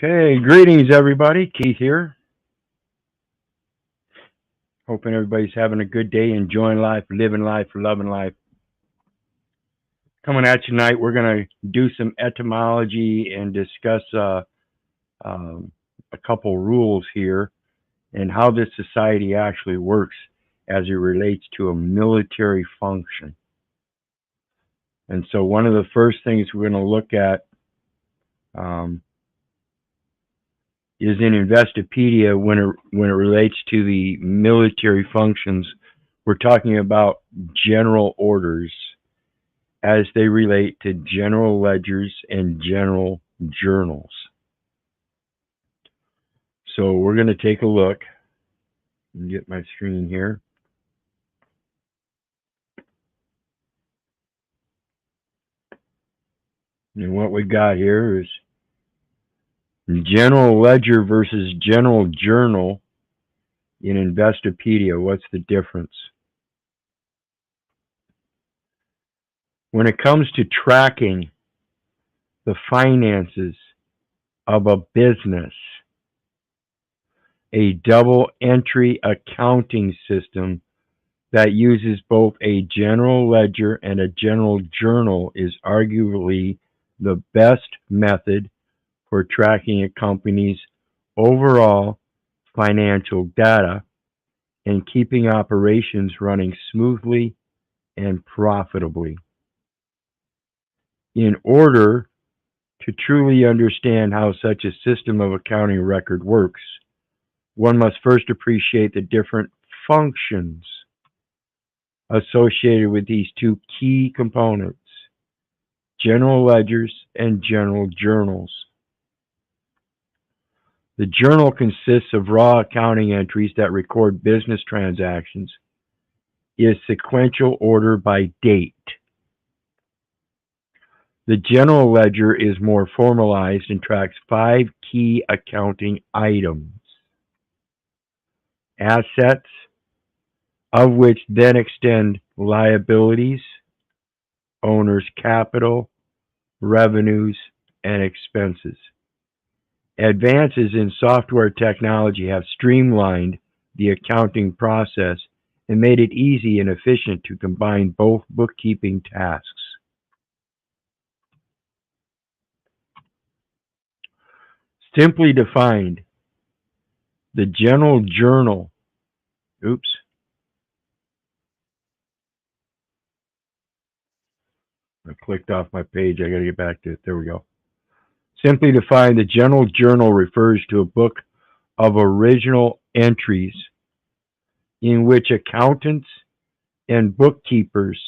Okay, greetings everybody. Keith here. Hoping everybody's having a good day, enjoying life, living life, loving life. Coming at you tonight, we're going to do some etymology and discuss a couple rules here and how this society actually works as it relates to a military function. And so one of the first things we're going to look at is in Investopedia when it relates to the military functions. We're talking about general orders as they relate to general ledgers and general journals. So we're going to take a look and get my screen here. And what we got here is general ledger versus general journal in Investopedia. What's the difference? When it comes to tracking the finances of a business, a double entry accounting system that uses both a general ledger and a general journal is arguably the best method for tracking a company's overall financial data and keeping operations running smoothly and profitably. In order to truly understand how such a system of accounting record works, one must first appreciate the different functions associated with these two key components, general ledgers and general journals. The journal consists of raw accounting entries that record business transactions, is sequential order by date. The general ledger is more formalized and tracks 5 key accounting items. Assets, of which then extend liabilities, owner's capital, revenues, and expenses. Advances in software technology have streamlined the accounting process and made it easy and efficient to combine both bookkeeping tasks. Simply defined, the general journal, I clicked off my page, I gotta get back to it, there we go. Simply defined, the general journal refers to a book of original entries in which accountants and bookkeepers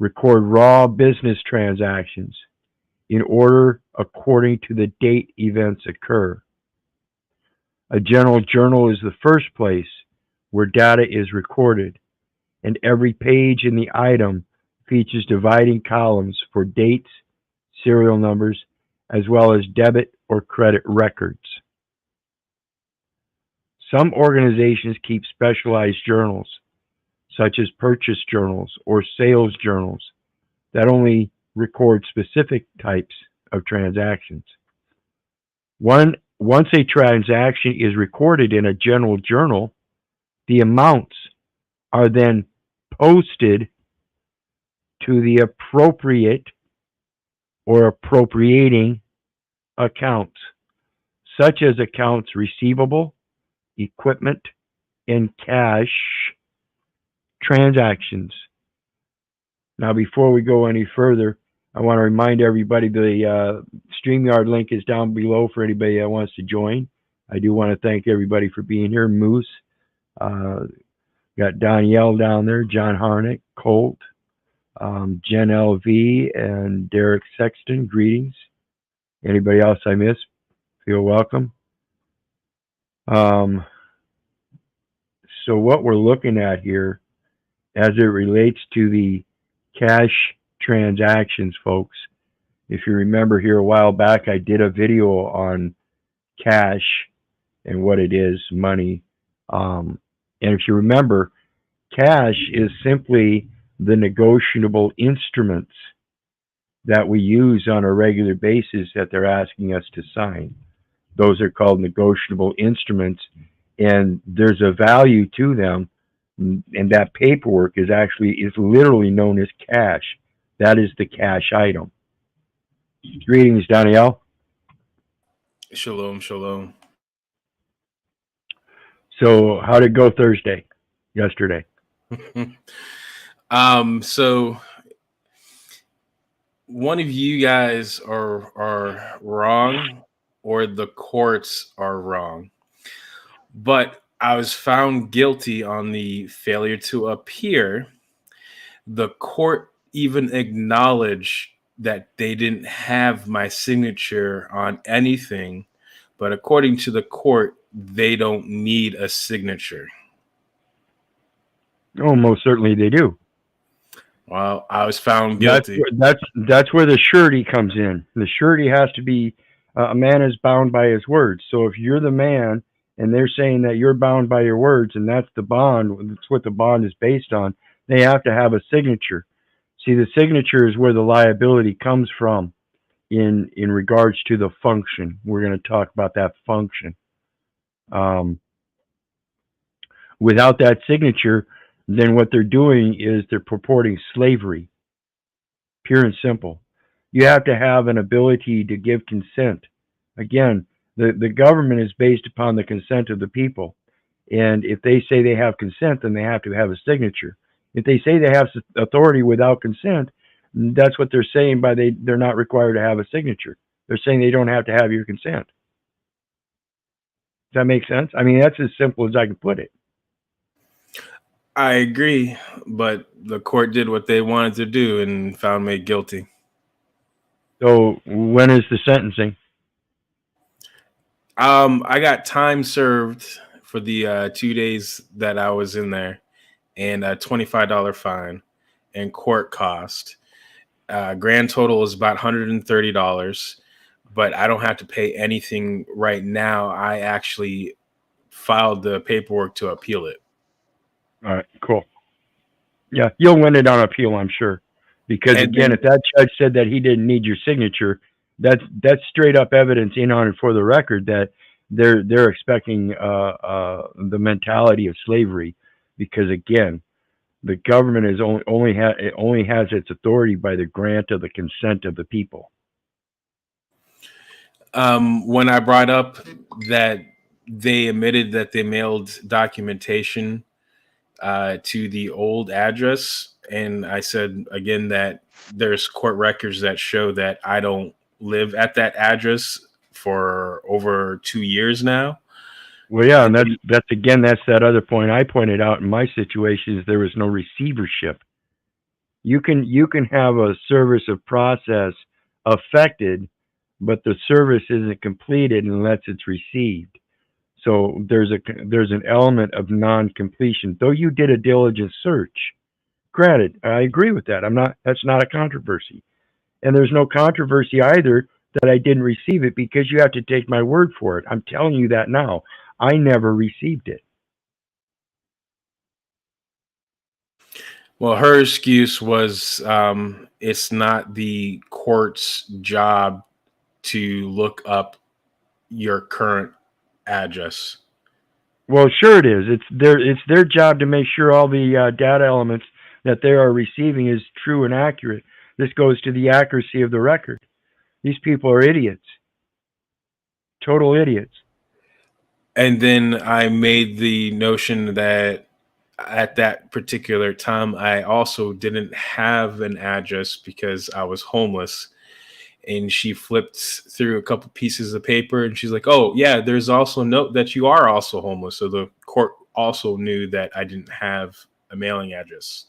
record raw business transactions in order according to the date events occur. A general journal is the first place where data is recorded, and every page in the item features dividing columns for dates, serial numbers, as well as debit or credit records. Some organizations keep specialized journals, such as purchase journals or sales journals, that only record specific types of transactions. Once a transaction is recorded in a general journal, the amounts are then posted to the appropriate or appropriating accounts, such as accounts receivable, equipment, and cash transactions. Now, before we go any further, I want to remind everybody the StreamYard link is down below for anybody that wants to join. I do want to thank everybody for being here. Moose, got Danielle down there, John Harnick, Colt, Jen LV, and Derek Sexton. Greetings. Anybody else I missed, feel welcome. So what we're looking at here as it relates to the cash transactions, folks, if you remember here a while back, I did a video on cash and what it is, money. And if you remember, cash is simply the negotiable instruments that we use on a regular basis that they're asking us to sign. Those are called negotiable instruments, and there's a value to them. And that paperwork is literally known as cash. That is the cash item. Greetings, Danielle. Shalom, shalom. So, how did it go Thursday? Yesterday? So one of you guys are wrong, or the courts are wrong. But I was found guilty on the failure to appear. The court even acknowledged that they didn't have my signature on anything, but according to the court, they don't need a signature. Oh, most certainly they do. Well, I was found That's guilty. that's where the surety comes in. The surety has to be a man is bound by his words. So if you're the man and they're saying that you're bound by your words, and that's the bond, that's what the bond is based on, they have to have a signature. See, the signature is where the liability comes from in regards to the function. We're going to talk about that function. Um, Without that signature, then what they're doing is they're purporting slavery, pure and simple. You have to have an ability to give consent. Again, the government is based upon the consent of the people. And if they say they have consent, then they have to have a signature. If they say they have authority without consent, that's what they're saying by they're not required to have a signature. They're saying they don't have to have your consent. Does that make sense? I mean, that's as simple as I can put it. I agree, but the court did what they wanted to do and found me guilty. So when is the sentencing? I got time served for the 2 days that I was in there, and a $25 fine and court cost. Grand total is about $130, but I don't have to pay anything right now. I actually filed the paperwork to appeal it. All right, cool. Yeah, you'll win it on appeal, I'm sure. Because And again, then if that judge said that he didn't need your signature, that's straight up evidence in on it for the record that they're expecting the mentality of slavery. Because again, the government is only has its authority by the grant of the consent of the people. when I brought up that they admitted that they mailed documentation to the old address, and I said again that there's court records that show that I don't live at that address for over 2 years now. Well, yeah, and And that's that other point I pointed out in my situation is there was no receivership. You can have a service of process affected, but the service isn't completed unless it's received. So there's an element of non-completion. Though you did a diligent search, granted, I agree with that. I'm not. That's not a controversy, and there's no controversy either that I didn't receive it because you have to take my word for it. I'm telling you that now. I never received it. well, her excuse was it's not the court's job to look up your current address. Well, sure it is. It's their job to make sure all the data elements that they are receiving is true and accurate. This goes to the accuracy of the record. These people are idiots, total idiots. And then I made the notion that at that particular time, I also didn't have an address because I was homeless. And she flipped through a couple pieces of paper and she's like, "Oh, yeah, there's also a note that you are also homeless." So the court also knew that I didn't have a mailing address.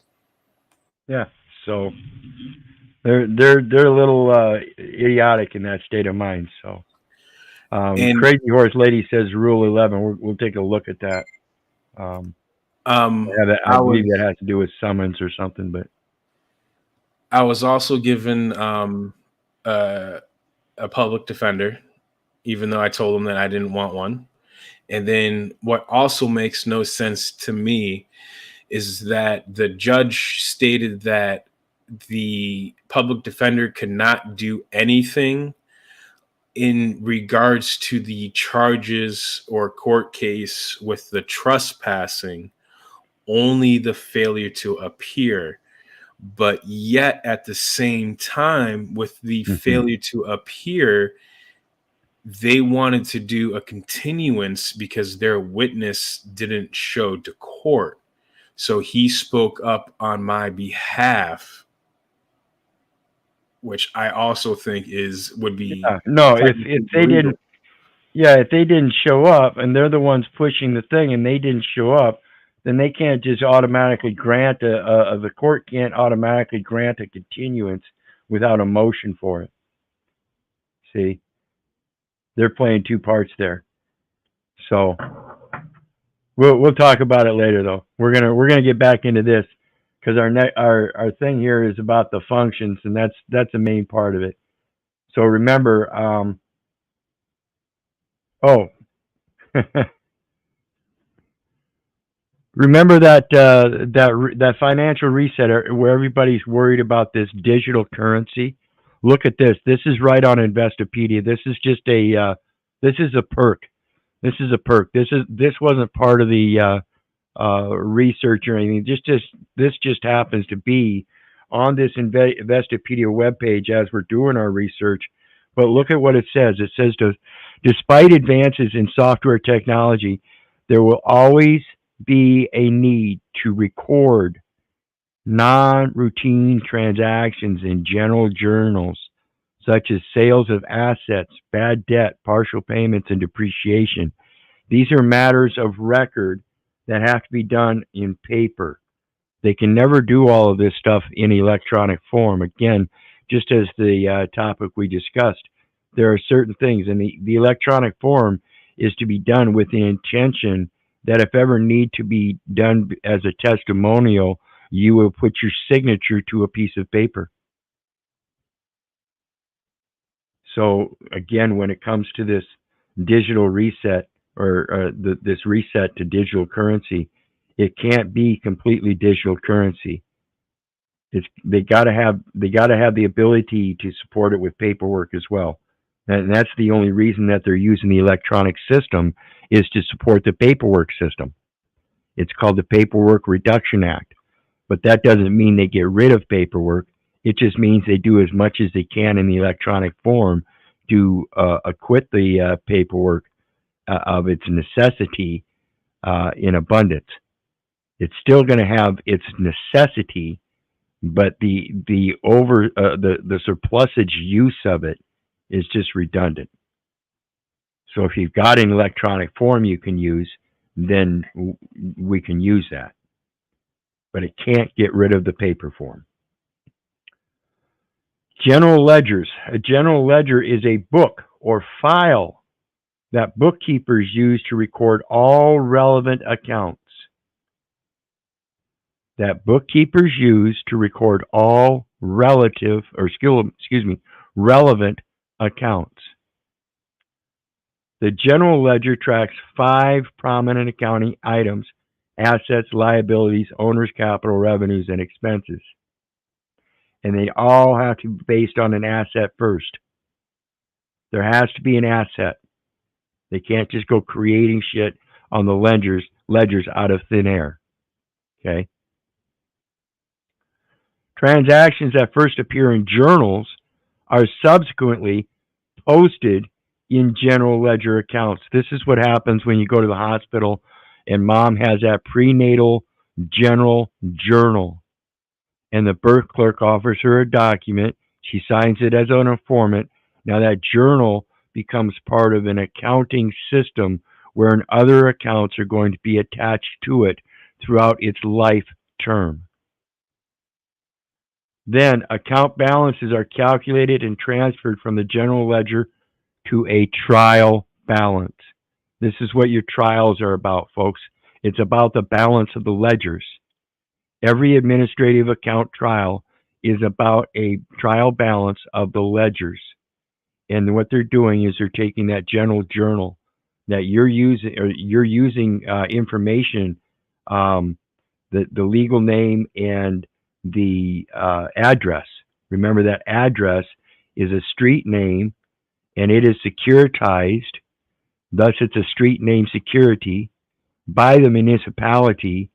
Yeah. So they're a little idiotic in that state of mind. So And Crazy Horse Lady says Rule 11. We'll take a look at that. Um, I I believe was that has to do with summons or something. But I was also given uh, a public defender, even though I told him that I didn't want one. And then what also makes no sense to me is that the judge stated that the public defender could not do anything in regards to the charges or court case with the trespassing, only the failure to appear. But yet at the same time, with the failure to appear, they wanted to do a continuance because their witness didn't show to court. So he spoke up on my behalf, which I also think would be No, if technically they illegal. didn't, yeah, if they didn't show up and they're the ones pushing the thing and they didn't show up, then they can't just automatically grant the court can't automatically grant a continuance without a motion for it. See, they're playing two parts there. So we'll talk about it later, though. We're gonna get back into this because our thing here is about the functions, and that's the main part of it. So remember, remember that financial reset where everybody's worried about this digital currency. Look at this. This is right on Investopedia. This is just this is a perk. This is a perk. This wasn't part of the research or anything. This just happens to be on this Investopedia webpage as we're doing our research. But look at what it says. It says, despite advances in software technology, there will always be a need to record non-routine transactions in general journals, such as sales of assets, bad debt, partial payments, and depreciation. These are matters of record that have to be done in paper. They can never do all of this stuff in electronic form. Again, just as the topic we discussed, there are certain things, and the electronic form is to be done with the intention that if ever need to be done as a testimonial, you will put your signature to a piece of paper. So again, when it comes to this digital reset or this reset to digital currency, it can't be completely digital currency. They got to have the ability to support it with paperwork as well, and that's the only reason that they're using the electronic system is to support the paperwork system. It's called the Paperwork Reduction Act, but that doesn't mean they get rid of paperwork. It just means they do as much as they can in the electronic form to acquit the paperwork of its necessity in abundance. It's still going to have its necessity, but the surplusage use of it is just redundant. So if you've got an electronic form you can use, then we can use that. But it can't get rid of the paper form. General ledgers. A general ledger is a book or file that bookkeepers use to record all relevant accounts. That bookkeepers use to record all relevant accounts. The general ledger tracks 5 prominent accounting items: assets, liabilities, owner's capital, revenues, and expenses. And they all have to be based on an asset first. There has to be an asset. They can't just go creating shit on the ledgers out of thin air. Okay? Transactions that first appear in journals are subsequently posted in general ledger accounts. This is what happens when you go to the hospital and mom has that prenatal general journal. And the birth clerk offers her a document. She signs it as an informant. Now that journal becomes part of an accounting system wherein other accounts are going to be attached to it throughout its life term. Then account balances are calculated and transferred from the general ledger to a trial balance. This is what your trials are about, folks. It's about the balance of the ledgers. Every administrative account trial is about a trial balance of the ledgers. And what they're doing is they're taking that general journal that you're using information, the legal name and the address. Remember that address is a street name and it is securitized, thus it's a street name security, by the municipality,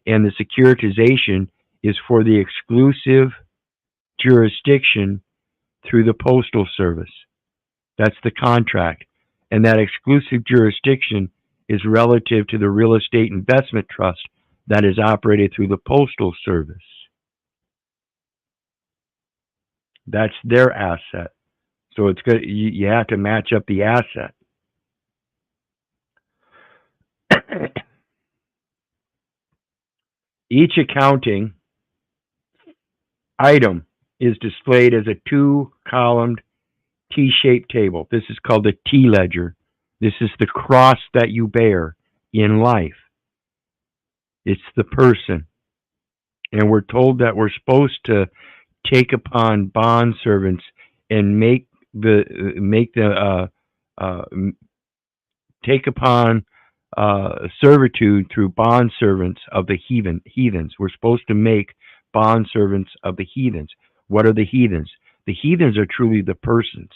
and the securitization is for the exclusive jurisdiction through the Postal Service. That's the contract. And that exclusive jurisdiction is relative to the real estate investment trust that is operated through the Postal Service. That's their asset. So it's good. You have to match up the asset. Each accounting item is displayed as a two-columned T-shaped table. This is called the T-ledger. This is the cross that you bear in life. It's the person. And we're told that we're supposed to take upon bond servants and take upon servitude through bond servants of the heathens. We're supposed to make bond servants of the heathens. What are the heathens? The heathens are truly the persons.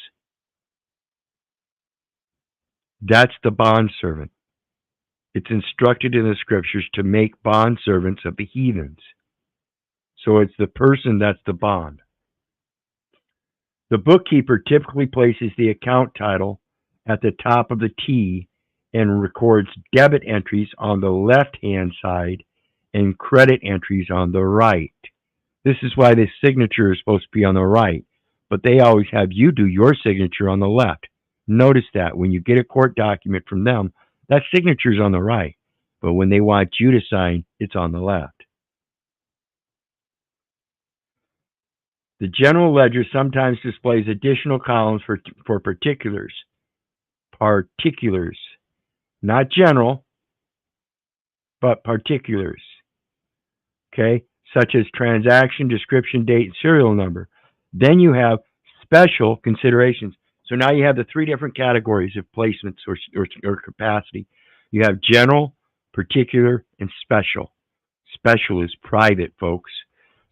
That's the bond servant. It's instructed in the scriptures to make bond servants of the heathens. So it's the person that's the bond. The bookkeeper typically places the account title at the top of the T and records debit entries on the left-hand side and credit entries on the right. This is why the signature is supposed to be on the right, but they always have you do your signature on the left. Notice that when you get a court document from them, that signature is on the right, but when they want you to sign, it's on the left. The general ledger sometimes displays additional columns for particulars. Particulars. Not general, but particulars. Okay? Such as transaction, description, date, and serial number. Then you have special considerations. So now you have the three different categories of placements or capacity. You have general, particular, and special. Special is private, folks.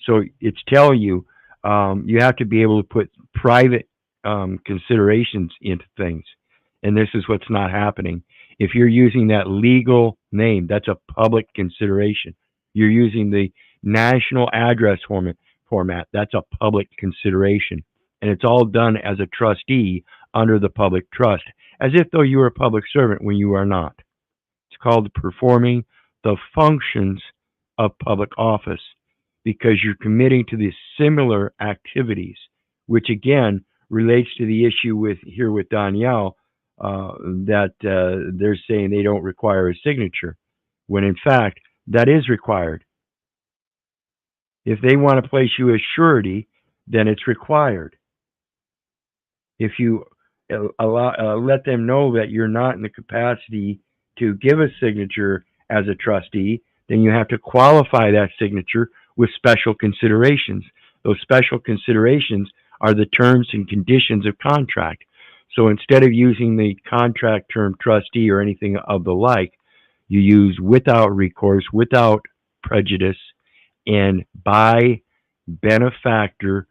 So it's telling you you have to be able to put private considerations into things. And this is what's not happening. If you're using that legal name, that's a public consideration. You're using the national address format, that's a public consideration. And it's all done as a trustee under the public trust, as if though you were a public servant when you are not. It's called performing the functions of public office, because you're committing to these similar activities, which again relates to the issue with Danielle, that they're saying they don't require a signature, when in fact that is required. If they want to place you as surety, then it's required. If you let them know that you're not in the capacity to give a signature as a trustee, then you have to qualify that signature with special considerations. Those special considerations are the terms and conditions of contract. So instead of using the contract term trustee or anything of the like, you use without recourse, without prejudice, and by benefactor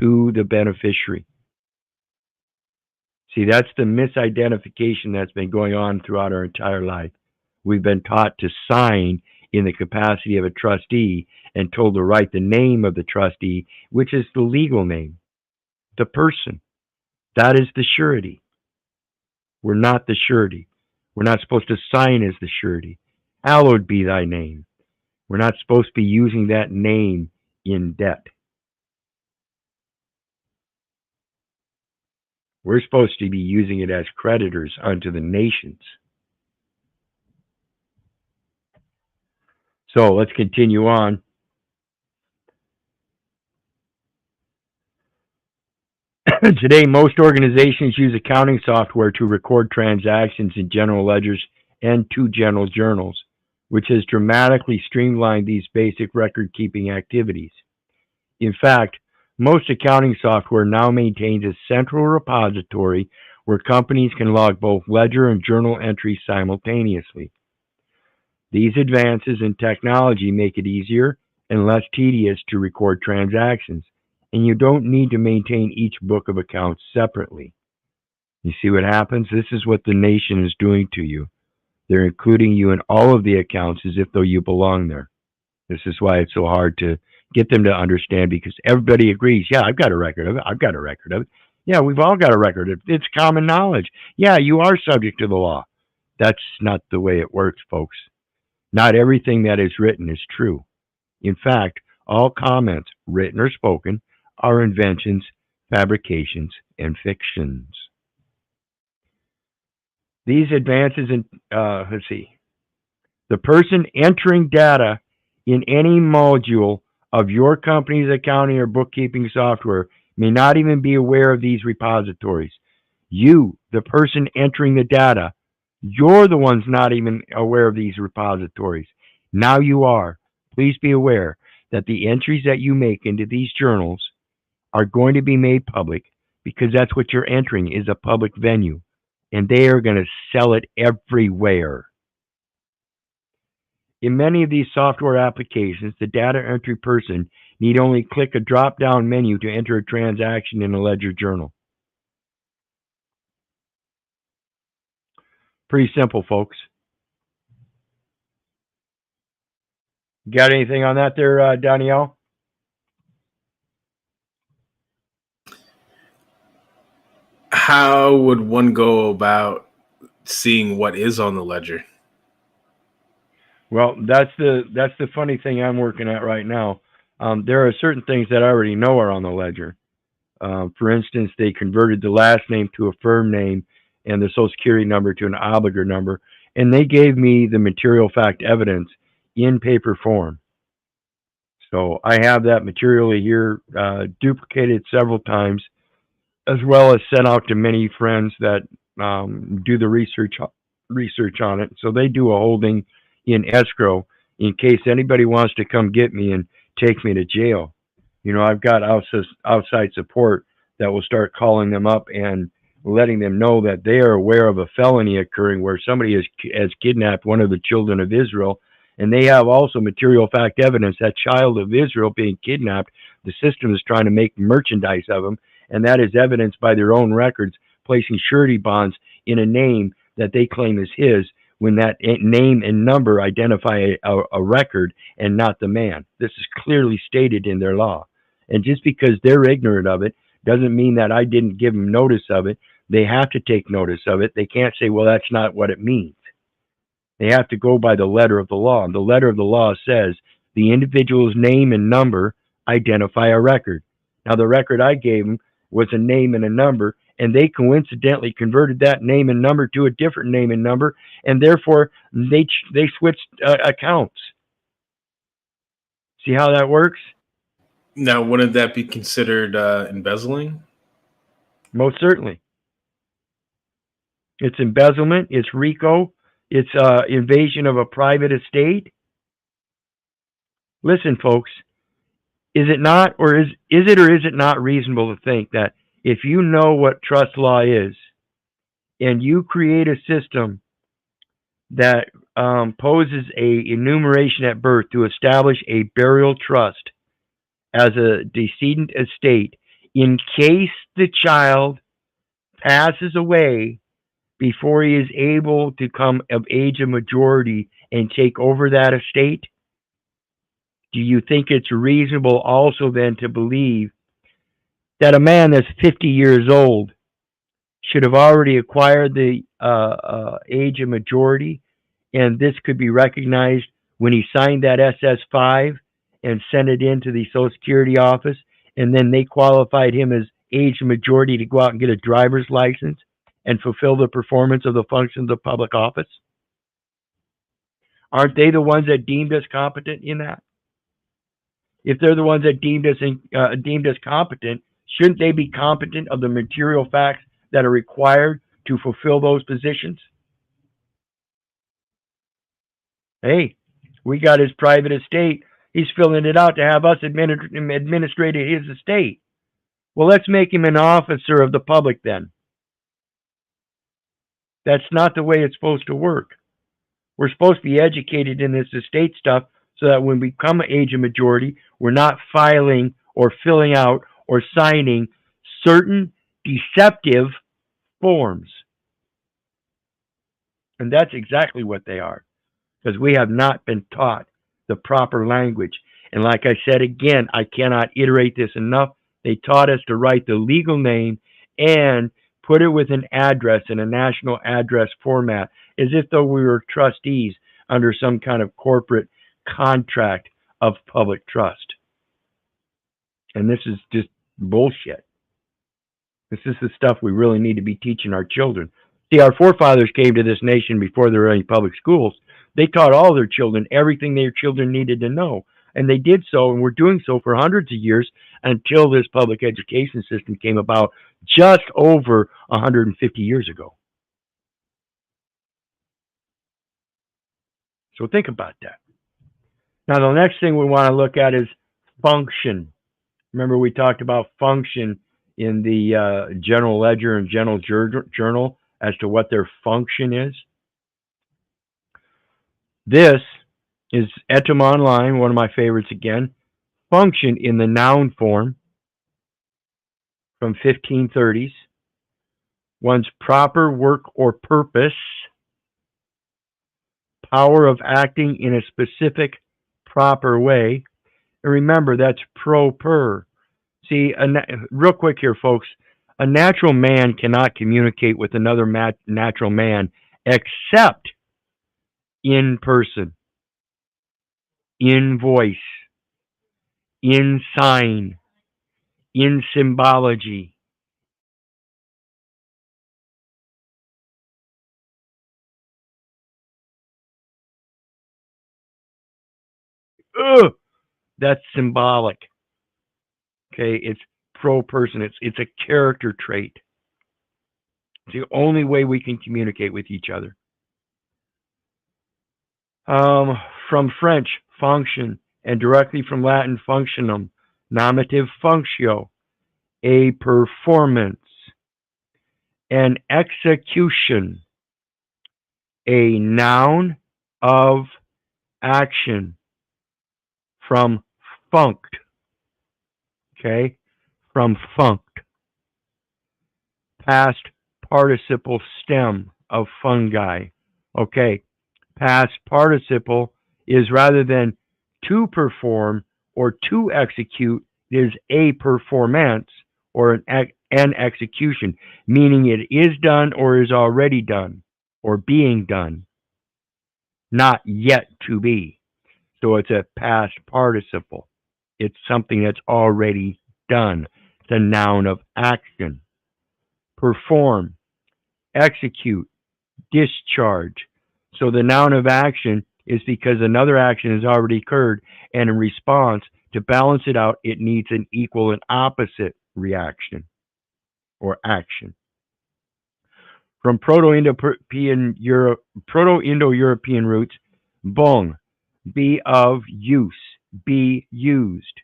to the beneficiary. See, that's the misidentification that's been going on throughout our entire life. We've been taught to sign in the capacity of a trustee and told to write the name of the trustee, which is the legal name, the person. That is the surety. We're not the surety. We're not supposed to sign as the surety. Hallowed be thy name. We're not supposed to be using that name in debt. We're supposed to be using it as creditors unto the nations. So let's continue on. Today, most organizations use accounting software to record transactions in general ledgers and two general journals, which has dramatically streamlined these basic record-keeping activities. In fact, most accounting software now maintains a central repository where companies can log both ledger and journal entries simultaneously. These advances in technology make it easier and less tedious to record transactions, and you don't need to maintain each book of accounts separately. You see what happens? This is what the nation is doing to you. They're including you in all of the accounts as if though you belong there. This is why it's so hard to get them to understand, because everybody agrees. Yeah, I've got a record of it. I've got a record of it. Yeah, we've all got a record of it. It's common knowledge. Yeah, you are subject to the law. That's not the way it works, folks. Not everything that is written is true. In fact, all comments, written or spoken, are inventions, fabrications, and fictions. These advances in, let's see, the person entering data in any module of your company's accounting or bookkeeping software may not even be aware of these repositories. You, the person entering the data, you're the ones not even aware of these repositories. Now you are. Please be aware that the entries that you make into these journals are going to be made public, because that's what you're entering is a public venue, and they are going to sell it everywhere. In many of these software applications, the data entry person need only click a drop-down menu to enter a transaction in a ledger journal. Pretty simple, folks. Got anything on that there, Danielle? How would one go about seeing what is on the ledger? Well, that's the funny thing I'm working at right now. There are certain things that I already know are on the ledger. For instance, they converted the last name to a firm name and the Social Security number to an obligor number, and they gave me the material fact evidence in paper form. So I have that materially here, duplicated several times, as well as sent out to many friends that do the research on it. So they do a holding in escrow in case anybody wants to come get me and take me to jail. You know, I've got outside support that will start calling them up and letting them know that they are aware of a felony occurring where somebody has kidnapped one of the children of Israel, and they have also material fact evidence that child of Israel being kidnapped. The system is trying to make merchandise of them, and that is evidenced by their own records placing surety bonds in a name that they claim is his, when that name and number identify a record and not the man. This is clearly stated in their law. And just because they're ignorant of it doesn't mean that I didn't give them notice of it. They have to take notice of it. They can't say, well, that's not what it means. They have to go by the letter of the law. And the letter of the law says the individual's name and number identify a record. Now, the record I gave them was a name and a number, and they coincidentally converted that name and number to a different name and number, and therefore they switched accounts. See how that works? Now, wouldn't that be considered embezzling? Most certainly. It's embezzlement, it's RICO, it's invasion of a private estate. Listen, folks, is it not, or is it not reasonable to think that if you know what trust law is, and you create a system that poses a enumeration at birth to establish a burial trust as a decedent estate in case the child passes away before he is able to come of age of majority and take over that estate? Do you think it's reasonable also then to believe that a man that's 50 years old should have already acquired the age of majority, and this could be recognized when he signed that SS5 and sent it into the Social Security office, and then they qualified him as age of majority to go out and get a driver's license and fulfill the performance of the functions of public office? Aren't they the ones that deemed us competent in that? If they're the ones that deemed us competent, shouldn't they be competent of the material facts that are required to fulfill those positions? Hey, we got his private estate. He's filling it out to have us administrate his estate. Well, let's make him an officer of the public then. That's not the way it's supposed to work. We're supposed to be educated in this estate stuff so that when we come age of majority, we're not filing or filling out or signing certain deceptive forms. And that's exactly what they are, because we have not been taught the proper language. And like I said again, I cannot iterate this enough. They taught us to write the legal name and put it with an address in a national address format, as if though we were trustees under some kind of corporate contract of public trust. And this is just bullshit. This is the stuff we really need to be teaching our children. See, our forefathers came to this nation before there were any public schools. They taught all their children everything their children needed to know. And they did so, and were doing so for hundreds of years until this public education system came about just over 150 years ago. So think about that. Now, the next thing we want to look at is function. Remember, we talked about function in the General Ledger and General Journal as to what their function is. This is Atonement Online, one of my favorites again. Function in the noun form from 1530s. One's proper work or purpose. Power of acting in a specific proper way. And remember, that's proper. See, real quick here, folks. A natural man cannot communicate with another natural man except in person, in voice, in sign, in symbology. Ugh, that's symbolic. Okay, it's pro-person. It's a character trait. It's the only way we can communicate with each other. From French, function, and directly from Latin, functionum, nominative functio, a performance, an execution, a noun of action, from funct, okay, from funct, past participle stem of fungi, okay. Past participle is rather than to perform or to execute, it is a performance or an execution, meaning it is done or is already done or being done, not yet to be. So it's a past participle. It's something that's already done. It's a noun of action. Perform, execute, discharge. So the noun of action is because another action has already occurred, and in response, to balance it out, it needs an equal and opposite reaction or action. From Proto-Indo-European roots, bong, be of use, be used,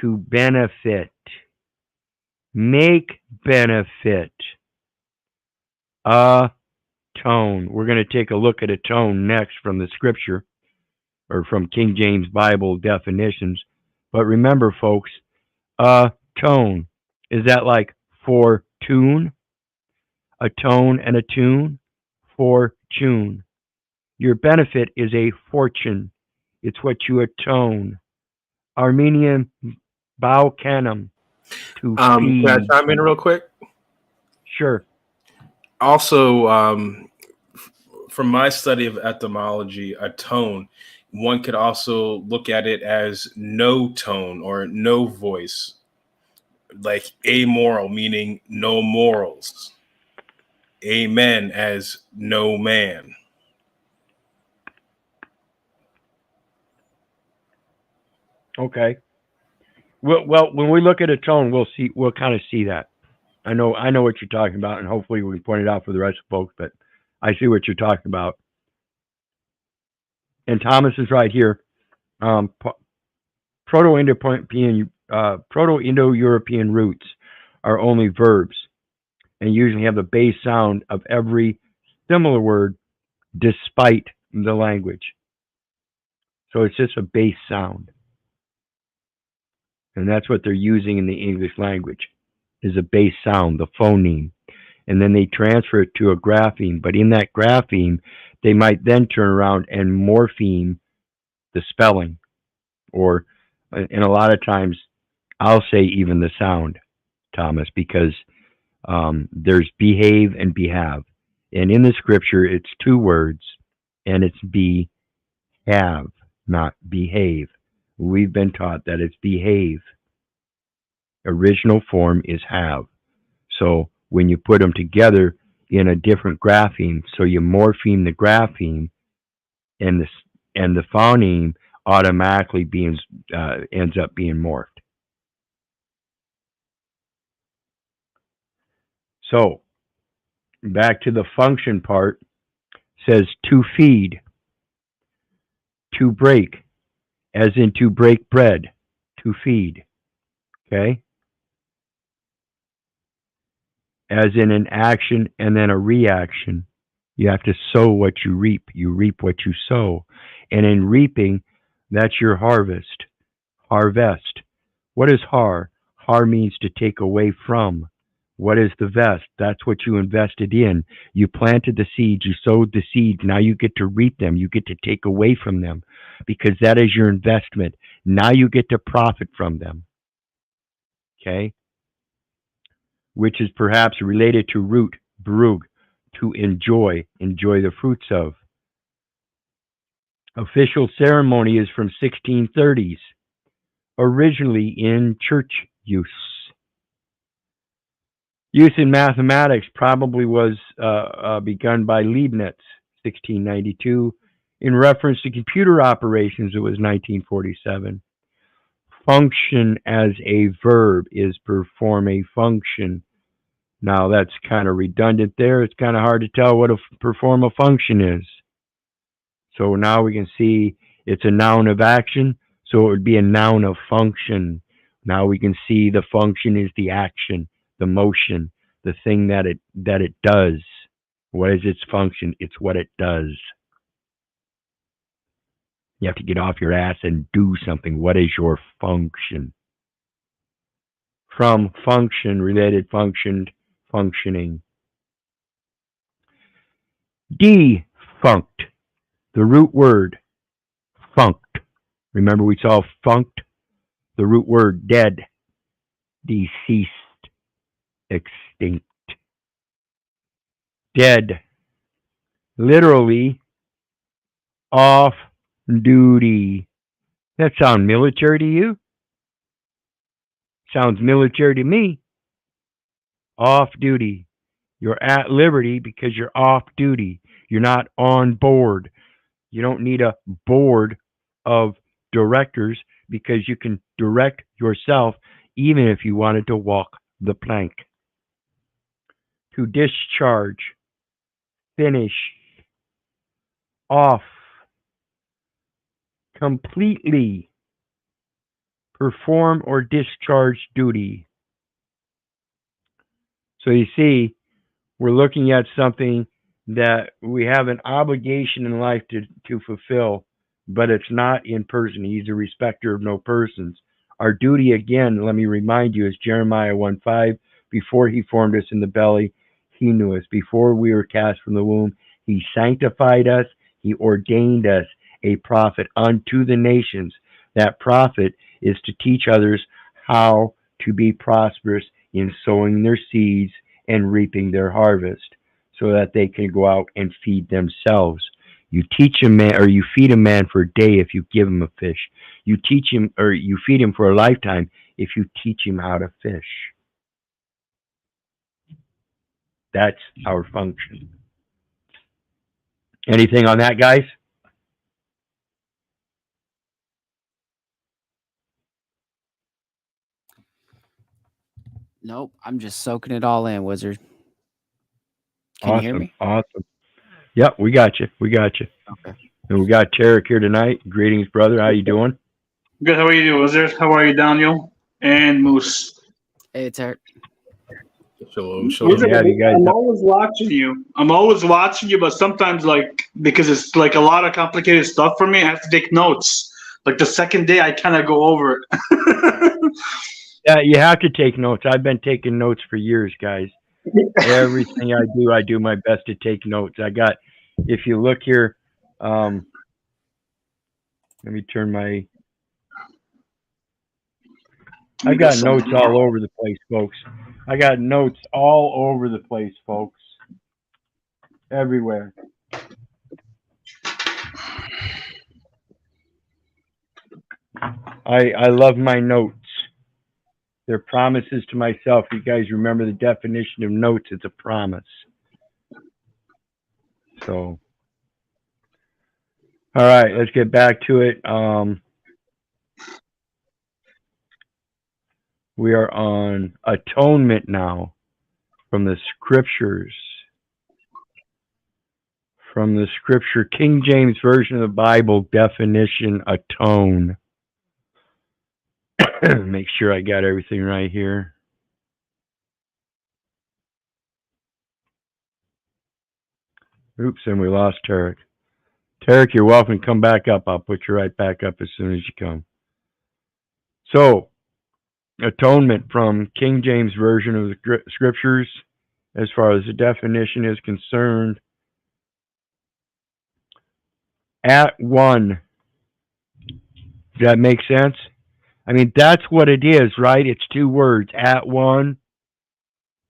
to benefit, make benefit, tone. We're going to take a look at a tone next from the scripture or from King James Bible definitions. But remember, folks, a tone, is that like for tune? A tone and a tune? Fortune. Your benefit is a fortune. It's what you atone. Armenian Baucanum, to Can I feed. chime in real quick? Sure. Also, from my study of etymology, a tone, one could also look at it as no tone or no voice, like amoral, meaning no morals. Amen as no man. Okay. Well, when we look at a tone, we'll kind of see that. I know what you're talking about, and hopefully we can point it out for the rest of folks, but I see what you're talking about. And Thomas is right here. Proto-Indo-European roots are only verbs and usually have the base sound of every similar word despite the language. So it's just a base sound. And that's what they're using in the English language, is a base sound, the phoneme. and then they transfer it to a grapheme. But in that grapheme, they might then turn around and morpheme the spelling, or, and a lot of times, I'll say even the sound, Thomas, because there's behave and behave. And in the scripture, it's two words, and it's be have, not behave. We've been taught that it's behave. Original form is have. So when you put them together in a different grapheme, so you morpheme the grapheme, and the phoneme automatically ends up being morphed. So back to the function part, says to feed, to break, as in to break bread, to feed. Okay? As in an action and then a reaction. You have to sow what you reap. You reap what you sow. And in reaping, that's your harvest. Harvest. What is har? Har means to take away from. What is the vest? That's what you invested in. You planted the seeds, you sowed the seeds. Now you get to reap them. You get to take away from them because that is your investment. Now you get to profit from them. Okay? Which is perhaps related to root, brug, to enjoy the fruits of. Official ceremony is from 1630s, originally in church use. Use in mathematics probably was begun by Leibniz, 1692. In reference to computer operations, it was 1947. Function as a verb is perform a function. Now that's kind of redundant there. It's kind of hard to tell what perform a function is. So now we can see it's a noun of action, so it would be a noun of function. Now we can see the function is the action, the motion, the thing that it does. What is its function? It's what it does. You have to get off your ass and do something. What is your function? From function, related functioned, functioning. Defunct, the root word, funct. Remember we saw funct, the root word dead, deceased, extinct. Dead, literally off duty. That sound military to you? Sounds military to me. Off duty. You're at liberty because you're off duty. You're not on board. You don't need a board of directors because you can direct yourself even if you wanted to walk the plank. To discharge, finish, off, completely, perform or discharge duty. So you see, we're looking at something that we have an obligation in life to fulfill, but it's not in person. He's a respecter of no persons. Our duty, again, let me remind you, is Jeremiah 1:5. Before he formed us in the belly, he knew us. Before we were cast from the womb, he sanctified us. He ordained us a prophet unto the nations. That prophet is to teach others how to be prosperous in sowing their seeds and reaping their harvest so that they can go out and feed themselves. You teach a man, or you feed a man for a day if you give him a fish. You teach him, or you feed him for a lifetime if you teach him how to fish. That's our function. Anything on that, guys? Nope, I'm just soaking it all in, Wizard. Can you hear me? Awesome. Yep, we got you. Okay. And we got Tarek here tonight. Greetings, brother. How you doing? Good. How are you, Wizard? How are you, Daniel and Moose? Hey, Tarek. Shalom, Wizard, Yeah, you guys I'm know. always watching you. But sometimes, like, because it's like a lot of complicated stuff for me, I have to take notes. Like the second day, I kind of go over it. Yeah, you have to take notes. I've been taking notes for years, guys. Everything I do my best to take notes. If you look here, let me turn my. I got notes all over the place, folks. I got notes all over the place, folks. Everywhere. I love my notes. They're promises to myself. You guys remember the definition of notes? It's a promise. So, all right, let's get back to it. We are on atonement now from the scriptures. From the scripture, King James Version of the Bible, definition, atone. Make sure I got everything right here. Oops, and we lost Tarek. Tarek, you're welcome to come back up. I'll put you right back up as soon as you come. So, atonement from King James Version of the Scriptures, as far as the definition is concerned, at one. Does that make sense? I mean, that's what it is, right? It's two words, at one.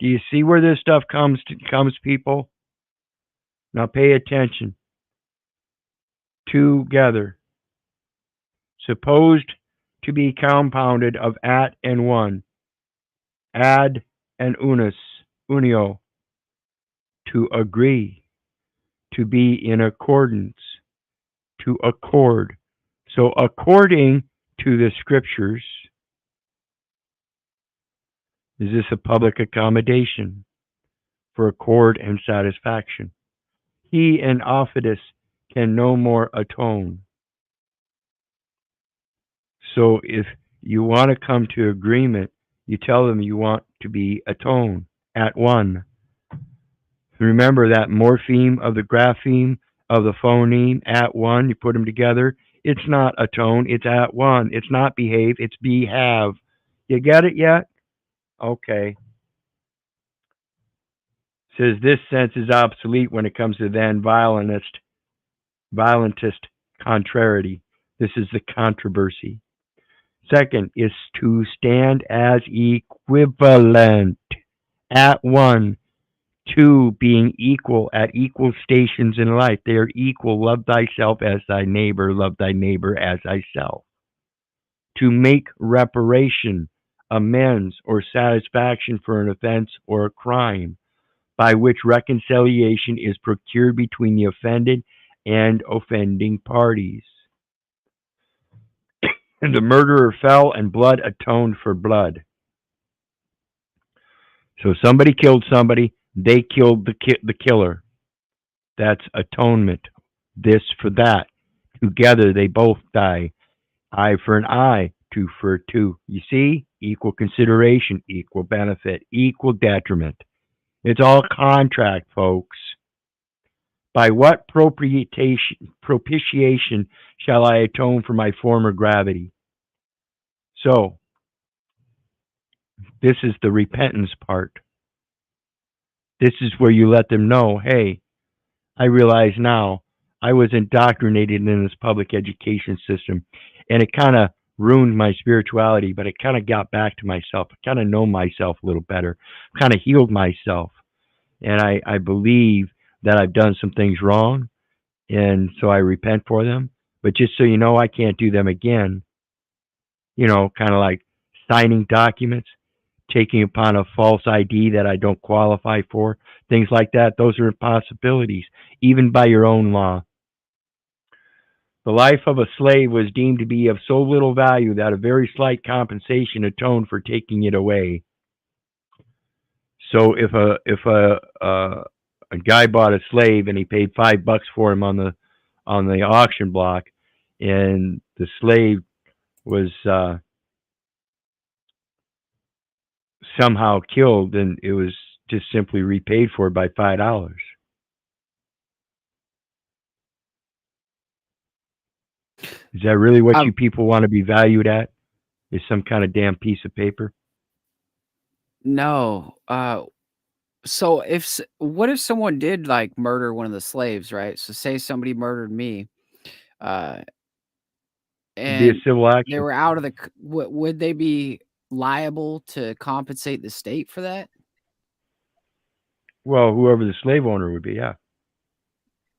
Do you see where this stuff comes, people? Now pay attention. Together. Supposed to be compounded of at and one. Ad and unio. To agree. To be in accordance. To accord. So according to the scriptures, is this a public accommodation for accord and satisfaction? He and Ofidus can no more atone. So if you want to come to agreement, you tell them you want to be atone, at one. Remember that morpheme of the grapheme of the phoneme, at one, you put them together. It's not atone, it's at one. It's not behave, it's be have. You get it yet? Okay. Says this sense is obsolete when it comes to then violentist contrariety. This is the controversy. Second is to stand as equivalent at one. Two, being equal at equal stations in life. They are equal. Love thyself as thy neighbor. Love thy neighbor as thyself. To make reparation, amends, or satisfaction for an offense or a crime, by which reconciliation is procured between the offended and offending parties. And the murderer fell, and blood atoned for blood. So somebody killed somebody, they killed the killer. That's atonement. This for that. Together they both die. Eye for an eye, two for a two. You see? Equal consideration, equal benefit, equal detriment. It's all contract, folks. By what propitiation shall I atone for my former gravity? So, this is the repentance part. This is where you let them know, hey, I realize now I was indoctrinated in this public education system, and it kind of ruined my spirituality, but I kind of got back to myself. I kind of know myself a little better, kind of healed myself. And I believe that I've done some things wrong, and so I repent for them. But just so you know, I can't do them again. You know, kind of like signing documents, taking upon a false ID that I don't qualify for, things like that. Those are impossibilities, even by your own law. The life of a slave was deemed to be of so little value that a very slight compensation atoned for taking it away. So if a guy bought a slave and he paid $5 for him on the auction block, and the slave was somehow killed, then it was just simply repaid for by $5. Is that really what you people want to be valued at? Is some kind of damn piece of paper? No. So what if someone did like murder one of the slaves, right? So say somebody murdered me, uh, It'd be a and civil they action. were out of the. Would they be liable to compensate the state for that? Well, whoever the slave owner would be, yeah.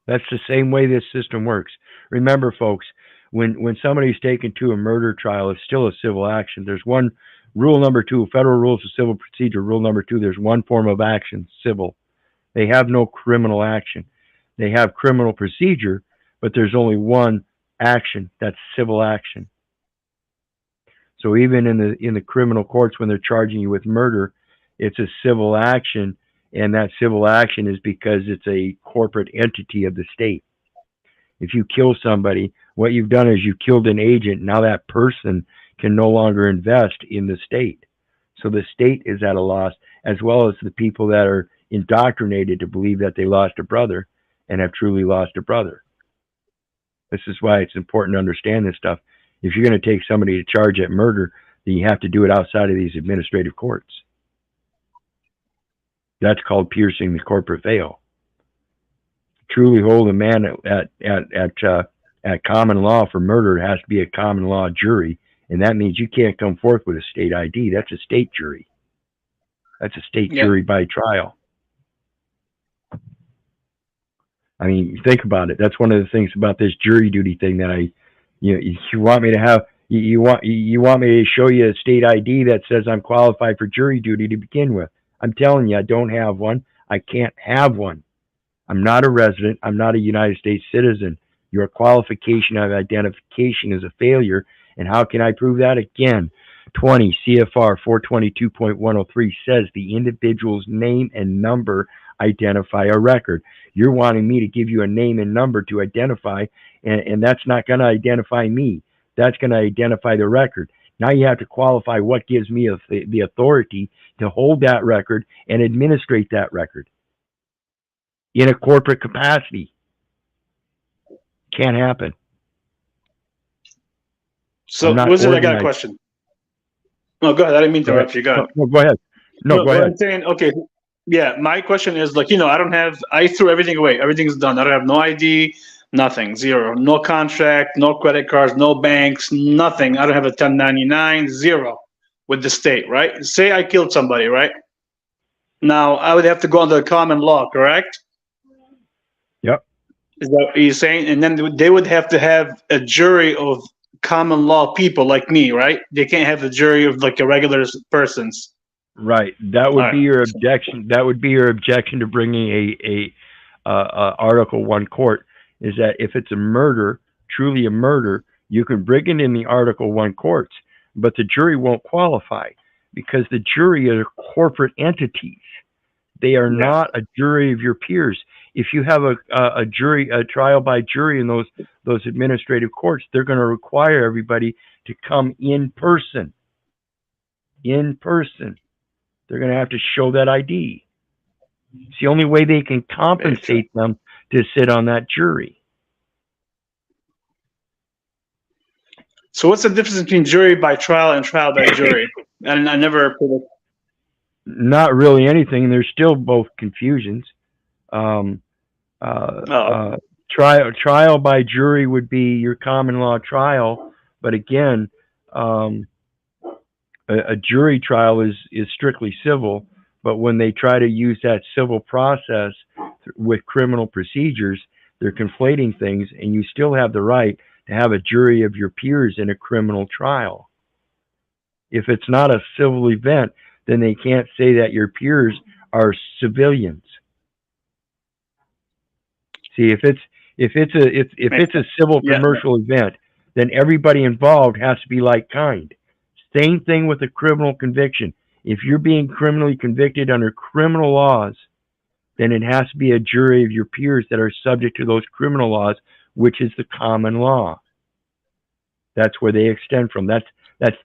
That's the same way this system works. Remember, folks, when somebody's taken to a murder trial, it's still a civil action. There's one rule number 2, Federal Rules of Civil Procedure. Rule number 2, there's one form of action, civil. They have no criminal action. They have criminal procedure, but there's only one action. That's civil action. So even in the criminal courts, when they're charging you with murder, it's a civil action, and that civil action is because it's a corporate entity of the state. If you kill somebody, what you've done is you've killed an agent. Now that person can no longer invest in the state. So the state is at a loss, as well as the people that are indoctrinated to believe that they lost a brother and have truly lost a brother. This is why it's important to understand this stuff. If you're going to take somebody to charge at murder, then you have to do it outside of these administrative courts. That's called piercing the corporate veil. Truly hold a man at common law for murder, it has to be a common law jury, and that means you can't come forth with a state ID. That's a state jury. That's a state jury by trial. I mean, think about it. That's one of the things about this jury duty thing that you want me to have. You want me to show you a state ID that says I'm qualified for jury duty to begin with. I'm telling you, I don't have one. I can't have one. I'm not a resident. I'm not a United States citizen. Your qualification of identification is a failure. And how can I prove that? Again, 20 CFR 422.103 says the individual's name and number identify a record. You're wanting me to give you a name and number to identify, and that's not going to identify me. That's going to identify the record. Now you have to qualify what gives me the authority to hold that record and administrate that record in a corporate capacity. Can't happen. So, Wizard, I got a question. No, go ahead. I didn't mean to interrupt you. Go ahead. No, go ahead. No, go ahead. I'm saying, okay, yeah, my question is like, I threw everything away. Everything's done. I don't have no ID, nothing, zero. No contract, no credit cards, no banks, nothing. I don't have a 1099, zero with the state, right? Say I killed somebody, right? Now, I would have to go under common law, correct? Yep. Is that what you're saying? And then they would have to have a jury of common law people like me, right? They can't have a jury of like a regular persons. Right. That would be your objection. That would be your objection to bringing a Article 1 court, is that if it's a murder, truly a murder, you can bring it in the Article 1 courts, but the jury won't qualify because the jury are corporate entities. They are not a jury of your peers. If you have a trial by jury in those administrative courts, they're going to require everybody to come in person. In person. They're going to have to show that ID. It's the only way they can compensate them to sit on that jury. So what's the difference between jury by trial and trial by jury? And I never put it. Not really anything. There's still both confusions. Trial by jury would be your common law trial, but again, a jury trial is strictly civil. But when they try to use that civil process with criminal procedures, they're conflating things, and you still have the right to have a jury of your peers in a criminal trial. If it's not a civil event, then they can't say that your peers are civilians. See, if it's a civil commercial event, then everybody involved has to be like kind. Same thing with a criminal conviction. If you're being criminally convicted under criminal laws, then it has to be a jury of your peers that are subject to those criminal laws, which is the common law. That's where they extend from. That's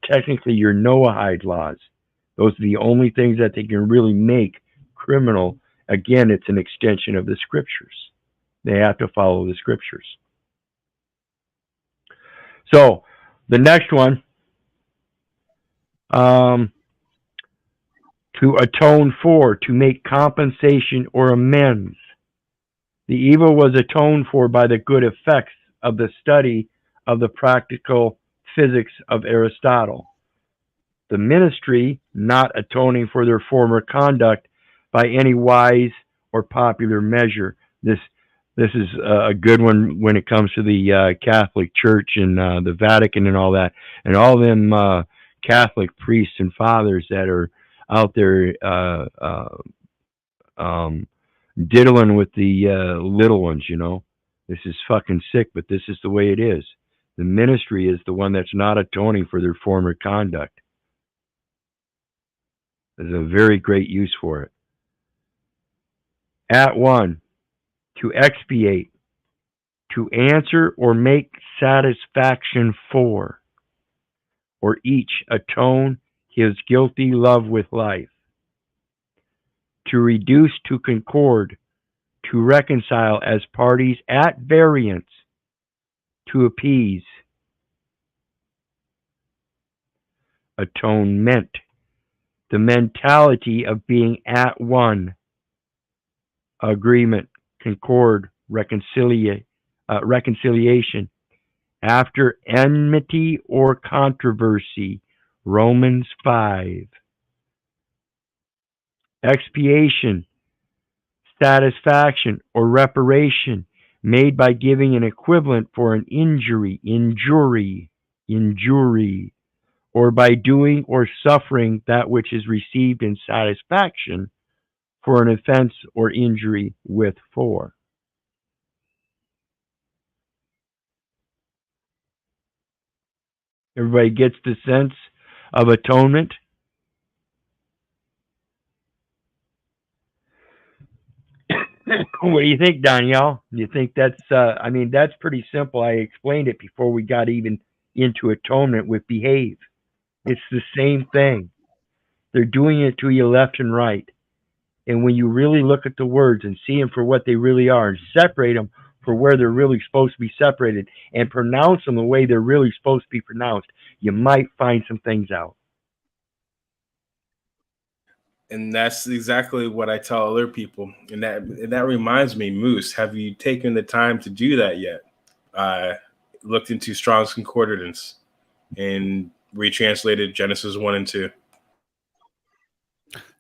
technically your Noahide laws. Those are the only things that they can really make criminal. Again, it's an extension of the scriptures. They have to follow the scriptures. So the next one, To atone for, to make compensation or amends. The evil was atoned for by the good effects of the study of the practical physics of Aristotle. The ministry not atoning for their former conduct by any wise or popular measure. This is a good one when it comes to the Catholic Church and the Vatican and all that, and all them Catholic priests and fathers that are out there diddling with the little ones. You know, this is fucking sick, but this is the way it is. The ministry is the one that's not atoning for their former conduct. There's a very great use for it. At one, to expiate, to answer or make satisfaction for, or each atone his guilty love with life. To reduce to concord, to reconcile as parties at variance, to appease. Atonement, the mentality of being at one. Agreement, concord, reconciliation, after enmity or controversy. Romans 5. Expiation, satisfaction or reparation made by giving an equivalent for an injury, or by doing or suffering that which is received in satisfaction for an offense or injury with for. Everybody gets the sense of atonement? What do you think, Danielle? You think that's, that's pretty simple. I explained it before we got even into atonement with behave. It's the same thing. They're doing it to you left and right. And when you really look at the words and see them for what they really are and separate them for where they're really supposed to be separated and pronounce them the way they're really supposed to be pronounced, you might find some things out. And that's exactly what I tell other people. And that reminds me, Moose, have you taken the time to do that yet? Looked into Strong's Concordance and retranslated Genesis 1 and 2.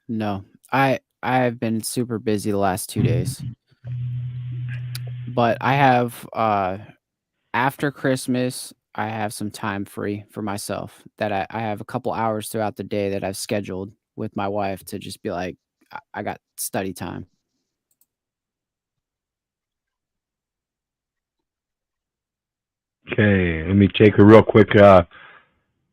No, I've been super busy the last 2 days, but I have after Christmas, I have some time free for myself that I have a couple hours throughout the day that I've scheduled with my wife to just be like, I got study time. Okay, let me take a real quick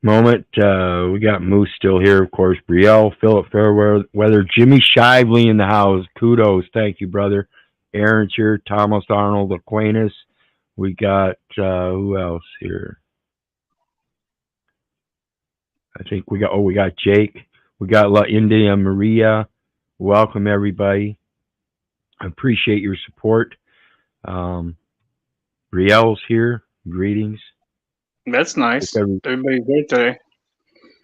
moment. We got Moose still here, of course. Brielle, Philip Fairweather, Jimmy Shively in the house. Kudos, thank you, brother. Aaron's here. Thomas Arnold Aquinas. We got who else here? I think we got Jake. We got La India Maria. Welcome everybody. I appreciate your support. Brielle's here. Greetings. That's nice. Everybody's great today.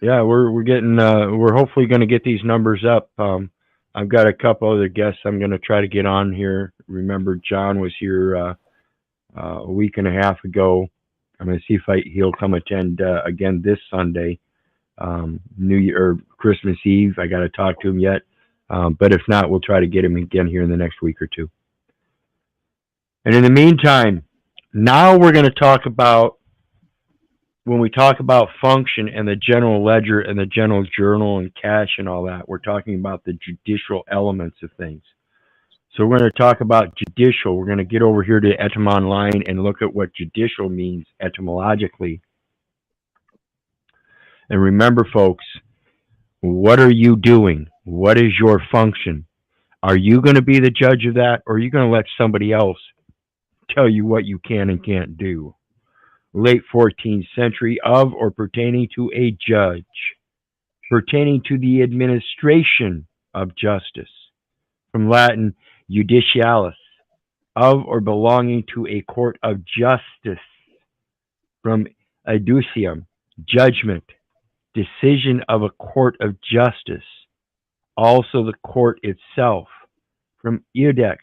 Yeah, we're getting we're hopefully going to get these numbers up. I've got a couple other guests I'm going to try to get on here. Remember, John was here a week and a half ago. I'm going to see if he'll come attend again this Sunday, New Year or Christmas Eve. I got to talk to him yet, but if not, we'll try to get him again here in the next week or two. And in the meantime, now we're going to talk about, when we talk about function and the general ledger and the general journal and cash and all that, we're talking about the judicial elements of things. So we're going to talk about judicial. We're going to get over here to Etym Online and look at what judicial means etymologically. And remember, folks, what are you doing? What is your function? Are you going to be the judge of that, or are you going to let somebody else tell you what you can and can't do? Late 14th century, of or pertaining to a judge, pertaining to the administration of justice. From Latin, judicialis, of or belonging to a court of justice. From adducium, judgment, decision of a court of justice. Also, the court itself, from iudex.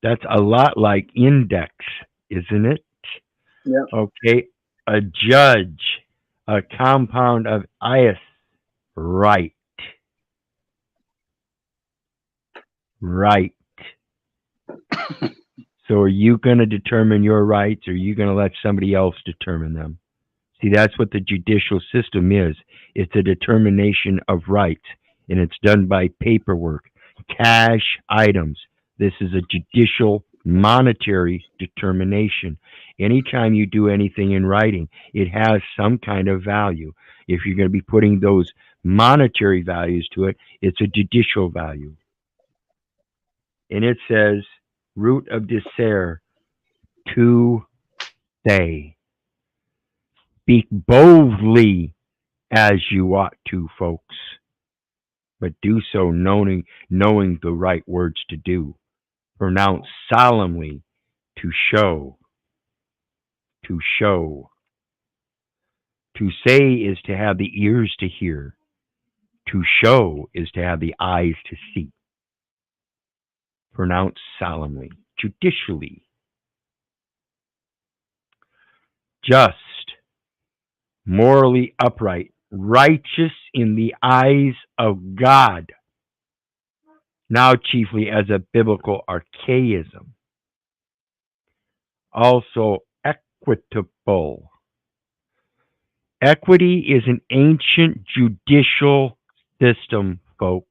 That's a lot like index, isn't it? Yeah. Okay. A judge, a compound of ius, right. Right. So are you going to determine your rights, or are you going to let somebody else determine them? See, that's what the judicial system is. It's a determination of rights, and it's done by paperwork, cash items. This is a judicial monetary determination. Anytime you do anything in writing, it has some kind of value. If you're going to be putting those monetary values to it, it's a judicial value. And it says, root of disser, to say. Speak boldly as you ought to, folks, but do so knowing the right words to do. Pronounce solemnly, to show, to show. To say is to have the ears to hear. To show is to have the eyes to see. Pronounce solemnly, judicially. Just, morally upright, righteous in the eyes of God. Now chiefly as a biblical archaism. Also equitable. Equity is an ancient judicial system, folks.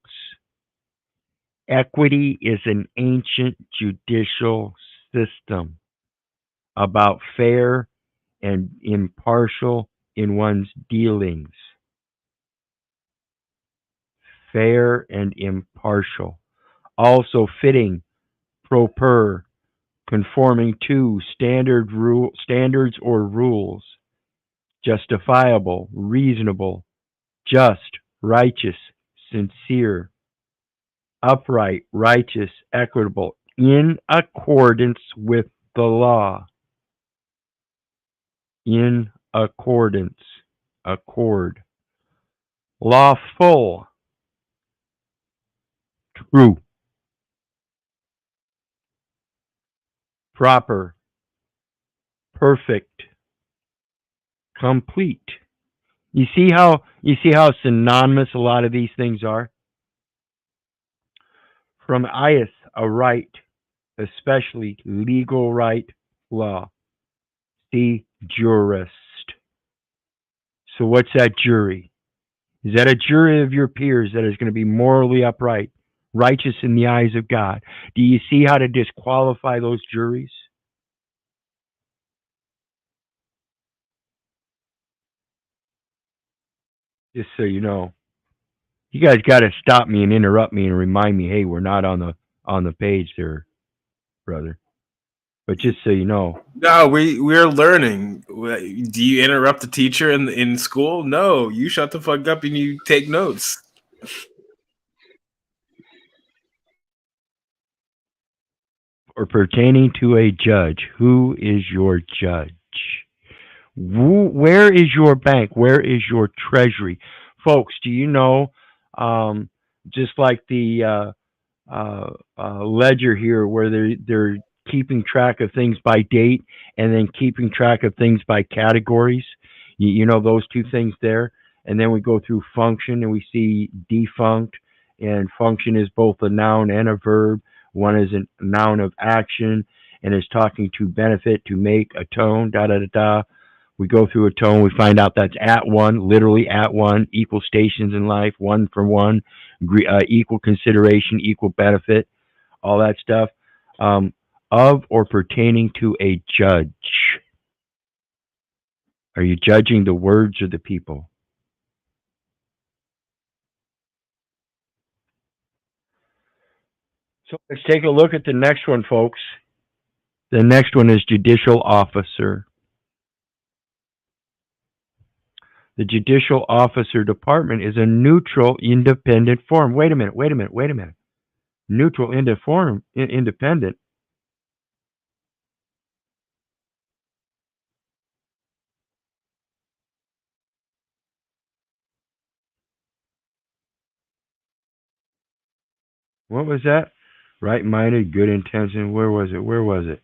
Equity is an ancient judicial system about fair and impartial in one's dealings. Fair and impartial. Also fitting, proper, conforming to standards or rules. Justifiable, reasonable, just, righteous, sincere, upright, righteous, equitable, in accordance with the law. In accordance, accord. Lawful, true. Proper, perfect, complete. You see how synonymous a lot of these things are? From ius, a right, especially legal right, law. See jurist. So what's that jury? Is that a jury of your peers that is going to be morally upright, righteous in the eyes of God? Do you see how to disqualify those juries? Just so you know. You guys got to stop me and interrupt me and remind me, hey, we're not on the page there, brother. But just so you know. No, we're learning. Do you interrupt the teacher in school? No, you shut the fuck up and you take notes. Or pertaining to a judge. Who is your judge? Where is your bank? Where is your treasury? Folks, do you know, just like the ledger here, where they're keeping track of things by date and then keeping track of things by categories? You know those two things there? And then we go through function and we see defunct, and function is both a noun and a verb. One is a noun of action and is talking to benefit, to make, atone, da da da da. We go through atone, we find out that's at one, literally at one, equal stations in life, one for one, equal consideration, equal benefit, all that stuff. Of or pertaining to a judge. Are you judging the words or the people? So let's take a look at the next one, folks. The next one is judicial officer. The judicial officer department is a neutral, independent form. Wait a minute. Neutral, independent. What was that? Right-minded, good intention. Where was it? Where was it?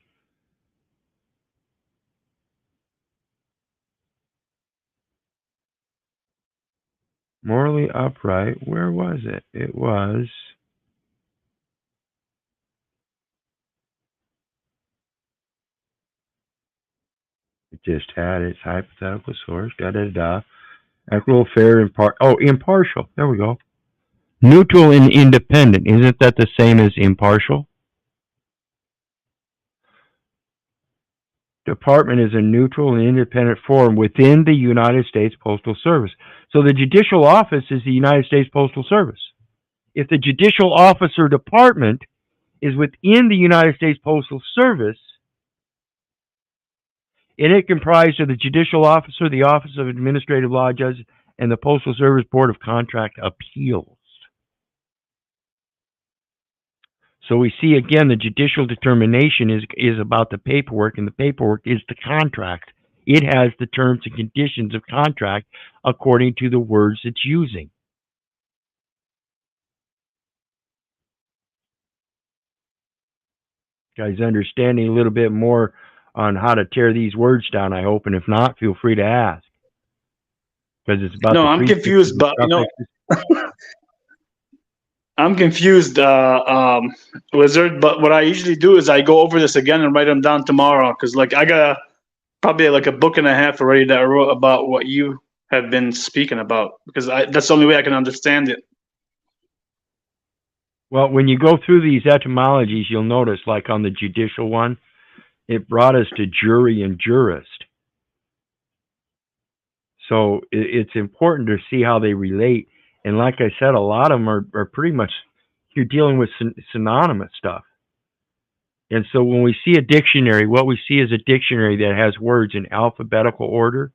Morally upright. Where was it? It was. It just had its hypothetical source. Da da da. Equitable, fair, impartial. There we go. Neutral and independent. Isn't that the same as impartial? Department is a neutral and independent forum within the United States Postal Service. So the judicial office is the United States Postal Service. If the judicial officer department is within the United States Postal Service, and it comprised of the judicial officer, the Office of Administrative Law Judges, and the Postal Service Board of Contract Appeals. So we see again the judicial determination is about the paperwork, and the paperwork is the contract. It has the terms and conditions of contract according to the words it's using. Guys, understanding a little bit more on how to tear these words down, I hope, and if not, feel free to ask. Because it's about No, I'm confused, but I'm confused, Wizard. But what I usually do is I go over this again and write them down tomorrow, because like I got probably like a book and a half already that I wrote about what you have been speaking about, because that's the only way I can understand it. Well, when you go through these etymologies, you'll notice, like on the judicial one, it brought us to jury and jurist. So it's important to see how they relate. And like I said, a lot of them are pretty much, you're dealing with synonymous stuff. And so when we see a dictionary, what we see is a dictionary that has words in alphabetical order.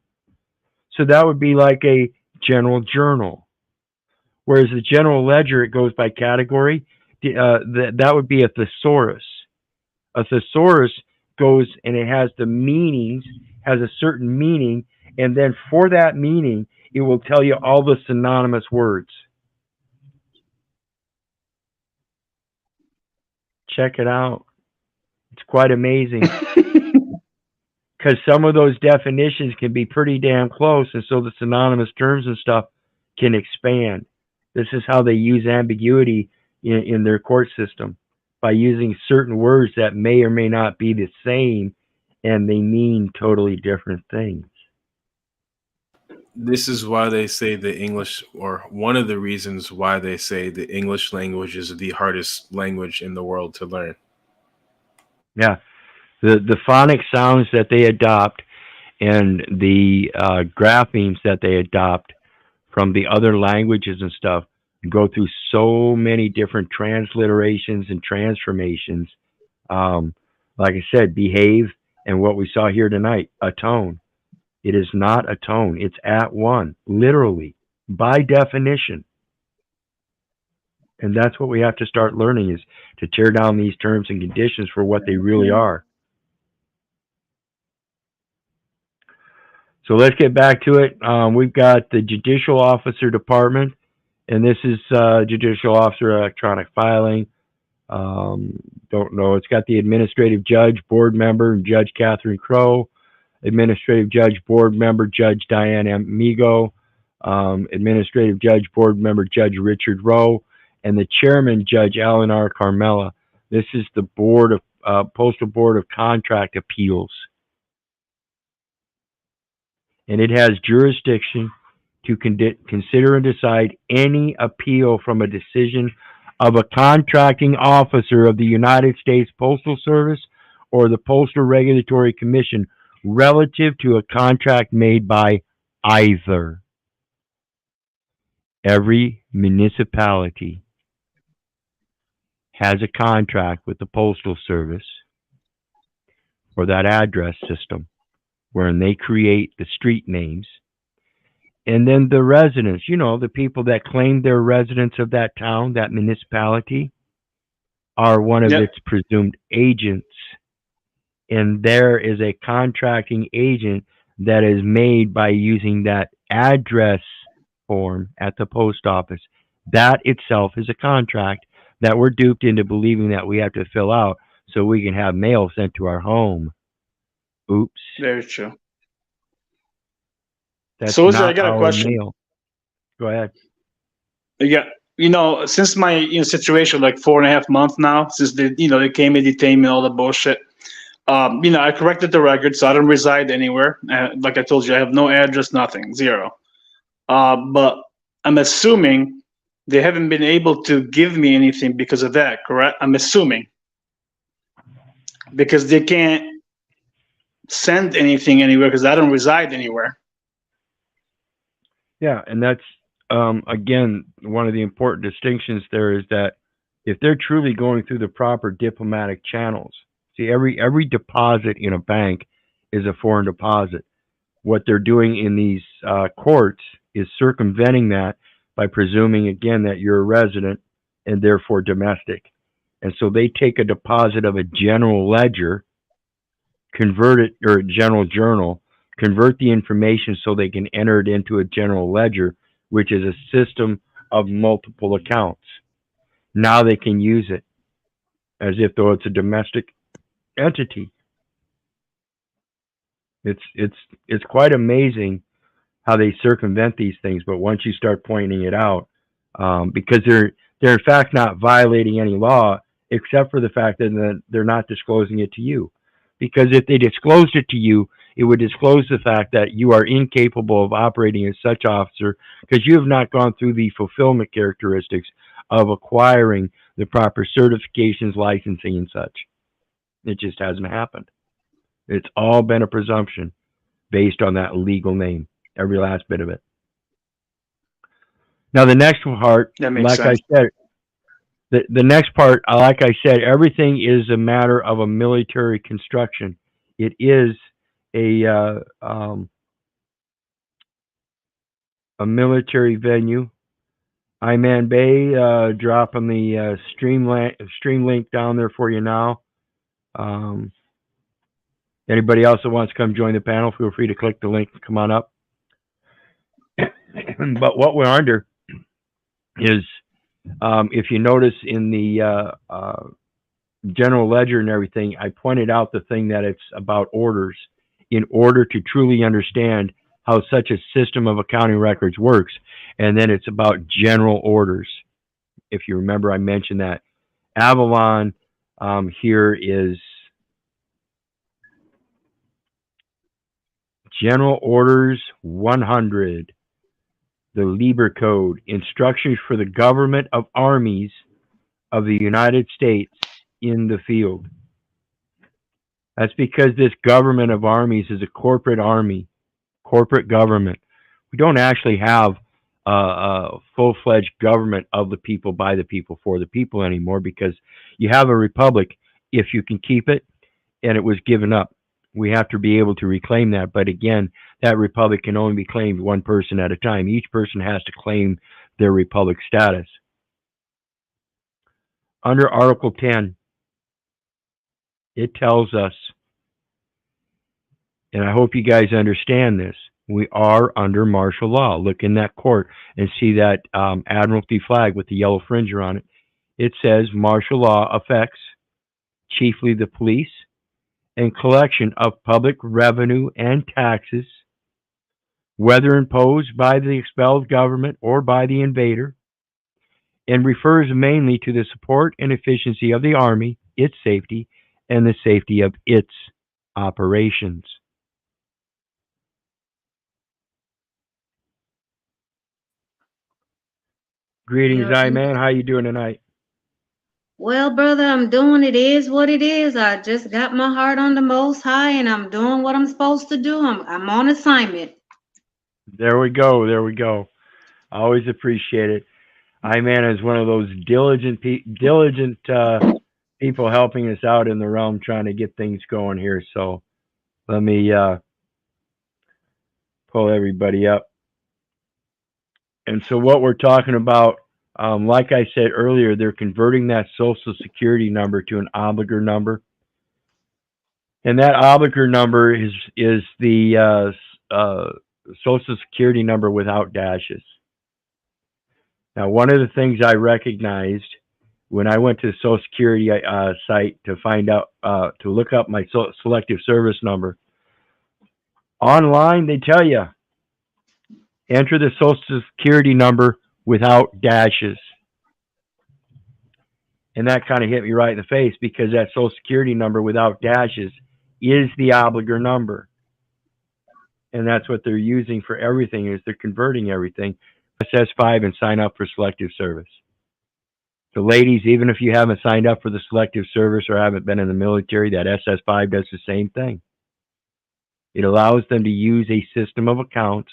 So that would be like a general journal. Whereas the general ledger, it goes by category. That would be a thesaurus. A thesaurus goes and it has the meanings, has a certain meaning, and then for that meaning, it will tell you all the synonymous words. Check it out. It's quite amazing. Because some of those definitions can be pretty damn close, and so the synonymous terms and stuff can expand. This is how they use ambiguity in their court system, by using certain words that may or may not be the same, and they mean totally different things. This is why they say the English, or one of the reasons why they say the English language is the hardest language in the world to learn. Yeah. The phonic sounds that they adopt and the graphemes that they adopt from the other languages and stuff go through so many different transliterations and transformations. Like I said, behave, and what we saw here tonight, atone. It is not atone. It's at one, literally, by definition. And that's what we have to start learning, is to tear down these terms and conditions for what they really are. So let's get back to it. We've got the Judicial Officer Department, and this is Judicial Officer Electronic Filing. Don't know. It's got the Administrative Judge, Board Member, Judge Catherine Crow, Administrative Judge, Board Member, Judge Diane Amigo, Administrative Judge, Board Member, Judge Richard Rowe, and the Chairman, Judge Alan R. Carmella. This is the Board of Postal Board of Contract Appeals. And it has jurisdiction to consider and decide any appeal from a decision of a contracting officer of the United States Postal Service or the Postal Regulatory Commission relative to a contract made by either. Every municipality has a contract with the Postal Service for that address system, wherein they create the street names. And then the residents, the people that claim they're residents of that town, that municipality, are one of its presumed agents. And there is a contracting agent that is made by using that address form at the post office. That itself is a contract that we're duped into believing that we have to fill out so we can have mail sent to our home. Oops. Very true. That's So, Wizard, I not got a our question. mail. Go ahead. Yeah, since my situation, like 4.5 months now, since they came and detained me, all the bullshit. I corrected the record, so I don't reside anywhere. Like I told you, I have no address, nothing, zero. But I'm assuming they haven't been able to give me anything because of that, correct? I'm assuming because they can't send anything anywhere because I don't reside anywhere. Yeah, and that's again one of the important distinctions there is that if they're truly going through the proper diplomatic channels, see every deposit in a bank is a foreign deposit. What they're doing in these courts is circumventing that by presuming again that you're a resident and therefore domestic. And so they take a deposit of a general ledger, convert it, or a general journal, convert the information so they can enter it into a general ledger, which is a system of multiple accounts. Now they can use it as if though it's a domestic entity. It's quite amazing how they circumvent these things, but once you start pointing it out, because they're in fact not violating any law, except for the fact that they're not disclosing it to you. Because if they disclosed it to you, it would disclose the fact that you are incapable of operating as such officer because you have not gone through the fulfillment characteristics of acquiring the proper certifications, licensing, and such. It just hasn't happened. It's all been a presumption based on that legal name, every last bit of it. Now, the next part, That makes like I sense. said, the next part, like I said, everything is a matter of a military construction. It is a military venue. Iman Bay, dropping the stream link down there for you now. Anybody else that wants to come join the panel, feel free to click the link and come on up. But what we're under is, if you notice in the general ledger and everything, I pointed out the thing that it's about orders. In order to truly understand how such a system of accounting records works, and then it's about general orders. If you remember, I mentioned that Avalon here is General Orders 100, the Lieber Code, instructions for the government of armies of the United States in the field. That's because this government of armies is a corporate army, corporate government. We don't actually have a full-fledged government of the people, by the people, for the people anymore, because you have a republic if you can keep it, and it was given up. We have to be able to reclaim that. But again, that republic can only be claimed one person at a time. Each person has to claim their republic status. Under Article 10, it tells us, and I hope you guys understand this, we are under martial law. Look in that court and see that Admiralty flag with the yellow fringe on it. It says martial law affects chiefly the police and collection of public revenue and taxes, whether imposed by the expelled government or by the invader, and refers mainly to the support and efficiency of the Army, its safety, and the safety of its operations. Greetings, Yeah. man. How you doing tonight? Well, brother, I'm doing it is what it is. I just got my heart on the Most High, and I'm doing what I'm supposed to do. I'm on assignment. There we go. There we go. I always appreciate it. Man is one of those diligent people helping us out in the realm, trying to get things going here. So let me pull everybody up. And so what we're talking about, like I said earlier, they're converting that Social Security number to an obligor number. And that obligor number is the Social Security number without dashes. Now, one of the things I recognized when I went to the Social Security site to find out, to look up my selective service number, online they tell you, enter the Social Security number without dashes. And that kind of hit me right in the face, because that Social Security number without dashes is the obligor number. And that's what they're using for everything, is they're converting everything SS5 and sign up for selective service. So ladies, even if you haven't signed up for the selective service or haven't been in the military, that SS5 does the same thing. It allows them to use a system of accounts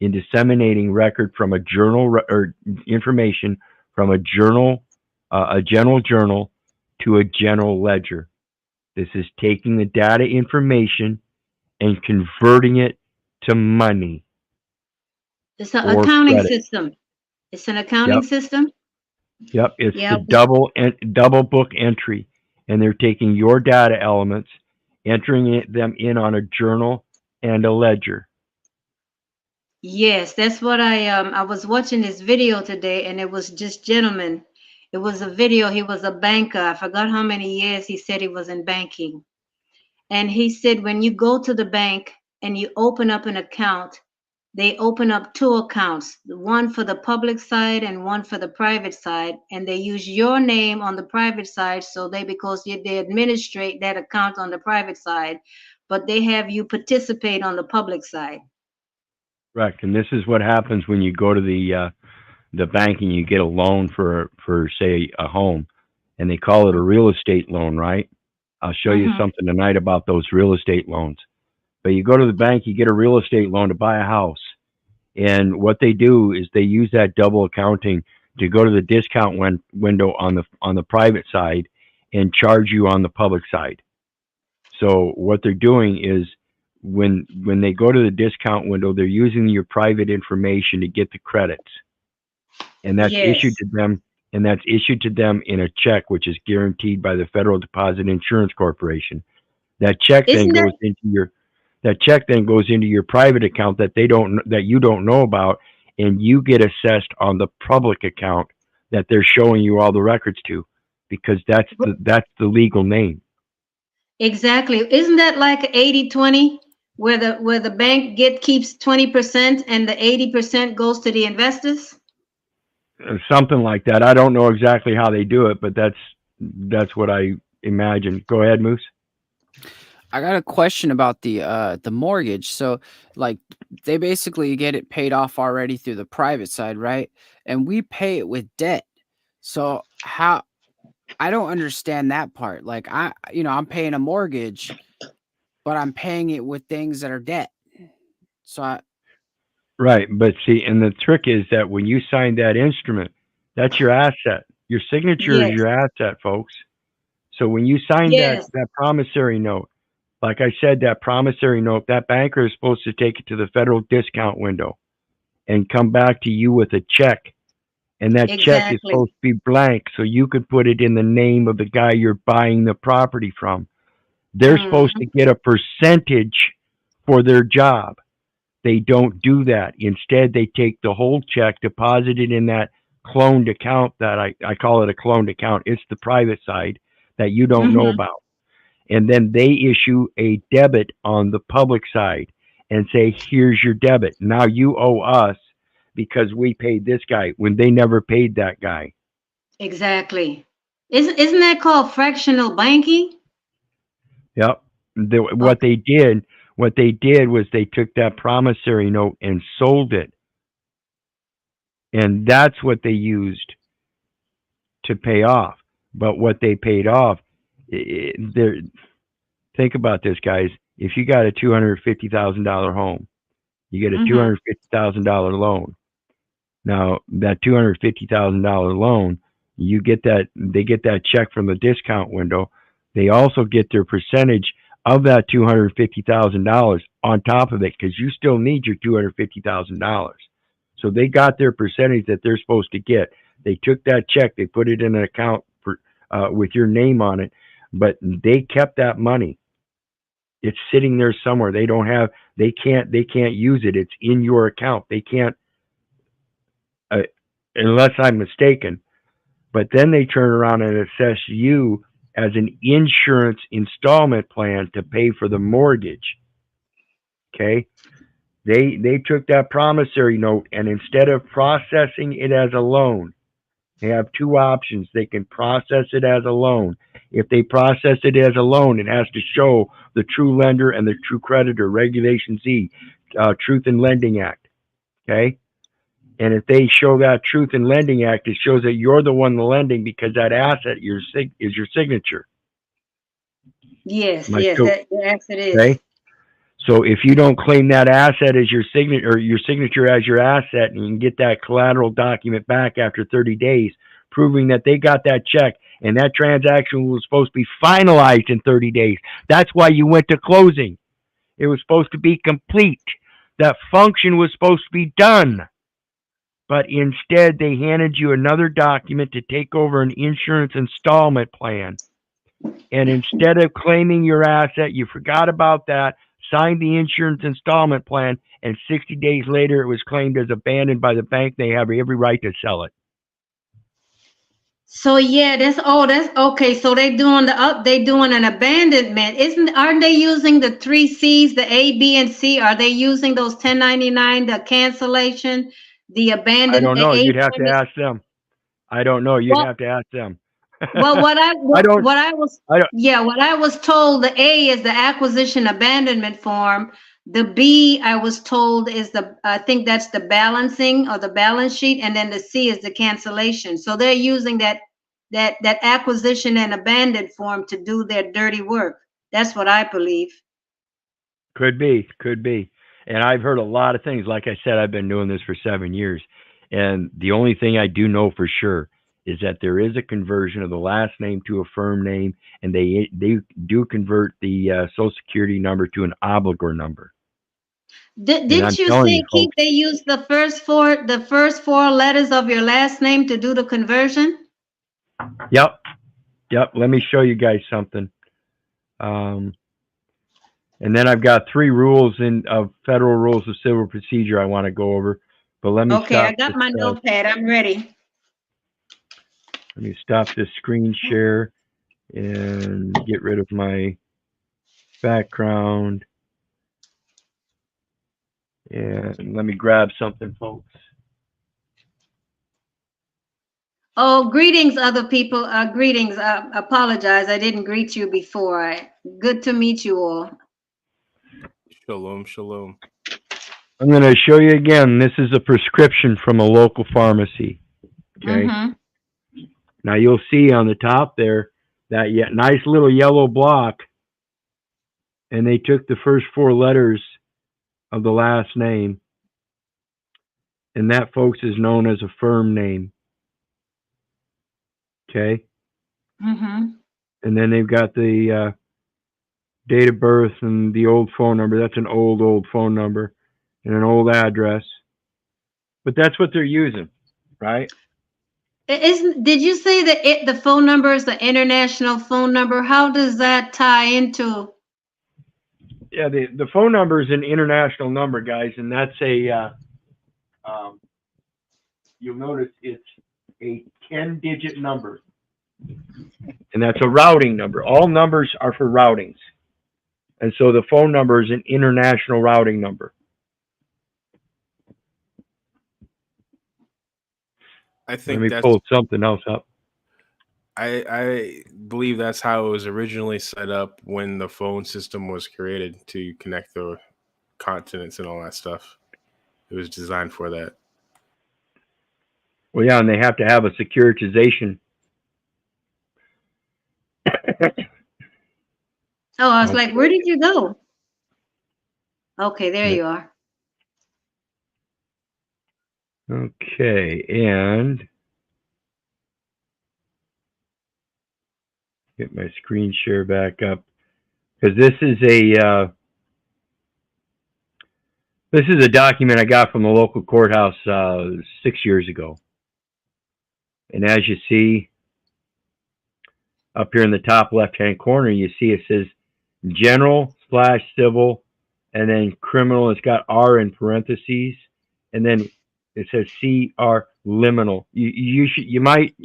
in disseminating record from a journal or information from a journal, a general journal, to a general ledger. This is taking the data information and converting it to money. It's an or accounting credit. system. It's an accounting system. Yep, it's Yeah. the double book entry, and they're taking your data elements, entering them in on a journal and a ledger. Yes, that's what I was watching this video today, and it was just gentleman. It was a video. He was a banker. I forgot how many years he said he was in banking. And he said when you go to the bank and you open up an account, they open up two accounts, one for the public side and one for the private side, and they use your name on the private side, so because they administrate that account on the private side, but they have you participate on the public side. Correct, and this is what happens when you go to the bank and you get a loan for say a home, and they call it a real estate loan, right? I'll show you something tonight about those real estate loans. But you go to the bank, you get a real estate loan to buy a house. And what they do is they use that double accounting to go to the discount window on the private side and charge you on the public side. So what they're doing is when they go to the discount window, they're using your private information to get the credits. And that's issued to them. And that's issued to them in a check, which is guaranteed by the Federal Deposit Insurance Corporation. That check then goes into your private account that you don't know about, and you get assessed on the public account that they're showing you all the records to, because that's the legal name. Exactly. Isn't that like 80-20, where the bank keeps 20% and the 80% goes to the investors? Something like that. I don't know exactly how they do it, but that's what I imagine. Go ahead, Moose. I got a question about the mortgage. So like they basically get it paid off already through the private side, right? And we pay it with debt. So how, I don't understand that part. Like I'm paying a mortgage, but I'm paying it with things that are debt. So Right, but see, and the trick is that when you sign that instrument, that's your asset. Your signature is your asset, folks. So when you sign that promissory note, like I said, that promissory note, that banker is supposed to take it to the federal discount window and come back to you with a check. And that check is supposed to be blank, so you could put it in the name of the guy you're buying the property from. They're supposed to get a percentage for their job. They don't do that. Instead, they take the whole check, deposit it in that cloned account that I call it a cloned account. It's the private side that you don't know about. And then they issue a debit on the public side and say, here's your debit. Now you owe us because we paid this guy when they never paid that guy. Exactly. Isn't that called fractional banking? Yep. What they did was they took that promissory note and sold it. And that's what they used to pay off. But what they paid off, think about this, guys. If you got a $250,000 home, you get a $250,000 loan. Now, that $250,000 loan, they get that check from the discount window. They also get their percentage of that $250,000 on top of it, because you still need your $250,000. So they got their percentage that they're supposed to get. They took that check, they put it in an account for with your name on it, but they kept that money. It's sitting there somewhere. They can't use it. It's in your account. They can't, unless I'm mistaken, but then they turn around and assess you as an insurance installment plan to pay for the mortgage. Okay? They took that promissory note, and instead of processing it as a loan, they have two options. They can process it as a loan. If they process it as a loan, it has to show the true lender and the true creditor, Regulation Z, Truth in Lending Act. Okay? And if they show that Truth in Lending Act, it shows that you're the one lending because that asset is your signature. Yes, My yes, scope. yes, it is. Okay? So if you don't claim that asset as your signature, or your signature as your asset, and you can get that collateral document back after 30 days, proving that they got that check and that transaction was supposed to be finalized in 30 days. That's why you went to closing. It was supposed to be complete. That function was supposed to be done. But instead, they handed you another document to take over an insurance installment plan. And instead of claiming your asset, you forgot about that, signed the insurance installment plan, and 60 days later, it was claimed as abandoned by the bank. They have every right to sell it. So yeah, that's okay. So they doing an abandonment. Aren't they using the 3 C's, the A, B, and C? Are they using those 1099, the cancellation, the abandonment? I don't know. You'd have to ask them. I don't know. You'd have to ask them. Well, what I was told, the A is the acquisition abandonment form. The B, I was told, is I think that's the balancing or the balance sheet, and then the C is the cancellation. So they're using that acquisition and abandon form to do their dirty work. That's what I believe. Could be. And I've heard a lot of things. Like I said, I've been doing this for 7 years, and the only thing I do know for sure is that there is a conversion of the last name to a firm name, and they do convert the Social Security number to an obligor number. Didn't you say, Keith, they use the first four letters of your last name to do the conversion? Yep. Let me show you guys something. And then I've got 3 rules of federal rules of civil procedure I want to go over. But let me Okay, I got my notepad. I'm ready. Let me stop this screen share and get rid of my background. And let me grab something, folks. Oh, greetings, other people. Greetings. Apologize. I didn't greet you before. Good to meet you all. Shalom, shalom. I'm going to show you again. This is a prescription from a local pharmacy. Okay. Mm-hmm. Now you'll see on the top there that nice little yellow block, and they took the first 4 letters of the last name, and that, folks, is known as a firm name. Okay. Mm-hmm. And then they've got the date of birth and the old phone number. That's an old phone number and an old address. But that's what they're using, right? Did you say that the phone number is the international phone number? How does that tie into? Yeah, the phone number is an international number, guys, and that's a. You'll notice it's a 10-digit number, and that's a routing number. All numbers are for routings, and so the phone number is an international routing number. I think Let me pull something else up. I believe that's how it was originally set up when the phone system was created to connect the continents and all that stuff. It was designed for that. Well, yeah, and they have to have a securitization. Oh, I was like, where did you go? Okay, there you are. Okay, and get my screen share back up, because this is a document I got from the local courthouse 6 years ago. And as you see up here in the top left-hand corner, you see it says general/civil, and then criminal. It's got R in parentheses, and then it says CR liminal. You might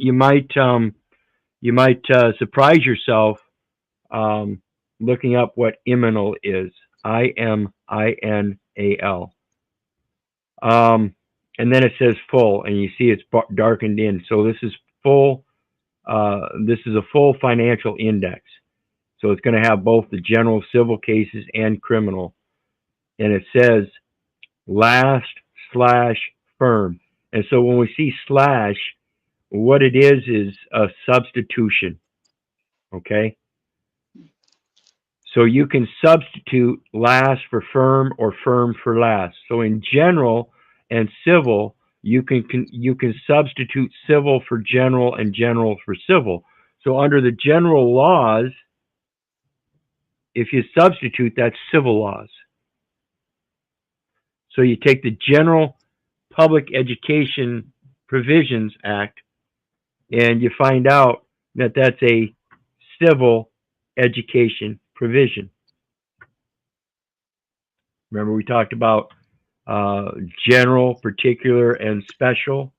surprise yourself looking up what iminal is. IMINAL. And then it says full, and you see it's darkened in. So this is full. This is a full financial index. So it's going to have both the general civil cases and criminal. And it says last/firm. And so when we see slash, what it is a substitution. Okay? So you can substitute last for firm or firm for last. So in general and civil, you can substitute civil for general and general for civil. So under the general laws, if you substitute, that's civil laws. So you take the General Public Education Provisions Act, and you find out that that's a civil education provision. Remember, we talked about general, particular, and special.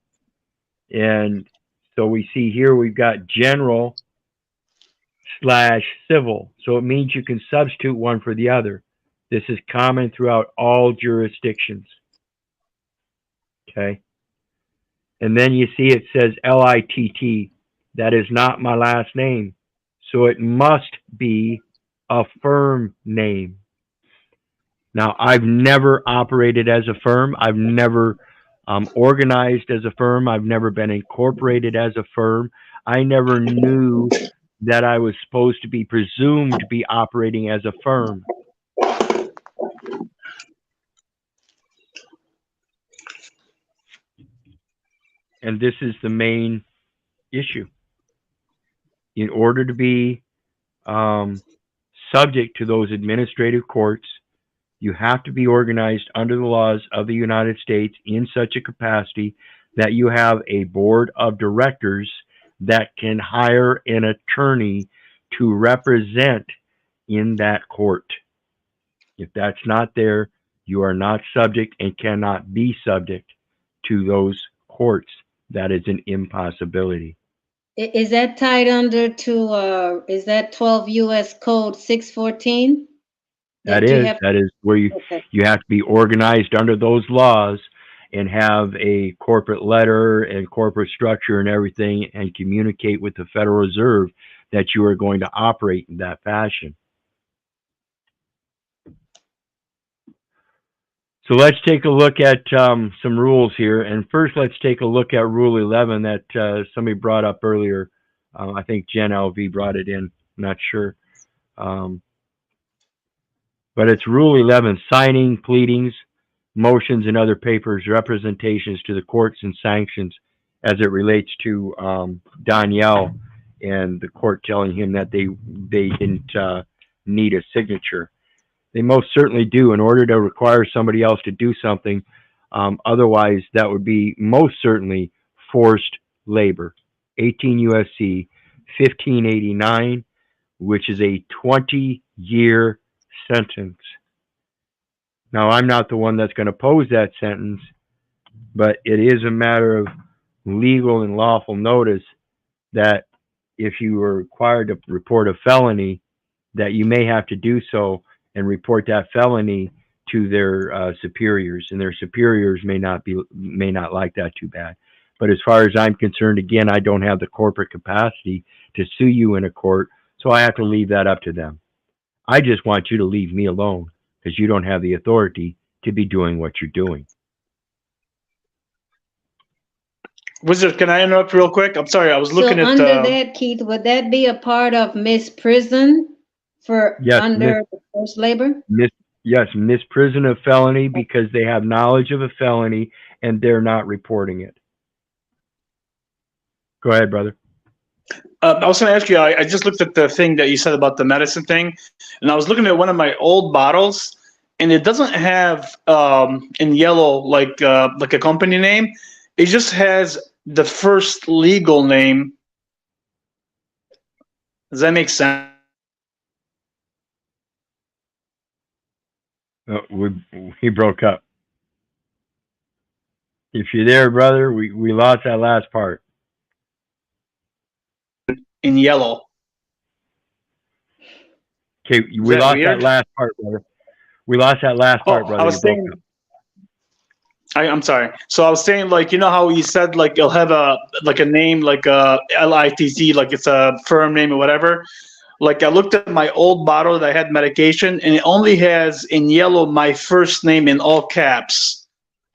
And so we see here we've got general/civil. So it means you can substitute one for the other. This is common throughout all jurisdictions. Okay. And then you see it says LITT. That is not my last name. So it must be a firm name. Now, I've never operated as a firm. I've never organized as a firm. I've never been incorporated as a firm. I never knew that I was supposed to be presumed to be operating as a firm. And this is the main issue. In order to be subject to those administrative courts, you have to be organized under the laws of the United States in such a capacity that you have a board of directors that can hire an attorney to represent in that court. If that's not there, you are not subject and cannot be subject to those courts. That is an impossibility. Is that tied under to, is that 12 U.S. Code 614? That is where you have to be organized under those laws and have a corporate letter and corporate structure and everything, and communicate with the Federal Reserve that you are going to operate in that fashion. So let's take a look at some rules here. And first, let's take a look at Rule 11 that somebody brought up earlier. I think Jen LV brought it in. I'm not sure. But it's Rule 11, signing, pleadings, motions, and other papers, representations to the courts and sanctions as it relates to Danielle and the court telling him that they didn't need a signature. They most certainly do in order to require somebody else to do something. Otherwise, that would be most certainly forced labor. 18 U.S.C. 1589, which is a 20-year sentence. Now, I'm not the one that's going to pose that sentence, but it is a matter of legal and lawful notice that if you are required to report a felony, that you may have to do so and report that felony to their superiors, and their superiors may not like that too bad. But as far as I'm concerned, again, I don't have the corporate capacity to sue you in a court, so I have to leave that up to them. I just want you to leave me alone because you don't have the authority to be doing what you're doing. Wizard, can I interrupt real quick? I'm sorry, I was looking at. So under that, Keith, would that be a part of misprison for under forced labor? Yes, misprison of felony because they have knowledge of a felony and they're not reporting it. Go ahead, brother. I was going to ask you, I just looked at the thing that you said about the medicine thing, and I was looking at one of my old bottles, and it doesn't have in yellow like a company name. It just has the first legal name. Does that make sense? He broke up. If you're there, brother, we lost that last part. In yellow. Okay, Is we that lost weird? that last part, brother. We lost that last part, Oh, brother. I was You broke saying. up. I'm sorry. So I was saying, like, you know how you said, like, it'll have a name, like a LITZ, like it's a firm name or whatever. Like, I looked at my old bottle that I had medication, and it only has in yellow my first name in all caps.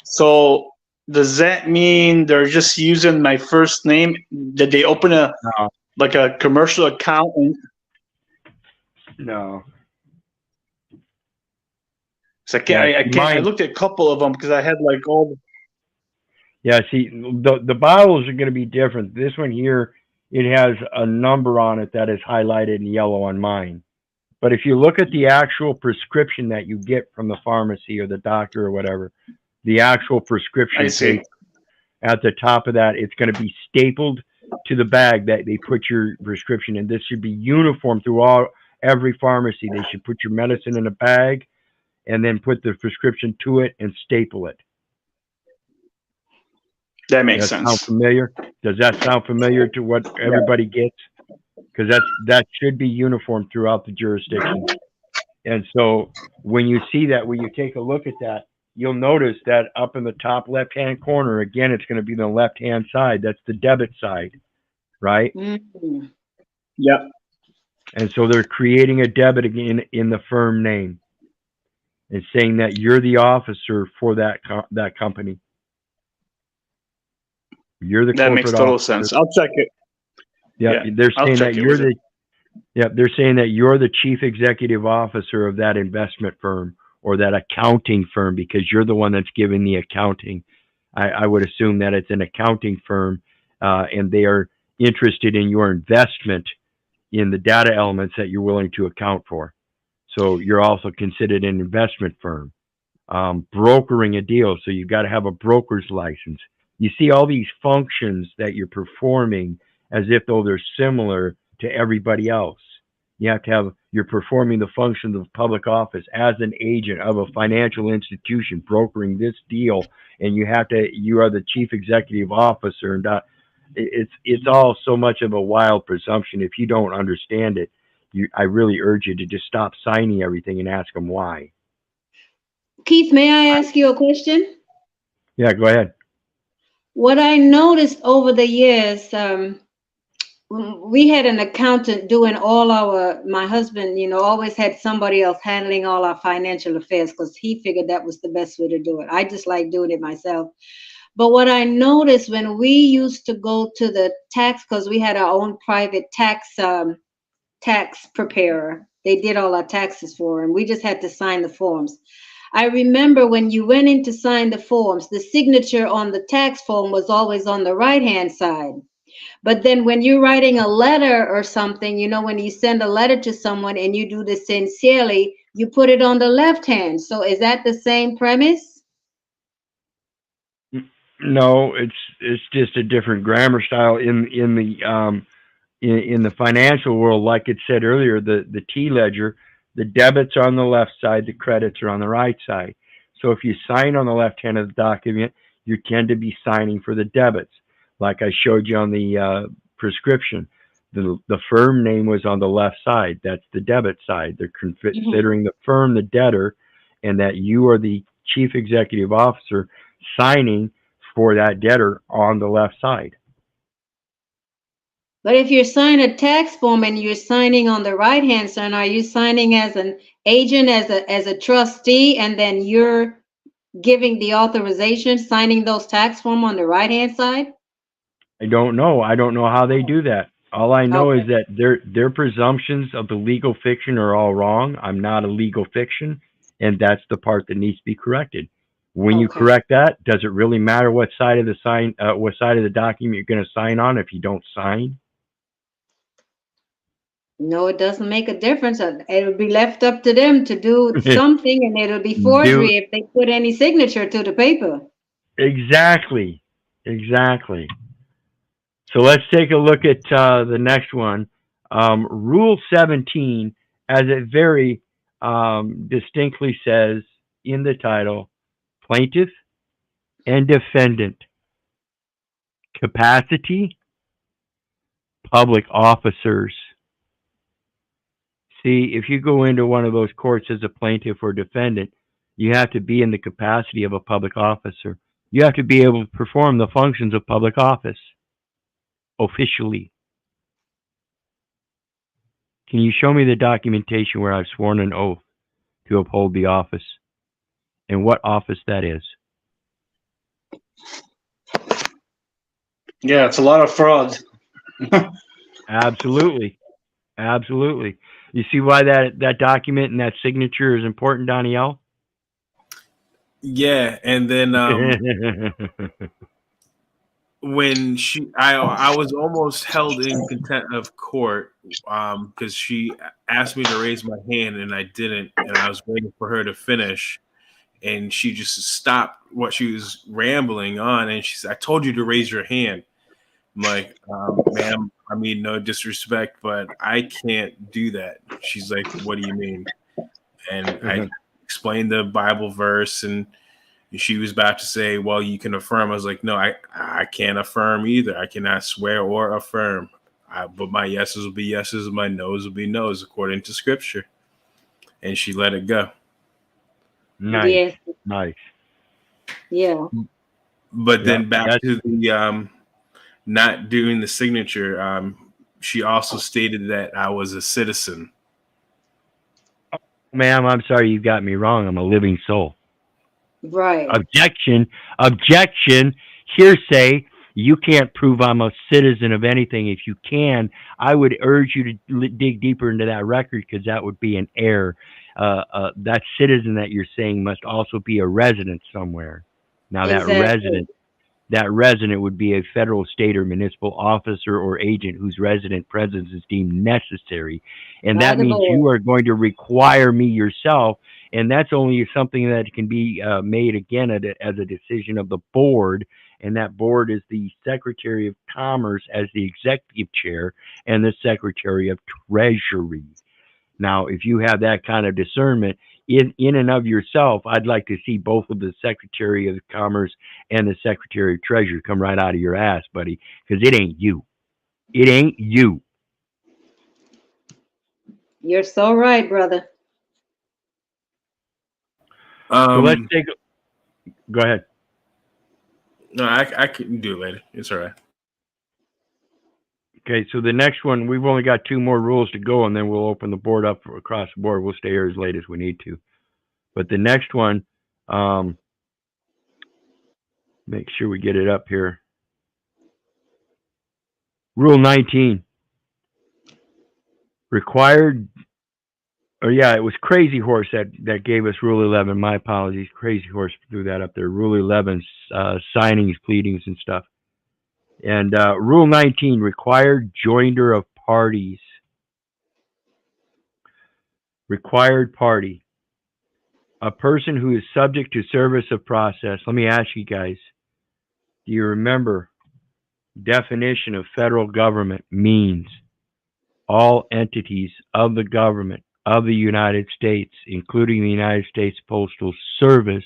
So does that mean they're just using my first name? Did they open a No, commercial account? no. So Yeah, I see, can't. I looked at a couple of them because I had like all. see, the bottles are going to be different. This one here, it has a number on it that is highlighted in yellow on mine. But if you look at the actual prescription that you get from the pharmacy or the doctor or whatever, the actual I prescription see. paper at the top of that, it's going to be stapled to the bag that they put your prescription in. This should be uniform through every pharmacy. They should put your medicine in a bag and then put the prescription to it and staple it. That makes Does that sound sense. familiar? Does that sound familiar to what everybody gets? Because that should be uniform throughout the jurisdiction. And so when you see that, when you take a look at that, you'll notice that up in the top left-hand corner, again, it's going to be the left-hand side. That's the debit side, right? Mm. Yep. And so they're creating a debit again in the firm name and saying that you're the officer for that company. You're the That makes corporate total officer. sense. I'll check it. Yeah, Yeah, they're I'll saying check that it you're with the it. yeah, they're saying that you're the chief executive officer of that investment firm or that accounting firm because you're the one that's giving the accounting. I would assume that it's an accounting firm, and they are interested in your investment in the data elements that you're willing to account for. So you're also considered an investment firm, brokering a deal. So you've got to have a broker's license. You see all these functions that you're performing as if though they're similar to everybody else. You have to have, you're performing the functions of public office as an agent of a financial institution brokering this deal, and you are the chief executive officer, and it's all so much of a wild presumption. If you don't understand it, I really urge you to just stop signing everything and ask them why. Keith, may I ask you a question? Yeah, go ahead. What I noticed over the years, we had an accountant doing my husband, always had somebody else handling all our financial affairs because he figured that was the best way to do it. I just like doing it myself. But what I noticed when we used to go to the tax, because we had our own private tax preparer, they did all our taxes for, and we just had to sign the forms. I remember when you went in to sign the forms, the signature on the tax form was always on the right-hand side. But then when you're writing a letter or something, when you send a letter to someone and you do this sincerely, you put it on the left hand. So is that the same premise? No, it's just a different grammar style in the financial world. Like it said earlier, the T ledger, the debits are on the left side, the credits are on the right side. So if you sign on the left hand of the document, you tend to be signing for the debits. Like I showed you on the prescription, the firm name was on the left side. That's the debit side. They're considering the firm the debtor, and that you are the chief executive officer signing for that debtor on the left side. But if you're signing a tax form and you're signing on the right hand side, are you signing as an agent, as a trustee, and then you're giving the authorization, signing those tax form on the right hand side? I don't know. I don't know how they do that. All I know Okay. is that their presumptions of the legal fiction are all wrong. I'm not a legal fiction, and that's the part that needs to be corrected. When you Okay. correct that, does it really matter what side of the document you're going to sign on if you don't sign? No, it doesn't make a difference. It'll be left up to them to do something, and it'll be forgery if they put any signature to the paper. Exactly. So let's take a look at the next one. Rule 17, as it very distinctly says in the title, plaintiff and defendant. Capacity, public officers. See, if you go into one of those courts as a plaintiff or defendant, you have to be in the capacity of a public officer. You have to be able to perform the functions of public office officially. Can you show me the documentation where I've sworn an oath to uphold the office and what office that is? Yeah, it's a lot of fraud. Absolutely. Absolutely. You see why that document and that signature is important, Danielle? Yeah, and then when I was almost held in contempt of court because she asked me to raise my hand and I didn't, and I was waiting for her to finish, and she just stopped what she was rambling on, and she said, "I told you to raise your hand." I'm like, "Ma'am, I mean no disrespect, but I can't do that." She's like, "What do you mean?" And I explained the Bible verse, and she was about to say, "Well, you can affirm." I was like, "No, I can't affirm either. I cannot swear or affirm. But my yeses will be yeses, my noes will be noes, according to Scripture." And she let it go. Nice. Yes. Nice. Yeah. But then Yeah, back to the not doing the signature. She also stated that I was a citizen. Ma'am, I'm sorry, you got me wrong. I'm a living soul. Right. Objection. Objection. Hearsay. You can't prove I'm a citizen of anything. If you can, I would urge you to dig deeper into that record because that would be an error. That citizen that you're saying must also be a resident somewhere. Now Exactly. that resident would be a federal, state, or municipal officer or agent whose resident presence is deemed necessary. And By that the means board. you are going to require me yourself. And that's only something that can be made again as a decision of the board. And that board is the Secretary of Commerce as the executive chair and the Secretary of Treasury. Now, if you have that kind of discernment in and of yourself, I'd like to see both of the Secretary of Commerce and the Secretary of Treasury come right out of your ass, buddy, because it ain't you. It ain't you. You're so right, brother. So let's take. Go ahead. No, I can do it later. It's all right. Okay, so the next one, we've only got 2 more rules to go, and then we'll open the board up across the board. We'll stay here as late as we need to. But the next one, make sure we get it up here. Rule 19. Required, or yeah, it was Crazy Horse that gave us Rule 11. My apologies. Crazy Horse threw that up there. Rule 11, signings, pleadings, and stuff. And Rule 19, required joinder of parties. Required party. A person who is subject to service of process. Let me ask you guys, do you remember definition of federal government means all entities of the government of the United States, including the United States Postal Service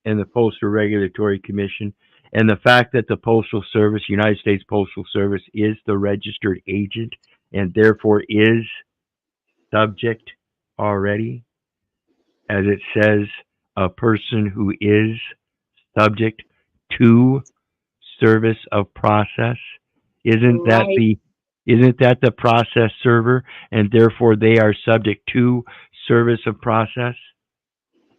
and the Postal Regulatory Commission, and the fact that the Postal Service, United States Postal Service, is the registered agent and therefore is subject already, as it says, a person who is subject to service of process. Isn't that Right. the process server, and therefore they are subject to service of process,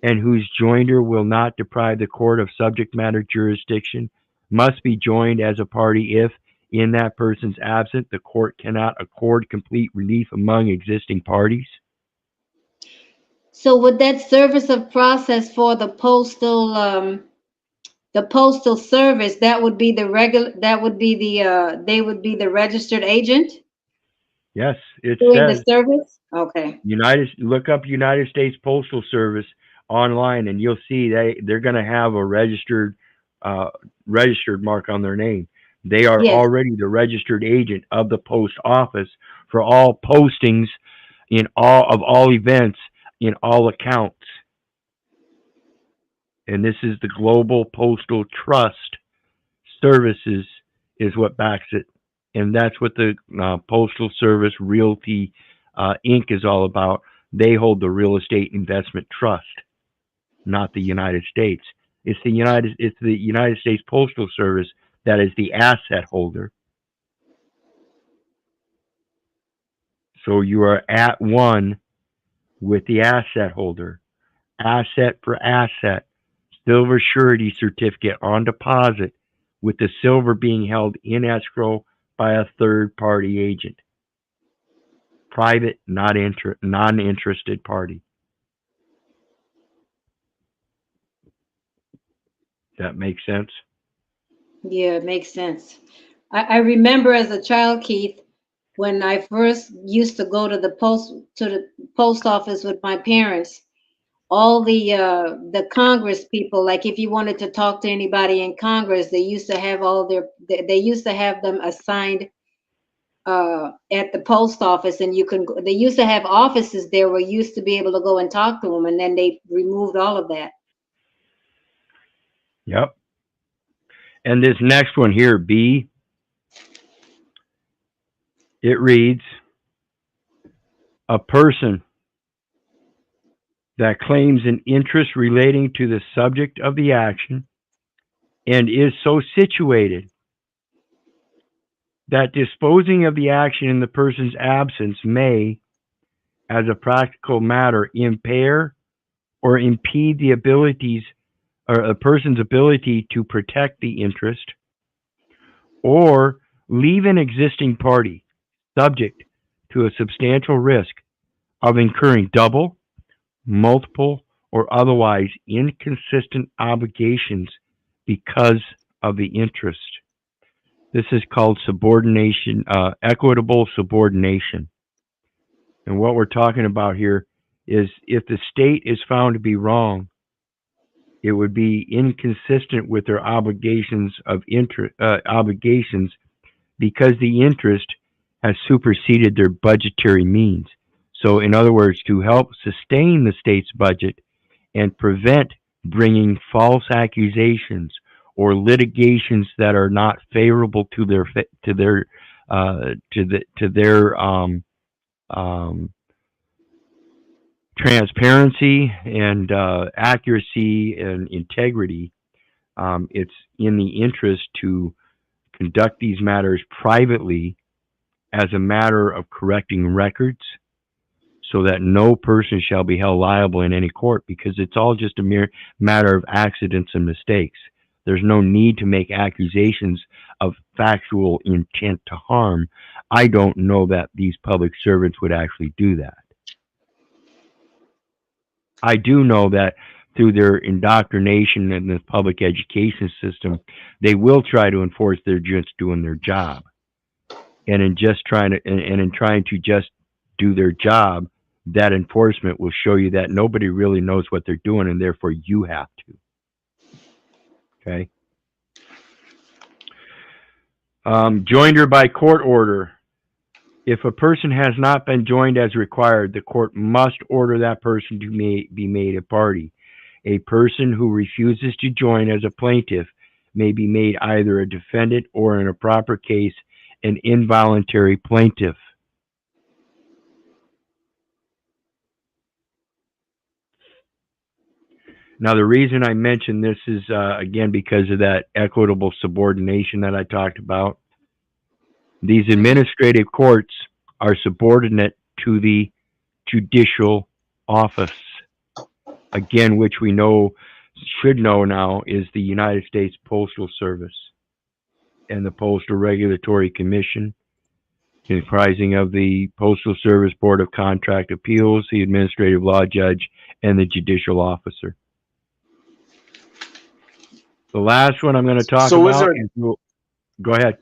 and whose joinder will not deprive the court of subject matter jurisdiction, must be joined as a party if, in that person's absence, the court cannot accord complete relief among existing parties? So would that service of process for the postal service, that would be that would be they would be the registered agent Yes, it doing the says service? Okay. look up United States Postal Service online, and you'll see they're going to have a registered mark on their name. They are Yes. already the registered agent of the post office for all postings in all events in all accounts. and this is the Global Postal Trust Services is what backs it, and that's what the Postal Service Realty Inc. is all about. They hold the real estate investment trust, not the United States. It's the United States Postal Service that is the asset holder. So you are at one with the asset holder, asset for asset, silver surety certificate on deposit, with the silver being held in escrow by a third-party agent. Private, non-interested party. That makes sense? Yeah, it makes sense. I remember as a child, Keith, when I first used to go to the post office with my parents, all the Congress people, like if you wanted to talk to anybody in Congress, they used to have they used to have them assigned at the post office, and they used to have offices there where you used to be able to go and talk to them, and then they removed all of that. Yep. And this next one here, B, it reads, a person that claims an interest relating to the subject of the action and is so situated that disposing of the action in the person's absence may, as a practical matter, impair or impede the abilities or a person's ability to protect the interest, or leave an existing party subject to a substantial risk of incurring double, multiple, or otherwise inconsistent obligations because of the interest. This is called subordination, equitable subordination. And what we're talking about here is if the state is found to be wrong, it would be inconsistent with their obligations because the interest has superseded their budgetary means. So, in other words, to help sustain the state's budget and prevent bringing false accusations or litigations that are not favorable to their transparency and accuracy and integrity, it's in the interest to conduct these matters privately as a matter of correcting records so that no person shall be held liable in any court, because it's all just a mere matter of accidents and mistakes. There's no need to make accusations of factual intent to harm. I don't know that these public servants would actually do that. I do know that through their indoctrination in the public education system, they will try to enforce they're just doing their job. And in trying to just do their job, that enforcement will show you that nobody really knows what they're doing, and therefore you have to. Okay. Joinder by court order. If a person has not been joined as required, the court must order that person to be made a party. A person who refuses to join as a plaintiff may be made either a defendant or, in a proper case, an involuntary plaintiff. Now, the reason I mention this is, again, because of that equitable subordination that I talked about. These administrative courts are subordinate to the judicial office, again, which we should know now is the United States Postal Service and the Postal Regulatory Commission, comprising of the Postal Service Board of Contract Appeals, the Administrative Law Judge, and the Judicial Officer. The last one I'm going to talk about is... Go ahead.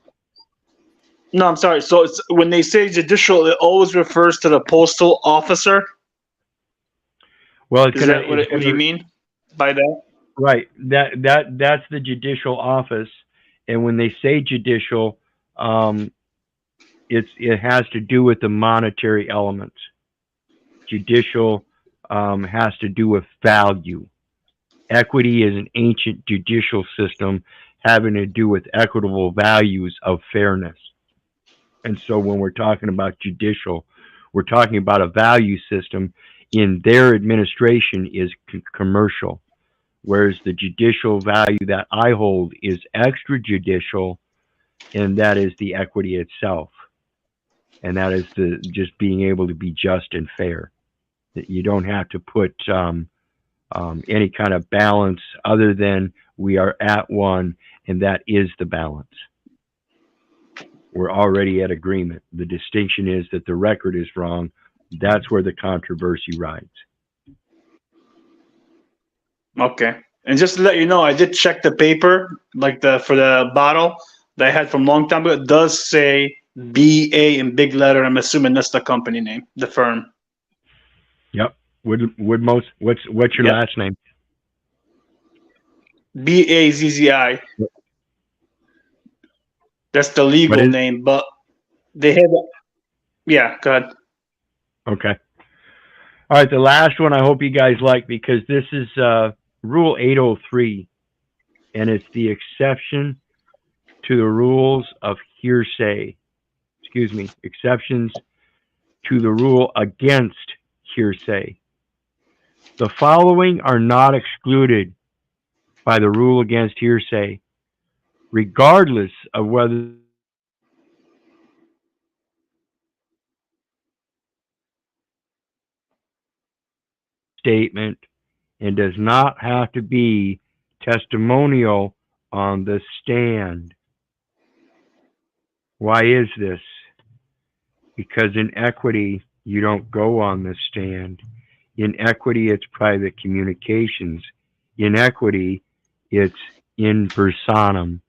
No, I'm sorry. So when they say judicial, it always refers to the postal officer? Well, is that what do you mean by that? Right. That's the judicial office. And when they say judicial, it has to do with the monetary elements. Judicial has to do with value. Equity is an ancient judicial system having to do with equitable values of fairness. And so when we're talking about judicial, we're talking about a value system in their administration is commercial, whereas the judicial value that I hold is extrajudicial, and that is the equity itself. And that is the just being able to be just and fair. That you don't have to put any kind of balance other than we are at one, and that is the balance. We're already at agreement. The distinction is that the record is wrong. That's where the controversy rides. Okay. And just to let you know, I did check the paper, like for the bottle that I had from long time ago. It does say BA in big letter. I'm assuming that's the company name, the firm. Yep. Woodmost. What's your Yep. last name? BAZZI. That's the legal What is- name, but they have. Yeah, go ahead. Okay. All right. The last one I hope you guys like because this is Rule 803, and it's the exception to the rules of hearsay. Excuse me, exceptions to the rule against hearsay. The following are not excluded by the rule against hearsay, regardless of whether statement and does not have to be testimonial on the stand. Why is this? Because in equity, you don't go on the stand. In equity, it's private communications. In equity, it's in personam.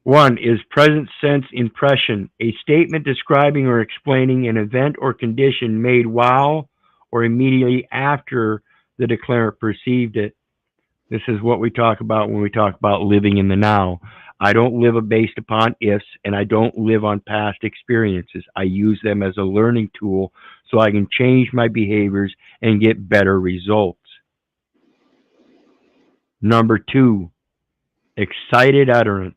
One is present sense impression, a statement describing or explaining an event or condition made while or immediately after the declarant perceived it. This is what we talk about when we talk about living in the now. I don't live based upon ifs, and I don't live on past experiences. I use them as a learning tool so I can change my behaviors and get better results. Number two, excited utterance.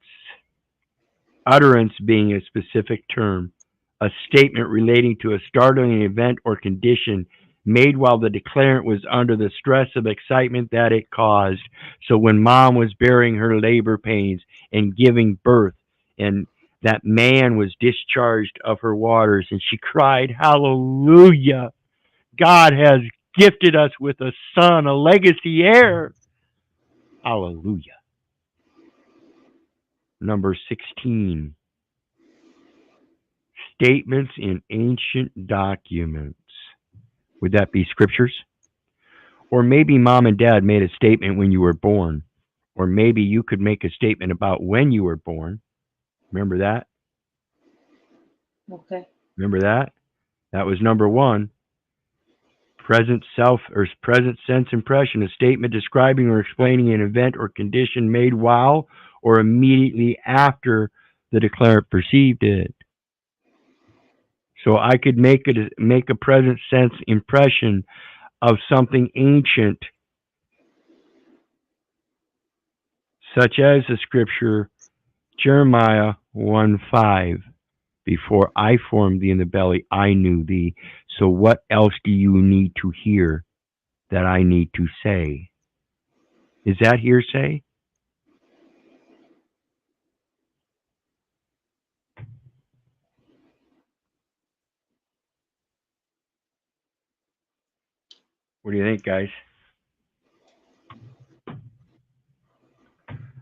Utterance being a specific term, a statement relating to a startling event or condition made while the declarant was under the stress of excitement that it caused. So when mom was bearing her labor pains and giving birth, and that man was discharged of her waters, and she cried, "Hallelujah! God has gifted us with a son, a legacy heir. Hallelujah." Number 16. Statements in ancient documents. Would that be scriptures? Or maybe mom and dad made a statement when you were born. Or maybe you could make a statement about when you were born. Remember that? Okay. Remember that? That was number one. Present self or present sense impression, a statement describing or explaining an event or condition made while or immediately after the declarant perceived it. So I could make a present sense impression of something ancient, such as the scripture Jeremiah 1:5. Before I formed thee in the belly, I knew thee. So what else do you need to hear that I need to say? Is that hearsay? What do you think, guys?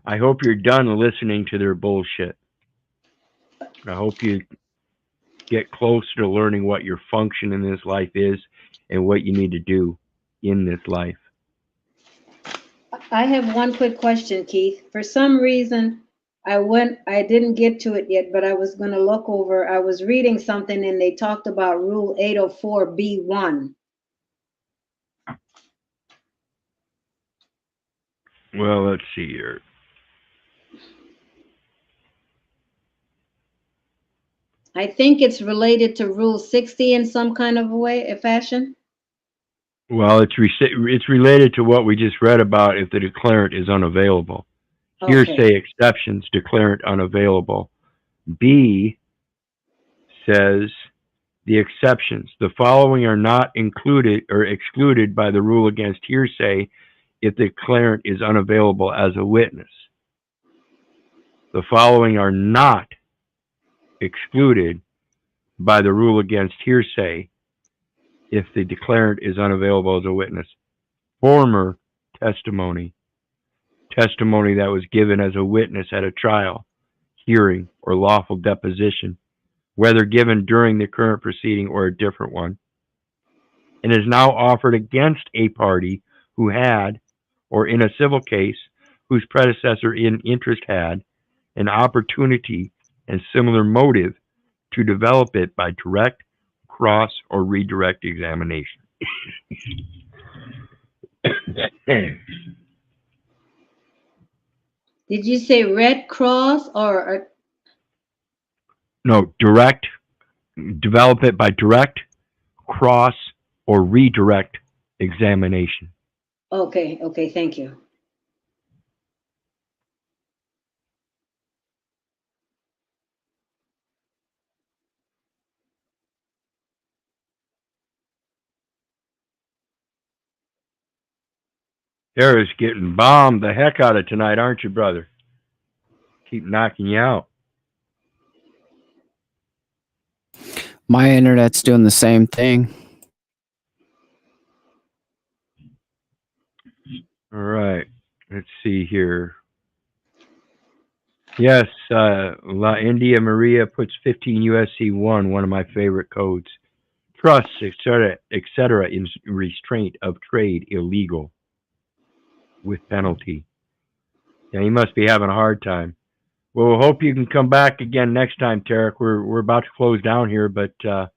I hope you're done listening to their bullshit. I hope you get closer to learning what your function in this life is and what you need to do in this life. I have one quick question, Keith. For some reason, I didn't get to it yet, but I was going to look over. I was reading something and they talked about Rule 804B1. Well, let's see here. I think it's related to Rule 60 in some kind of a way, a fashion. Well, it's related to what we just read about if the declarant is unavailable. Okay. Hearsay exceptions, declarant unavailable. B says the exceptions. The following are not included or excluded by the rule against hearsay if the declarant is unavailable as a witness. The following are not excluded by the rule against hearsay if the declarant is unavailable as a witness. Former testimony, testimony that was given as a witness at a trial, hearing, or lawful deposition, whether given during the current proceeding or a different one, and is now offered against a party who had, or in a civil case, whose predecessor in interest had, an opportunity and similar motive to develop it by direct, cross, or redirect examination. Did you say Red Cross or No, direct, develop it by direct, cross, or redirect examination. okay, okay, thank you. Tara's getting bombed the heck out of tonight, aren't you, brother? Keep knocking you out. My internet's doing the same thing. All right, let's see here. Yes, La India Maria puts 15 U.S.C.U.N.T.S, one of my favorite codes. Trust, etc., in restraint of trade illegal with penalty. Yeah, he must be having a hard time. Well, we'll hope you can come back again next time, Tarek. We're about to close down here, but I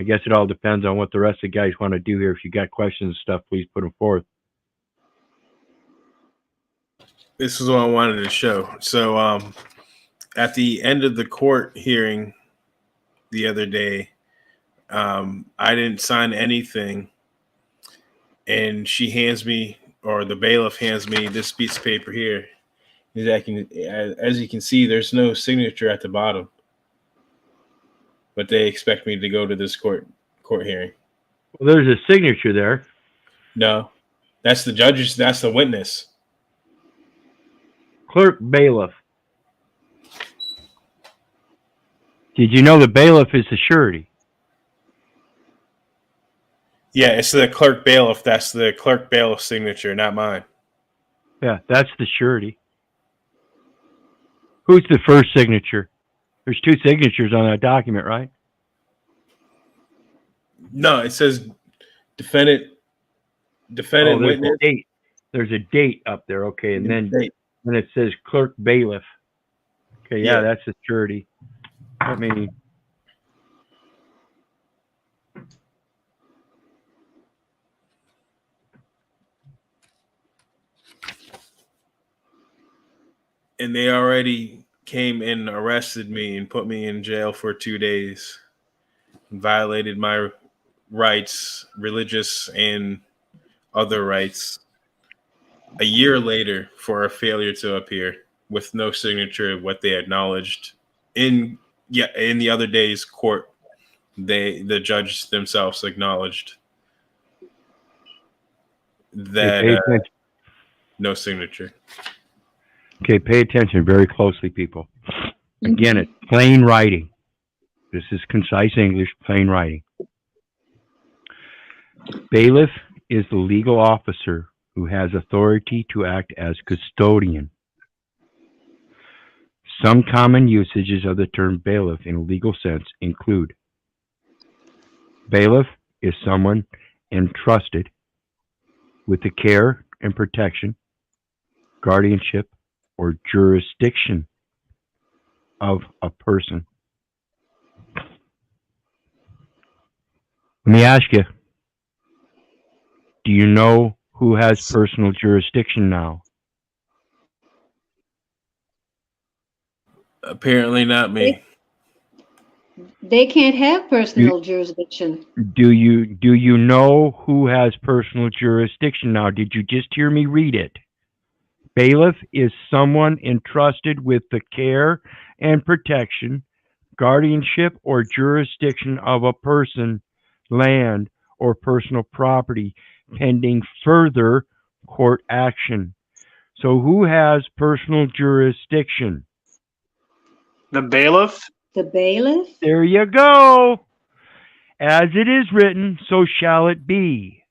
guess it all depends on what the rest of the guys want to do here. If you got questions and stuff, please put them forth. This is what I wanted to show. So at the end of the court hearing the other day, I didn't sign anything, and she hands me, or the bailiff hands me, this piece of paper here. As you can see, there's no signature at the bottom, but they expect me to go to this court hearing. Well, there's a signature there. No, that's the judge's. That's the witness. Clerk bailiff. Did you know the bailiff is the surety? Yeah, it's the clerk bailiff. That's the clerk bailiff signature, not mine. Yeah, that's the surety. Who's the first signature? There's two signatures on that document, right? No, it says defendant There's witness. a date. There's a date up there, okay, and then it says clerk bailiff. Okay, yeah, that's the surety. I mean, and they already came and arrested me and put me in jail for 2 days, violated my rights, religious and other rights, a year later for a failure to appear with no signature of what they acknowledged in the other day's court. The judge themselves acknowledged that no signature. Okay, pay attention very closely, people. Again, it's plain writing. This is concise English, plain writing. Bailiff is the legal officer who has authority to act as custodian. Some common usages of the term bailiff in a legal sense include: bailiff is someone entrusted with the care and protection, guardianship, or jurisdiction of a person. Let me ask you, do you know who has personal jurisdiction now? Apparently not me. They can't have personal jurisdiction. Do you know who has personal jurisdiction now? Did you just hear me read it? Bailiff is someone entrusted with the care and protection, guardianship, or jurisdiction of a person, land, or personal property pending further court action. So who has personal jurisdiction? The bailiff? The bailiff? There you go. As it is written, so shall it be.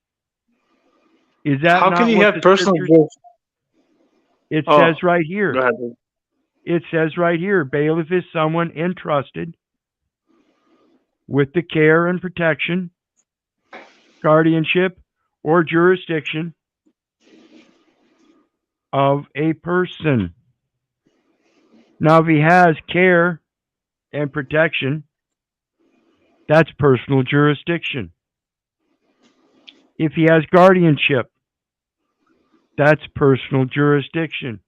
Is that How not can you what have the personal scriptures? jurisdiction? It Oh, says right here. Go ahead. It says right here, bailiff is someone entrusted with the care and protection, guardianship, or jurisdiction of a person. Now, if he has care and protection, that's personal jurisdiction. If he has guardianship, that's personal jurisdiction.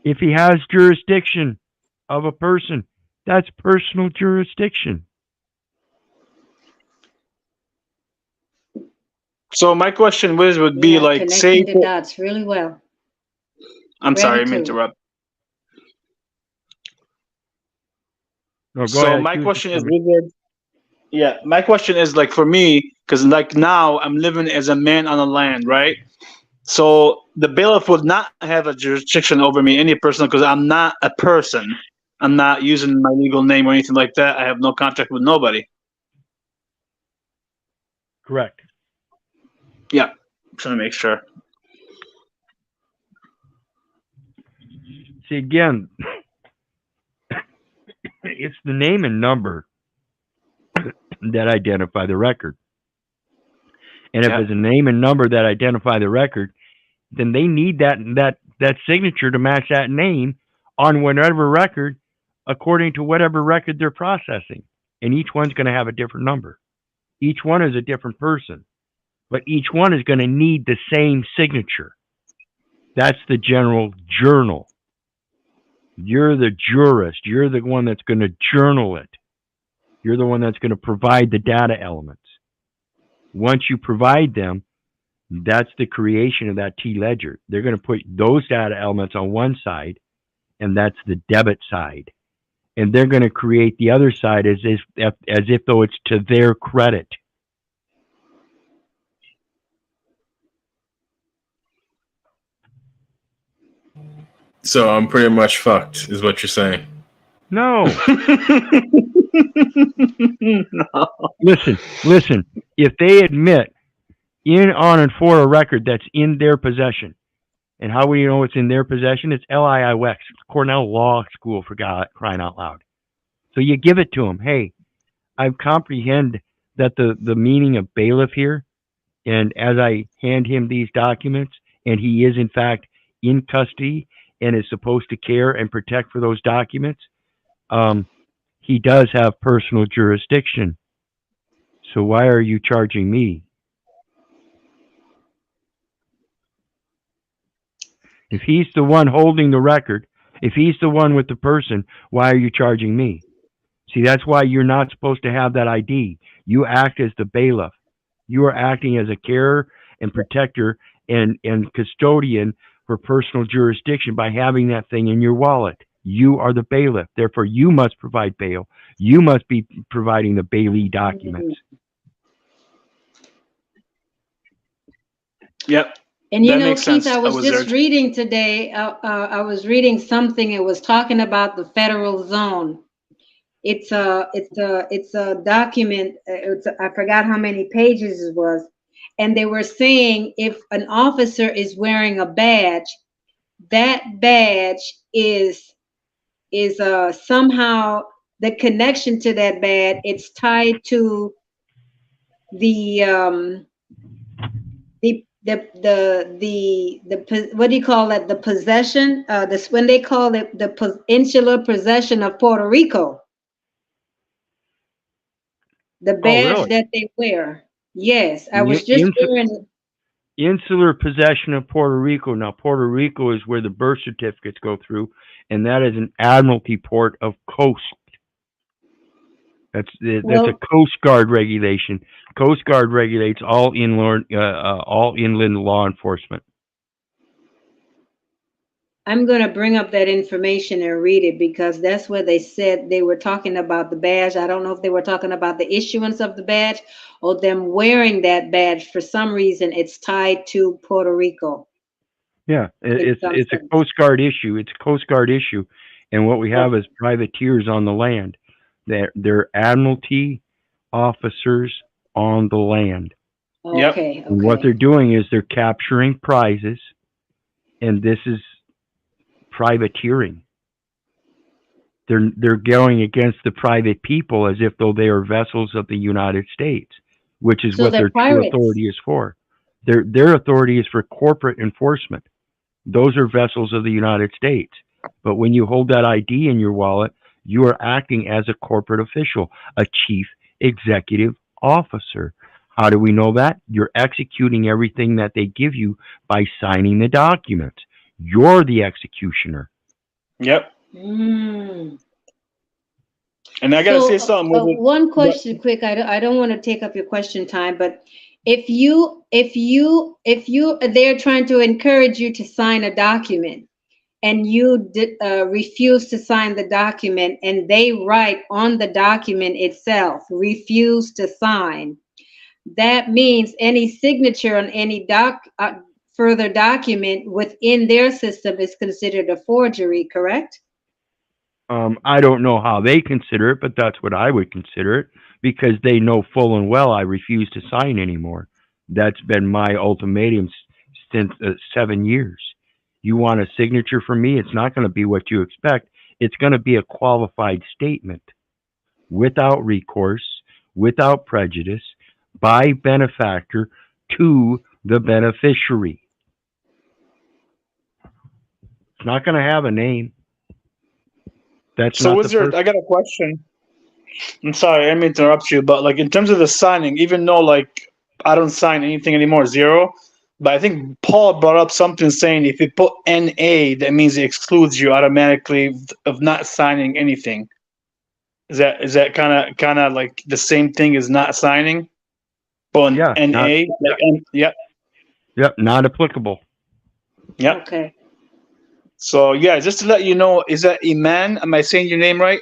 If he has jurisdiction of a person, that's personal jurisdiction. So my question would be Yeah, like, say, connecting the dots really well. I'm sorry, I Ready meant to. to interrupt. No, go So ahead. my Shoot question it is, to me. Wizard, yeah, my question is like for me, because like now I'm living as a man on the land, right? So the bailiff would not have a jurisdiction over me, any person, because I'm not a person. I'm not using my legal name or anything like that. I have no contract with nobody. Correct. Yeah, trying to make sure. See, again, it's the name and number that identify the record. And if Yeah. it's a name and number that identify the record, then they need that signature to match that name on whatever record, according to whatever record they're processing. And each one's going to have a different number. Each one is a different person, but each one is going to need the same signature. That's the general journal. You're the jurist. You're the one that's going to journal it. You're the one that's going to provide the data elements. Once you provide them, that's the creation of that T ledger. They're going to put those data elements on one side, and that's the debit side. And they're going to create the other side as if though it's to their credit. So I'm pretty much fucked, is what you're saying. No. No. Listen. If they admit in, on, and for a record that's in their possession, and how will you know it's in their possession? It's LIIX, Cornell Law School, for God crying out loud. So you give it to them. Hey, I comprehend that the meaning of bailiff here, and as I hand him these documents, and he is in fact in custody and is supposed to care and protect for those documents, he does have personal jurisdiction. So why are you charging me? If he's the one holding the record, if he's the one with the person, why are you charging me? See, that's why you're not supposed to have that ID. You act as the bailiff. You are acting as a carer and protector and custodian for personal jurisdiction by having that thing in your wallet. You are the bailiff. Therefore, you must provide bail. You must be providing the bailee documents. Yep. And you That know, makes Keith, sense, I was just Wizard. reading today, I was reading something, it was talking about the federal zone. It's a document, I forgot how many pages it was. And they were saying if an officer is wearing a badge, that badge is somehow the connection to that badge, it's tied to the what do you call it? The possession, this when they call it the insular possession of Puerto Rico. The badge really? that they wear. Yes, I The was just hearing. Insular possession of Puerto Rico. Now, Puerto Rico is where the birth certificates go through, and that is an admiralty port of coast. That's a Well, Coast Guard regulation. Coast Guard regulates all inland law enforcement. I'm going to bring up that information and read it because that's where they said they were talking about the badge. I don't know if they were talking about the issuance of the badge or them wearing that badge. For some reason, it's tied to Puerto Rico. Yeah, in some it's a sense. Coast Guard issue. It's a Coast Guard issue, and what we have is privateers on the land. They're admiralty officers on the land. Yep. Okay, And what okay. they're doing is they're capturing prizes, and this is privateering. They're going against the private people as if though they are vessels of the United States, which is So what they're their true pirates. authority is for. Their authority is for corporate enforcement. Those are vessels of the United States. But when you hold that ID in your wallet, you are acting as a corporate official, a chief executive officer. How do we know that? You're executing everything that they give you by signing the document. You're the executioner. Yep. Mm. And I gotta say So, something with it. one question, quick. I don't want to take up your question time, but if they're trying to encourage you to sign a document, and you refuse to sign the document, and they write on the document itself, refuse to sign, that means any signature on any further document within their system is considered a forgery, correct? I don't know how they consider it, but that's what I would consider it because they know full and well I refuse to sign anymore. That's been my ultimatum since 7 years. You want a signature from me? It's not going to be what you expect. It's going to be a qualified statement without recourse, without prejudice, by benefactor to the beneficiary. It's not going to have a name. That's So, not the Wizard, person. I got a question. I'm sorry, I didn't mean to interrupt you, but like in terms of the signing, even though like I don't sign anything anymore, zero. But I think Paul brought up something saying if you put NA, that means it excludes you automatically of not signing anything. Is that kind of like the same thing as not signing? But Yeah, NA, like yep, yep, not applicable. yep. Okay. So yeah, just to let you know, is that Iman? Am I saying your name right?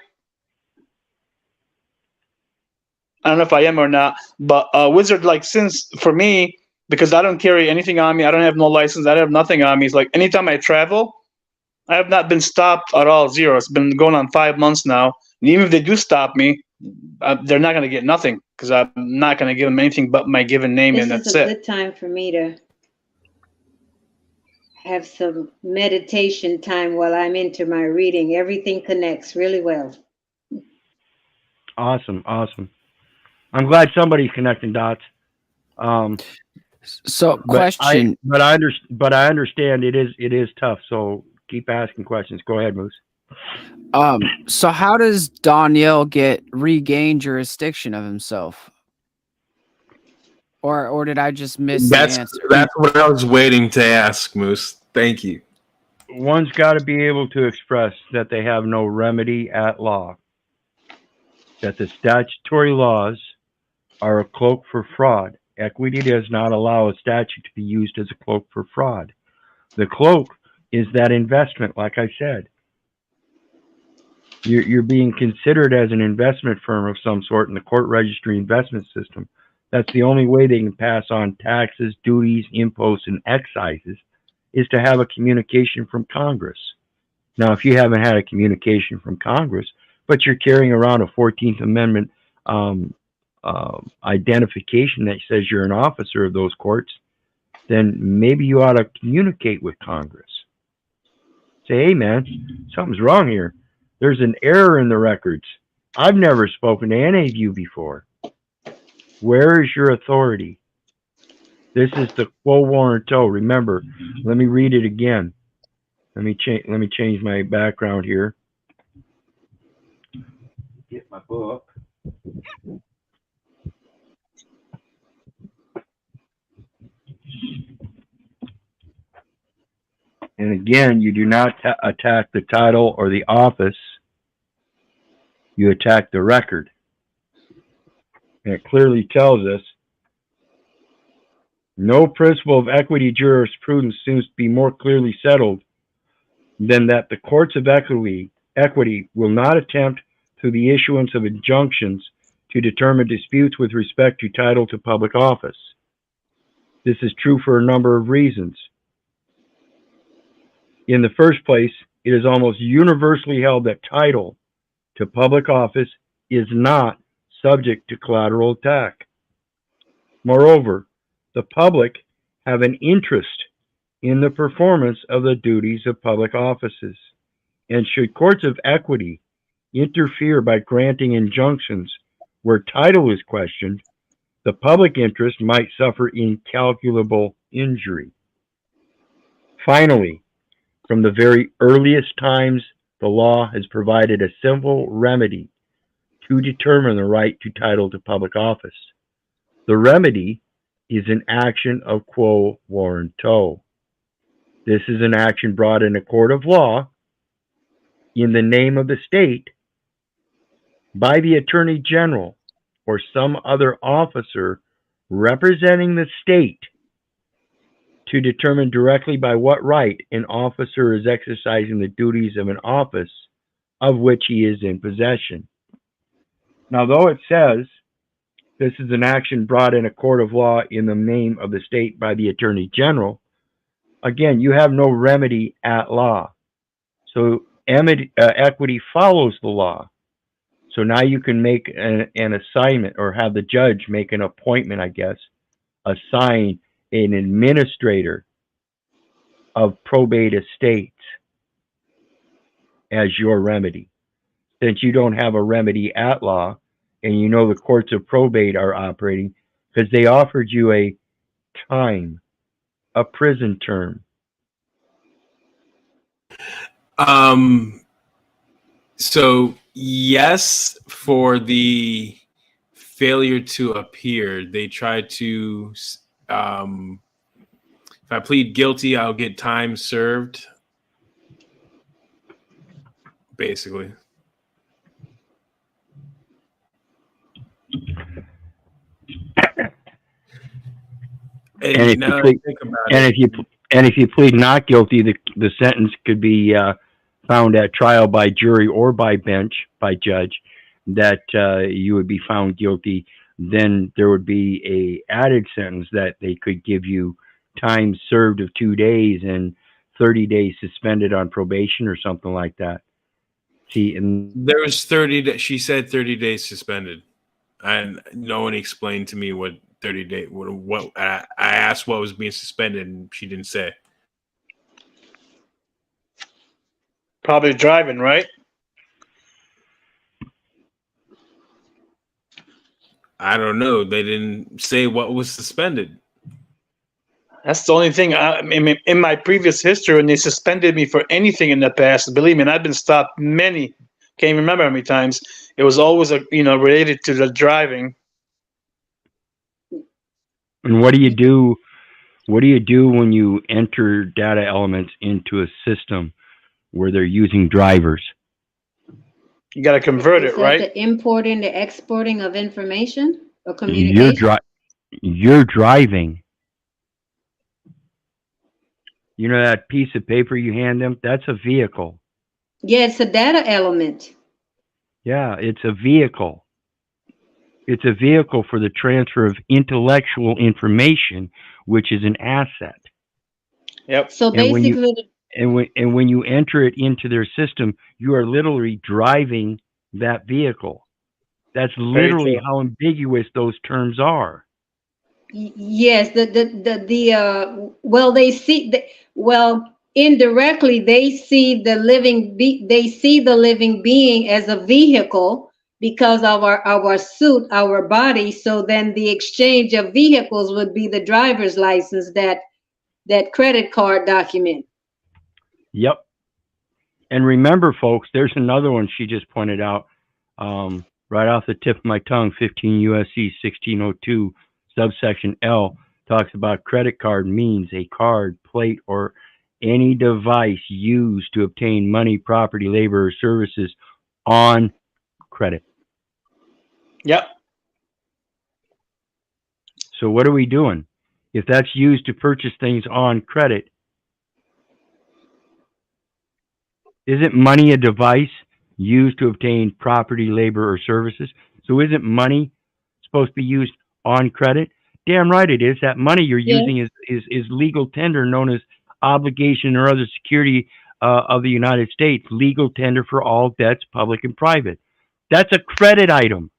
I don't know if I am or not, but Wizard, like, since for me, because I don't carry anything on me, I don't have no license, I have nothing on me. It's like anytime I travel, I have not been stopped at all, zero. It's been going on 5 months now. And even if they do stop me, they're not going to get nothing because I'm not going to give them anything but my given name, This and is that's a it. good time for me to have some meditation time while I'm into my reading. Everything connects really well. Awesome, awesome. I'm glad somebody's connecting dots. So, But question. I understand it is tough. So keep asking questions. Go ahead, Moose. So how does Daniel regain jurisdiction of himself? Or did I just miss the answer? That's what I was waiting to ask, Moose. Thank you. One's got to be able to express that they have no remedy at law, that the statutory laws are a cloak for fraud. Equity does not allow a statute to be used as a cloak for fraud. The cloak is that investment, like I said. You're being considered as an investment firm of some sort in the court registry investment system. That's the only way they can pass on taxes, duties, imposts, and excises is to have a communication from Congress. Now, if you haven't had a communication from Congress, but you're carrying around a 14th Amendment identification that says you're an officer of those courts, then maybe you ought to communicate with Congress. Say, hey, man, something's wrong here. There's an error in the records. I've never spoken to any of you before. Where is your authority? This is the quo warranto. Remember, let me read it again. Let me change my background here. Get my book. And again, you do not attack the title or the office. You attack the record. And it clearly tells us no principle of equity jurisprudence seems to be more clearly settled than that the courts of equity will not attempt through the issuance of injunctions to determine disputes with respect to title to public office. This is true for a number of reasons. In the first place, it is almost universally held that title to public office is not subject to collateral attack. Moreover, the public have an interest in the performance of the duties of public offices, and should courts of equity interfere by granting injunctions where title is questioned, the public interest might suffer incalculable injury. Finally, from the very earliest times, the law has provided a simple remedy to determine the right to title to public office. The remedy is an action of quo warranto. This is an action brought in a court of law in the name of the state by the Attorney General or some other officer representing the state to determine directly by what right an officer is exercising the duties of an office of which he is in possession. Now, though it says this is an action brought in a court of law in the name of the state by the Attorney General, again, you have no remedy at law. So equity follows the law. So now you can make an assignment or have the judge make an appointment, I guess, assign an administrator of probate estates as your remedy. Since you don't have a remedy at law, and you know the courts of probate are operating, because they offered you a time, a prison term. So yes, for the failure to appear, they tried to, if I plead guilty, I'll get time served, basically. And if you plead not guilty, the sentence could be found at trial by jury or by bench, by judge, that you would be found guilty. Then there would be a added sentence that they could give you time served of 2 days and 30 days suspended on probation or something like that. See, and there was 30. She said 30 days suspended, and no one explained to me what 30 days. What I asked what was being suspended, and she didn't say. Probably driving, right? I don't know. They didn't say what was suspended. That's the only thing. In my previous history, when they suspended me for anything in the past, believe me, and I've been stopped many. Can't remember how many times. It was always related to the driving. And what do you do? What do you do when you enter data elements into a system where they're using drivers? You got to convert it, right? The importing, the exporting of information or communication. You're driving. You know that piece of paper you hand them? That's a vehicle. Yeah, it's a data element. Yeah, it's a vehicle. It's a vehicle for the transfer of intellectual information, which is an asset. Yep. So basically, when you enter it into their system, you are literally driving that vehicle. That's literally how ambiguous those terms are. Yes, well, they see indirectly they see the living being as a vehicle because of our suit, our body. So then the exchange of vehicles would be the driver's license, that credit card document. Yep. And remember, folks, there's another one she just pointed out, right off the tip of my tongue. 15 U.S.C. 1602 subsection L talks about credit card means a card, plate, or any device used to obtain money, property, labor, or services on credit. Yep. So what are we doing? If that's used to purchase things on credit, isn't money a device used to obtain property, labor, or services? So isn't money supposed to be used on credit? Damn right it is. That money you're Yeah. using is legal tender, known as obligation or other security of the United States. Legal tender for all debts, public and private. That's a credit item.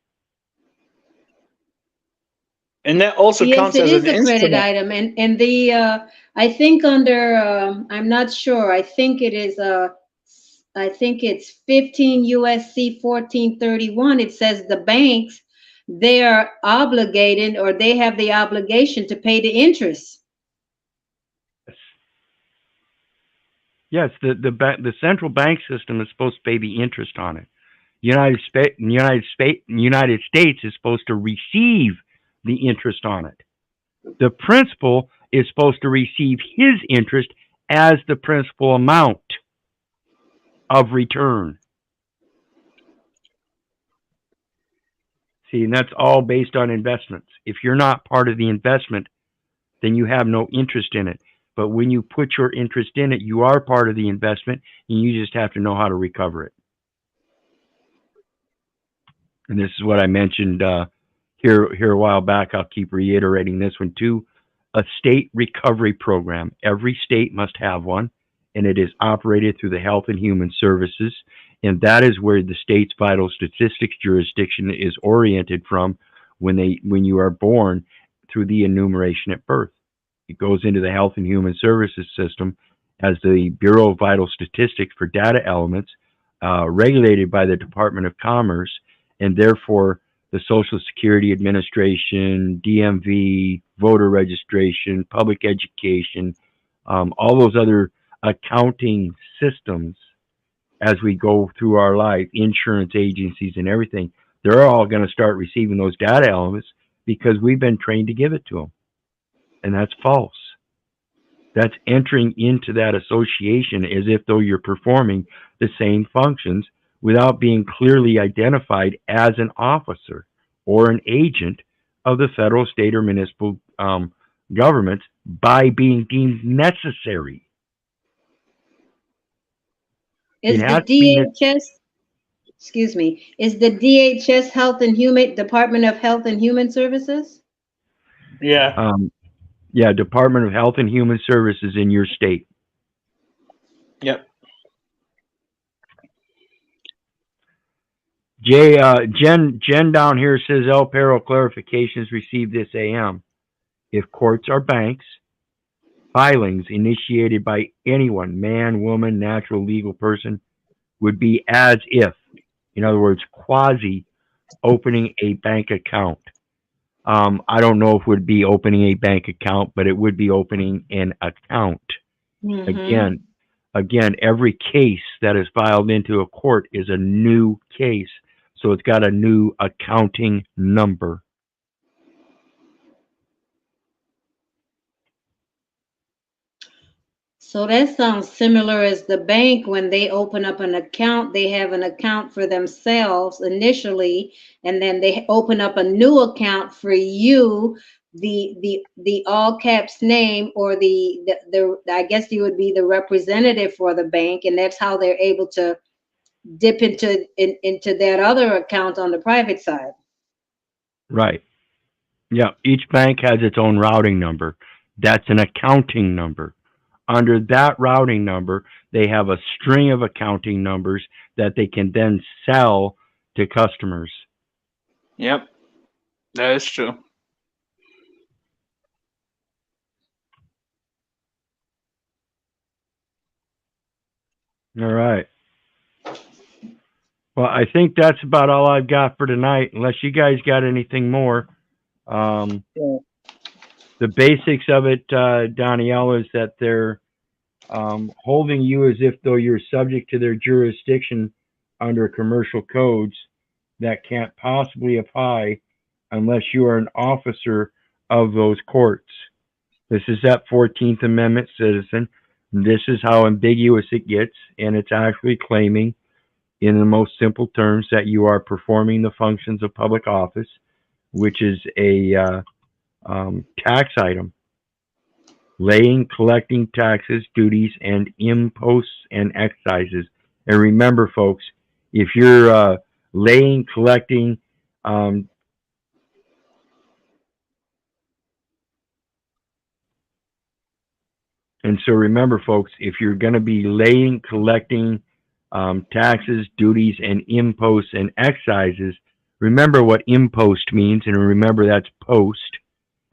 And that also Yes, counts it as is an a credit instrument. item, and the I think under I'm not sure. I think it is I think it's 15 USC 1431. It says the banks, they are obligated, or they have the obligation to pay the interest. Yes, the central bank system is supposed to pay the interest on it. United States is supposed to receive the interest on it. The principal is supposed to receive his interest as the principal amount of return. See, and that's all based on investments. If you're not part of the investment, then you have no interest in it. But when you put your interest in it, you are part of the investment, and you just have to know how to recover it. And this is what I mentioned here a while back. I'll keep reiterating this one too. A state recovery program. Every state must have one, and it is operated through the Health and Human Services, and that is where the state's vital statistics jurisdiction is oriented from when you are born through the enumeration at birth. It goes into the Health and Human Services system as the Bureau of Vital Statistics for data elements, regulated by the Department of Commerce, and therefore the Social Security Administration, DMV, voter registration, public education, all those other accounting systems as we go through our life, insurance agencies and everything, they're all going to start receiving those data elements because we've been trained to give it to them. And that's false. That's entering into that association as if though you're performing the same functions without being clearly identified as an officer or an agent of the federal, state, or municipal governments by being deemed necessary. Is It the has to be DHS, excuse me, is the DHS Department of Health and Human Services? Yeah. Yeah, Department of Health and Human Services in your state. Yep. Jen down here says El Perro clarifications received this AM. If courts are banks, filings initiated by anyone, man, woman, natural, legal person, would be as if, in other words, quasi opening a bank account. I don't know if it would be opening a bank account, but it would be opening an account. Mm-hmm. Again, every case that is filed into a court is a new case. So it's got a new accounting number. So that sounds similar as the bank. When they open up an account, they have an account for themselves initially, and then they open up a new account for you, the all caps name, or the I guess you would be the representative for the bank, and that's how they're able to dip into that other account on the private side. Right. Yeah, each bank has its own routing number. That's an accounting number. Under that routing number, they have a string of accounting numbers that they can then sell to customers. Yep. That is true. All right. Well, I think that's about all I've got for tonight, unless you guys got anything more. The basics of it, Danielle, is that they're holding you as if though you're subject to their jurisdiction under commercial codes that can't possibly apply unless you are an officer of those courts. This is that 14th Amendment citizen. This is how ambiguous it gets, and it's actually claiming in the most simple terms that you are performing the functions of public office, which is a tax item. Laying, collecting taxes, duties, and imposts and excises. And remember, folks, if you're laying, collecting, and so remember, folks, if you're going to be laying, collecting taxes, duties, and imposts and excises, remember what impost means, and remember that's post,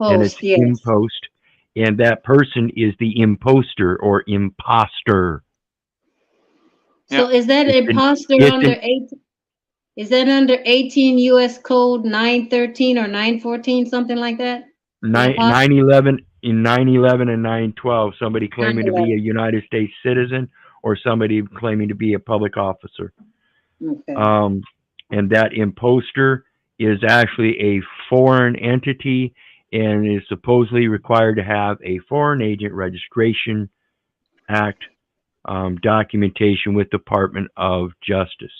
and it's Post, yes. impost, and that person is the imposter or imposter. So is that It's an- imposter it's under an- 8? Is that under 18 U.S. Code 913 or 914, something like that? Nine, Imposter? 9/11 in 9/11 and 9/12, somebody claiming to be 9/11. a United States citizen or somebody claiming to be a public officer. Okay. And that imposter is actually a foreign entity and is supposedly required to have a Foreign Agent Registration Act documentation with Department of Justice.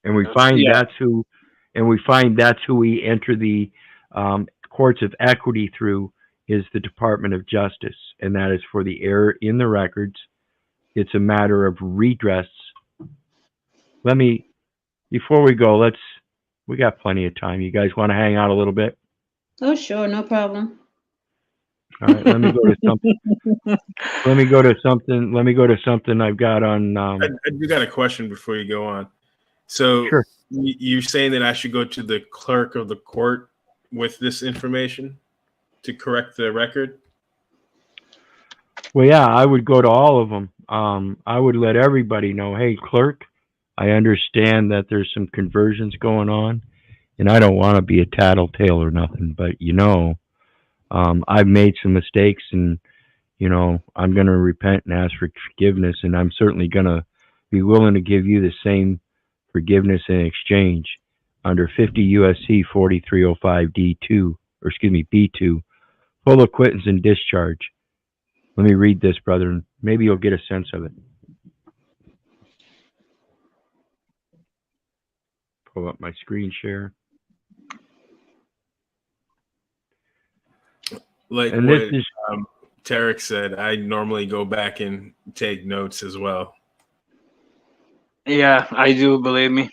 And we find that's who we enter the courts of equity through is the Department of Justice, and that is for the error in the records. It's a matter of redress. Before we go, we got plenty of time. You guys want to hang out a little bit? Oh, sure, no problem. All right, let me go to something. Let me go to something I've got on. I do got a question before you go on. So Sure. You're saying that I should go to the clerk of the court with this information to correct the record? Well, yeah, I would go to all of them. I would let everybody know, hey, clerk, I understand that there's some conversions going on, and I don't want to be a tattletale or nothing, but I've made some mistakes, and I'm going to repent and ask for forgiveness, and I'm certainly going to be willing to give you the same forgiveness in exchange under 50 U.S.C. 4305 D2, or excuse me, B2, full acquittance and discharge. Let me read this, brethren. Maybe you'll get a sense of it. Pull up my screen share. Like And what this is Tarek said, I normally go back and take notes as well. Yeah, I do, believe me.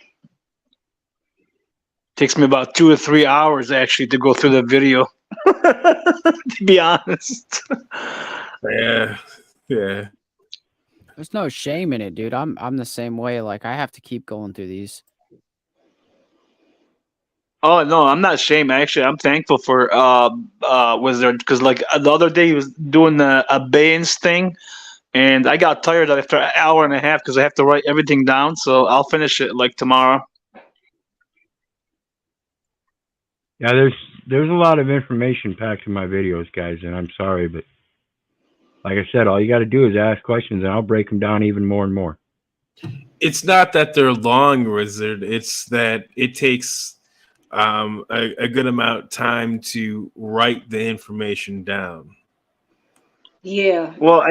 Takes me about 2 or 3 hours actually to go through the video. To be honest. Yeah. There's no shame in it, dude. I'm the same way. Like I have to keep going through these. Oh no, I'm not ashamed. Actually, I'm thankful for Wizard, because like the other day he was doing the abeyance thing, and I got tired after an hour and a half because I have to write everything down. So I'll finish it like tomorrow. yeah. There's a lot of information packed in my videos, guys, and I'm sorry, but like I said, all you got to do is ask questions, and I'll break them down even more and more. It's not that they're long, Wizard. It's that it takes a good amount of time to write the information down. Yeah. Well,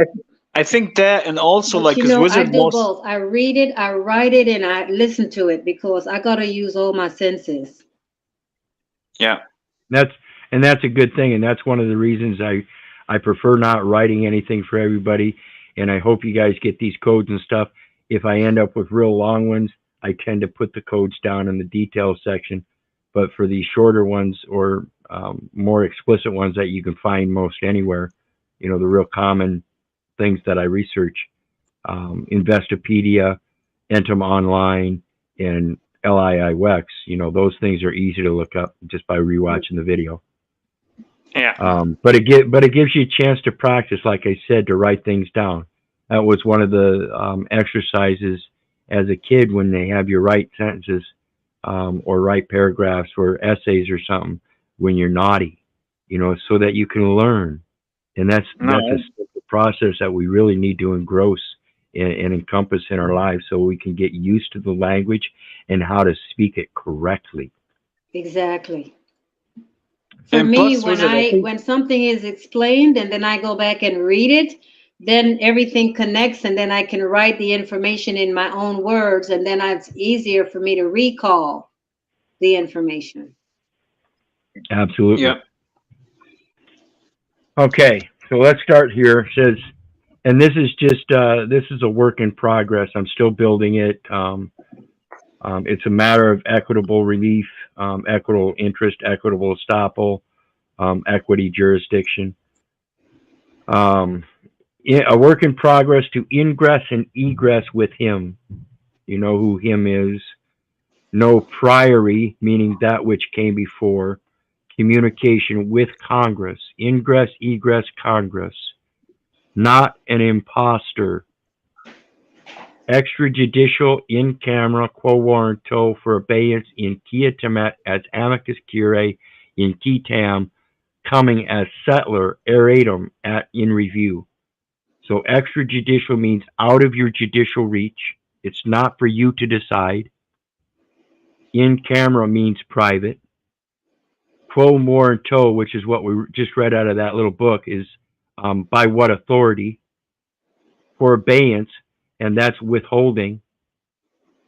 I think that, and also But like because I Wizard do both. I read it, I write it, and I listen to it because I got to use all my senses. Yeah. That's a good thing, and that's one of the reasons I prefer not writing anything for everybody. And I hope you guys get these codes and stuff. If I end up with real long ones, I tend to put the codes down in the details section. But for these shorter ones or more explicit ones that you can find most anywhere, the real common things that I research, Investopedia, Entom Online, and LIIWEX, those things are easy to look up just by rewatching the video. Yeah. But it gives you a chance to practice, like I said, to write things down. That was one of the exercises as a kid when they have you write sentences or write paragraphs or essays or something when you're naughty, so that you can learn. And that's a process that we really need to engross and encompass in our lives so we can get used to the language and how to speak it correctly. Exactly. For And me, plus, when something is explained and then I go back and read it, then everything connects, and then I can write the information in my own words, and then it's easier for me to recall. the information. Absolutely. Yeah. Okay, so let's start here. It says, and this is just this is a work in progress. I'm still building it. It's a matter of equitable relief, equitable interest, equitable estoppel, equity jurisdiction. A work in progress to ingress and egress with him. You know who him is. No priory, meaning that which came before. Communication with Congress. Ingress, egress, Congress. Not an imposter. Extrajudicial in camera quo warranto for abeyance in quia temet as amicus curiae in qui tam, coming as settler eratum at in review. So extrajudicial means out of your judicial reach. It's not for you to decide. In camera means private. Quo warranto, which is what we just read out of that little book, is by what authority? For abeyance, and that's withholding.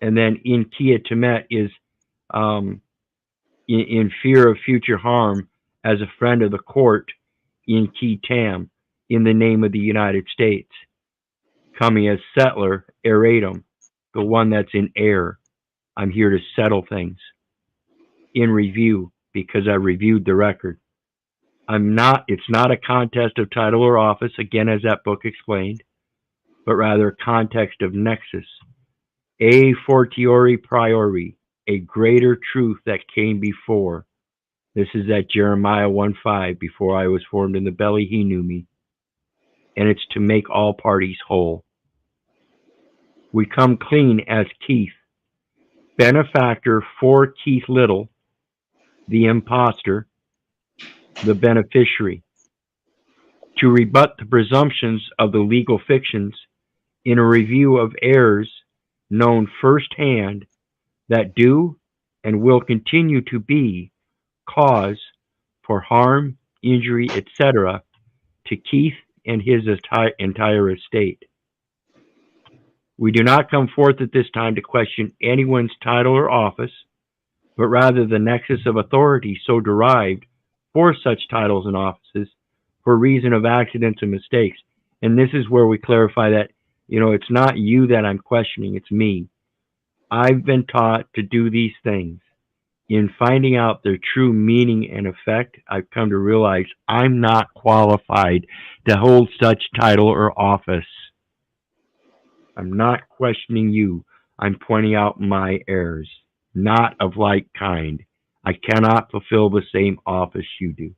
And then in quia temet is in fear of future harm as a friend of the court in qui tam, in the name of the United States. Coming as settler, eratum, the one that's in air. I'm here to settle things. In review, because I reviewed the record. It's not a contest of title or office, again, as that book explained, but rather a context of nexus. A fortiori priori, a greater truth that came before. This is at Jeremiah 1:5, before I was formed in the belly, he knew me. And it's to make all parties whole. We come clean as Keith, benefactor for Keith Little, the imposter, the beneficiary, to rebut the presumptions of the legal fictions in a review of errors known firsthand that do and will continue to be cause for harm, injury, etc. to Keith and his entire estate. We do not come forth at this time to question anyone's title or office, but rather the nexus of authority so derived for such titles and offices for reason of accidents and mistakes. And this is where we clarify that, it's not you that I'm questioning, it's me. I've been taught to do these things. In finding out their true meaning and effect, I've come to realize I'm not qualified to hold such title or office. I'm not questioning you. I'm pointing out my errors, not of like kind. I cannot fulfill the same office you do.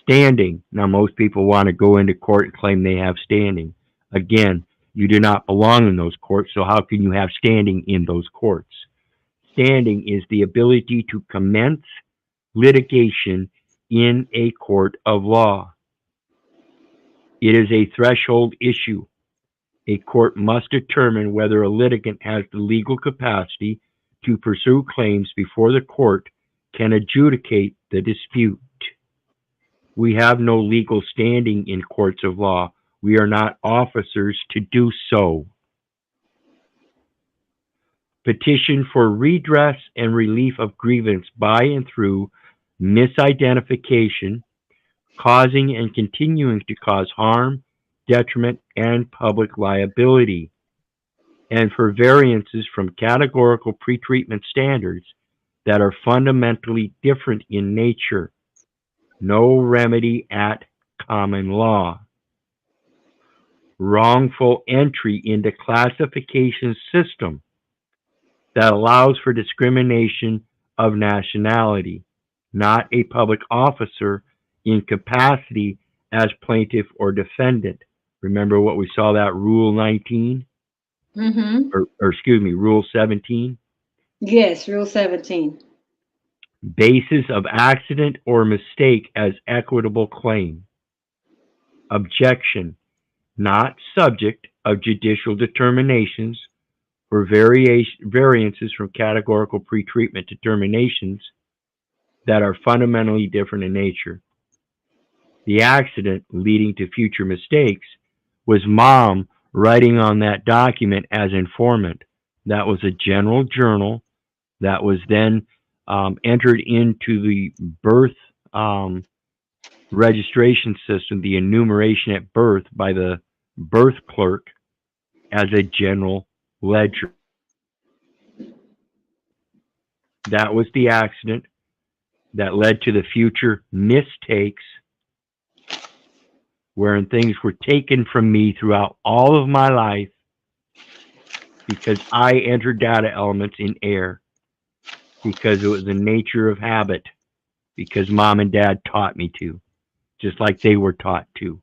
Standing. Now, most people want to go into court and claim they have standing. Again, you do not belong in those courts, so how can you have standing in those courts? Standing is the ability to commence litigation in a court of law. It is a threshold issue. A court must determine whether a litigant has the legal capacity to pursue claims before the court can adjudicate the dispute. We have no legal standing in courts of law. We are not officers to do so. Petition for redress and relief of grievance by and through misidentification, causing and continuing to cause harm, detriment, and public liability, and for variances from categorical pretreatment standards that are fundamentally different in nature. No remedy at common law. Wrongful entry into classification system that allows for discrimination of nationality, not a public officer in capacity as plaintiff or defendant. Remember what we saw, that Rule 19? Or excuse me, Rule 17? Yes, Rule 17. Basis of accident or mistake as equitable claim. Objection, not subject of judicial determinations for variances from categorical pretreatment determinations that are fundamentally different in nature. The accident leading to future mistakes was Mom writing on that document as informant. That was a general journal that was then entered into the birth registration system, the enumeration at birth by the birth clerk as a general ledger. That was the accident that led to the future mistakes wherein things were taken from me throughout all of my life because I entered data elements in air, because it was the nature of habit, because mom and dad taught me to, just like they were taught to.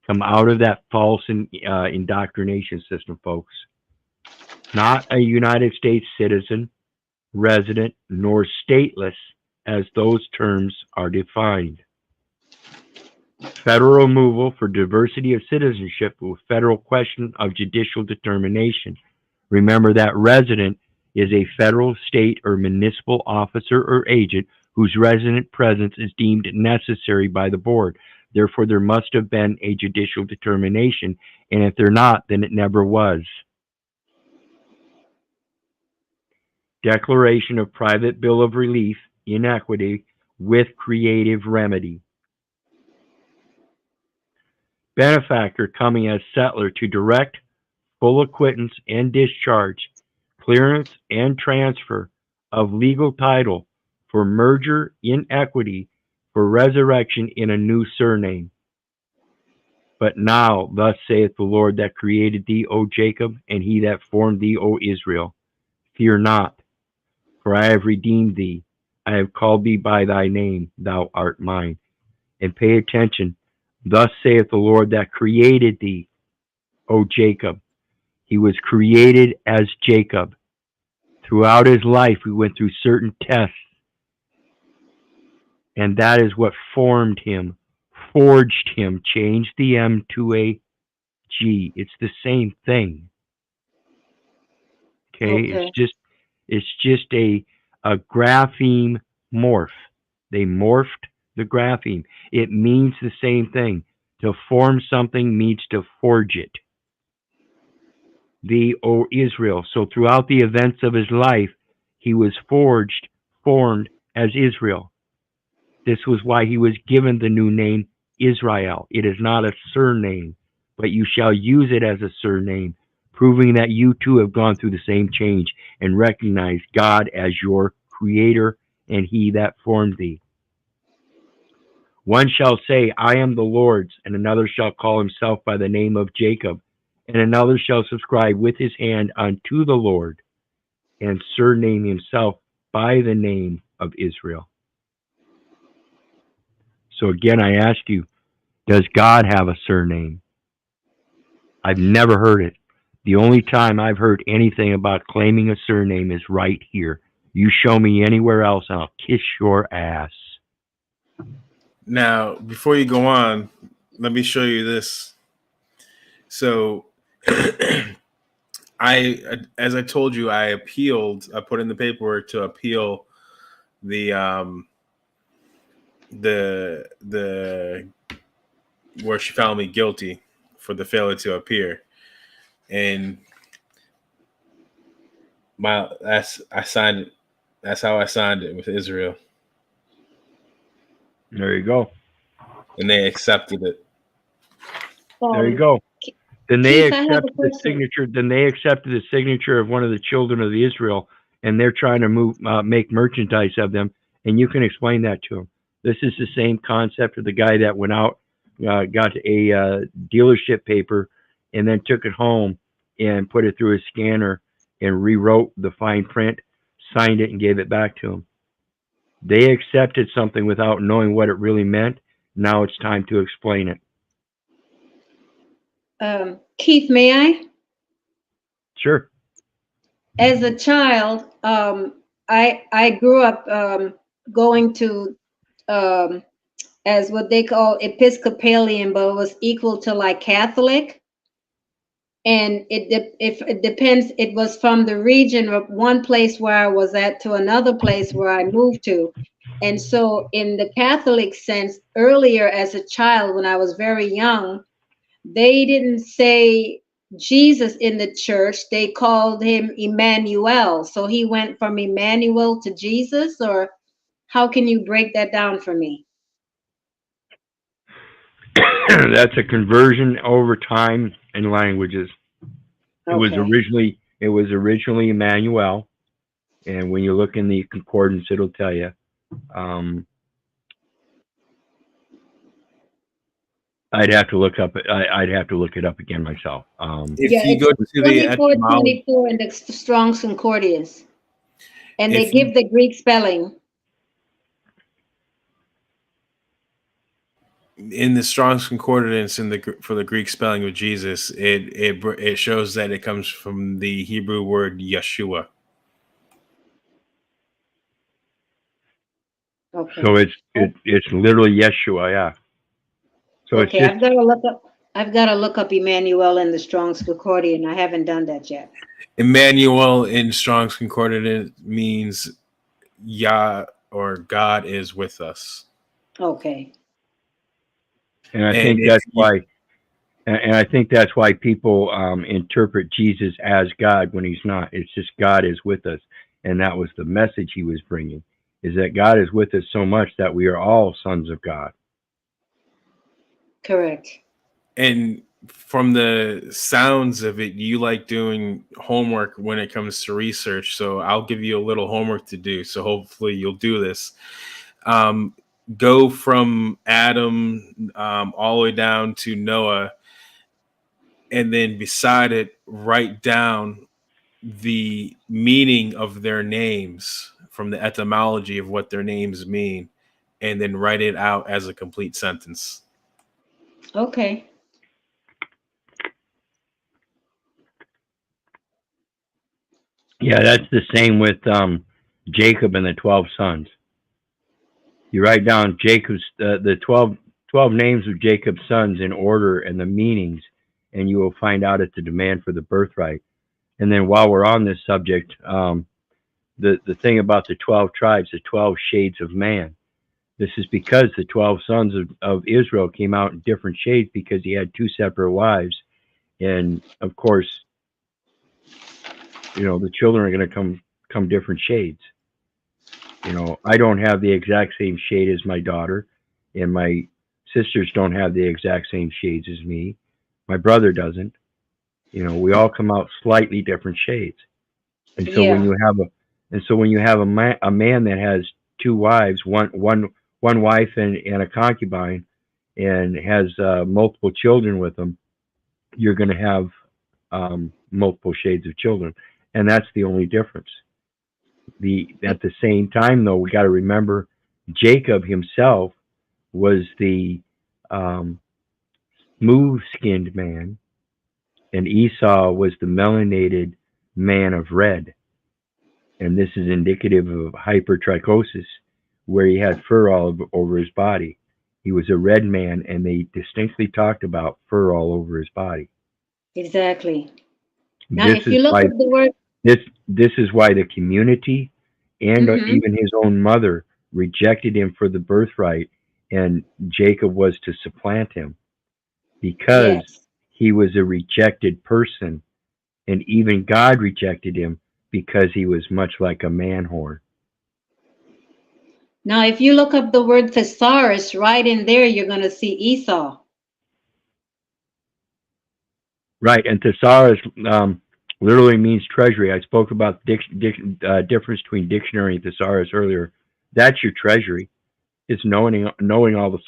Come out of that false indoctrination system, folks. Not a United States citizen, resident, nor stateless, as those terms are defined. Federal removal for diversity of citizenship with federal question of judicial determination. Remember that resident is a federal, state, or municipal officer or agent whose resident presence is deemed necessary by the board. Therefore, there must have been a judicial determination, and if they're not, then it never was. Declaration of private bill of relief, inequity, with creative remedy. Benefactor coming as settler to direct full acquittance and discharge, clearance and transfer of legal title for merger in equity for resurrection in a new surname. But now, thus saith the Lord that created thee, O Jacob, and he that formed thee, O Israel. Fear not, for I have redeemed thee. I have called thee by thy name, thou art mine. And pay attention. Thus saith the Lord that created thee, O Jacob. He was created as Jacob. Throughout his life, we went through certain tests. And that is what formed him, forged him, changed the M to a G. It's the same thing. Okay? It's just a grapheme morph. They morphed the grapheme. It means the same thing. To form something means to forge it. Thee, O Israel. So throughout the events of his life, he was formed as Israel. This was why he was given the new name Israel. It is not a surname, but you shall use it as a surname, proving that you too have gone through the same change and recognize God as your creator and he that formed thee. One shall say, I am the Lord's, and another shall call himself by the name of Jacob, and another shall subscribe with his hand unto the Lord, and surname himself by the name of Israel. So again, I ask you, does God have a surname? I've never heard it. The only time I've heard anything about claiming a surname is right here. You show me anywhere else and I'll kiss your ass. Now, before you go on, let me show you this. So, as I told you, I put in the paperwork to appeal the where she found me guilty for the failure to appear, and I signed it. That's how I signed it with Israel. There you go. And they accepted it. There you go. Then they Keith, accepted the signature. Then they accepted the signature of one of the children of Israel, and they're trying to make merchandise of them. And you can explain that to them. This is the same concept of the guy that went out, got a dealership paper, and then took it home and put it through a scanner and rewrote the fine print, signed it, and gave it back to him. They accepted something without knowing what it really meant. Now it's time to explain it. Keith, may I? Sure. As a child, I grew up going to as what they call Episcopalian, but it was equal to like Catholic. And it depends. It was from the region of one place where I was at to another place where I moved to. And so in the Catholic sense, earlier as a child, when I was very young, they didn't say Jesus in the church, they called him Emmanuel. So he went from Emmanuel to Jesus, or how can you break that down for me? That's a conversion over time and languages. It was Okay. originally Emmanuel, and when you look in the concordance, it'll tell you. I'd have to look up. I'd have to look it up again myself. If Yeah, you it's go to the 24, etymology, 24 in the Strong's Concordance. And they if you give the Greek spelling. in the Strong's Concordance for the Greek spelling of Jesus, it shows that it comes from the Hebrew word Yeshua. Okay. So it's literally Yeshua, yeah. So it's Okay, just I've got to look up Emmanuel in the Strong's Concordance. I haven't done that yet. Emmanuel in Strong's Concordance means Yah, or God is with us. Okay. and I And think if that's you, why and I think that's why people interpret Jesus as God when he's not. It's just God is with us, and that was the message he was bringing. Is that God is with us so much that we are all sons of God. Correct. and from the sounds of it, you like doing homework when it comes to research. So I'll give you a little homework to do. So hopefully you'll do this. Go from Adam all the way down to Noah, and then beside it, write down the meaning of their names from the etymology of what their names mean, and then write it out as a complete sentence. Okay. Yeah, that's the same with Jacob and the 12 sons. You write down Jacob's the 12 names of Jacob's sons in order and the meanings, and you will find out it's a demand for the birthright. And then while we're on this subject, the thing about the 12 tribes, the 12 shades of man. This is because the 12 sons of Israel came out in different shades because he had two separate wives. And of course, the children are going to come different shades. I don't have the exact same shade as my daughter, and my sisters don't have the exact same shades as me. My brother doesn't. We all come out slightly different shades. And so when Yeah. you have a man that has two wives, one wife and a concubine, and has multiple children with them, you're going to have multiple shades of children, and that's the only difference. At the same time, though, we got to remember Jacob himself was the smooth-skinned man, and Esau was the melanated man of red. And this is indicative of hypertrichosis, where he had fur all over his body. He was a red man, and they distinctly talked about fur all over his body. Exactly. Now, This if is you look why at the word, this is why the community and mm-hmm. even his own mother rejected him for the birthright, and Jacob was to supplant him because Yes. he was a rejected person, and even God rejected him because he was much like a man whore. Now, if you look up the word thesaurus, right in there, you're going to see Esau. Right, and thesaurus literally means treasury. I spoke about the difference between dictionary and thesaurus earlier. That's your treasury. It's knowing all the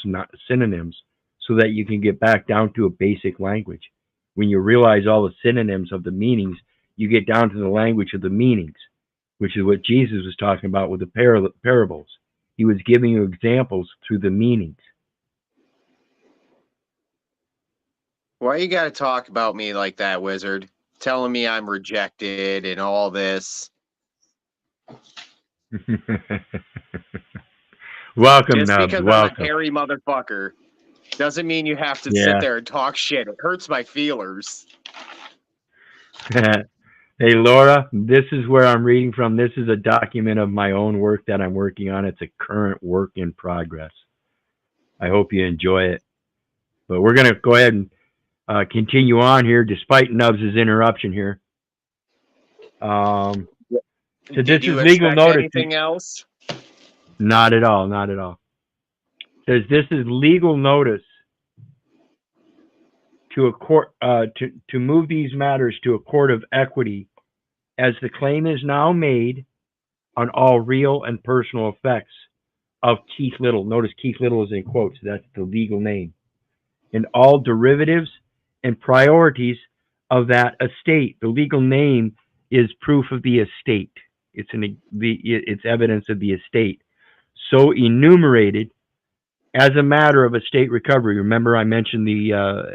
synonyms so that you can get back down to a basic language. When you realize all the synonyms of the meanings, you get down to the language of the meanings, which is what Jesus was talking about with the parables. He was giving you examples through the meanings. Why you gotta talk about me like that, Wizard? Telling me I'm rejected and all this. Welcome, Just Nubs. because Welcome. I'm a hairy motherfucker doesn't mean you have to sit there and talk shit. It hurts my feelers. Hey, Laura, this is where I'm reading from. This is a document of my own work that I'm working on. It's a current work in progress. I hope you enjoy it. But we're going to go ahead and continue on here despite Nubs' interruption here. So Did this you is legal expect notice. anything else? Not at all. Not at all. Says this is legal notice to a court to move these matters to a court of equity, as the claim is now made on all real and personal effects of Keith Little. Notice Keith Little is in quotes. That's the legal name. And all derivatives and priorities of that estate. The legal name is proof of the estate. It's evidence of the estate. So enumerated as a matter of estate recovery. Remember, I mentioned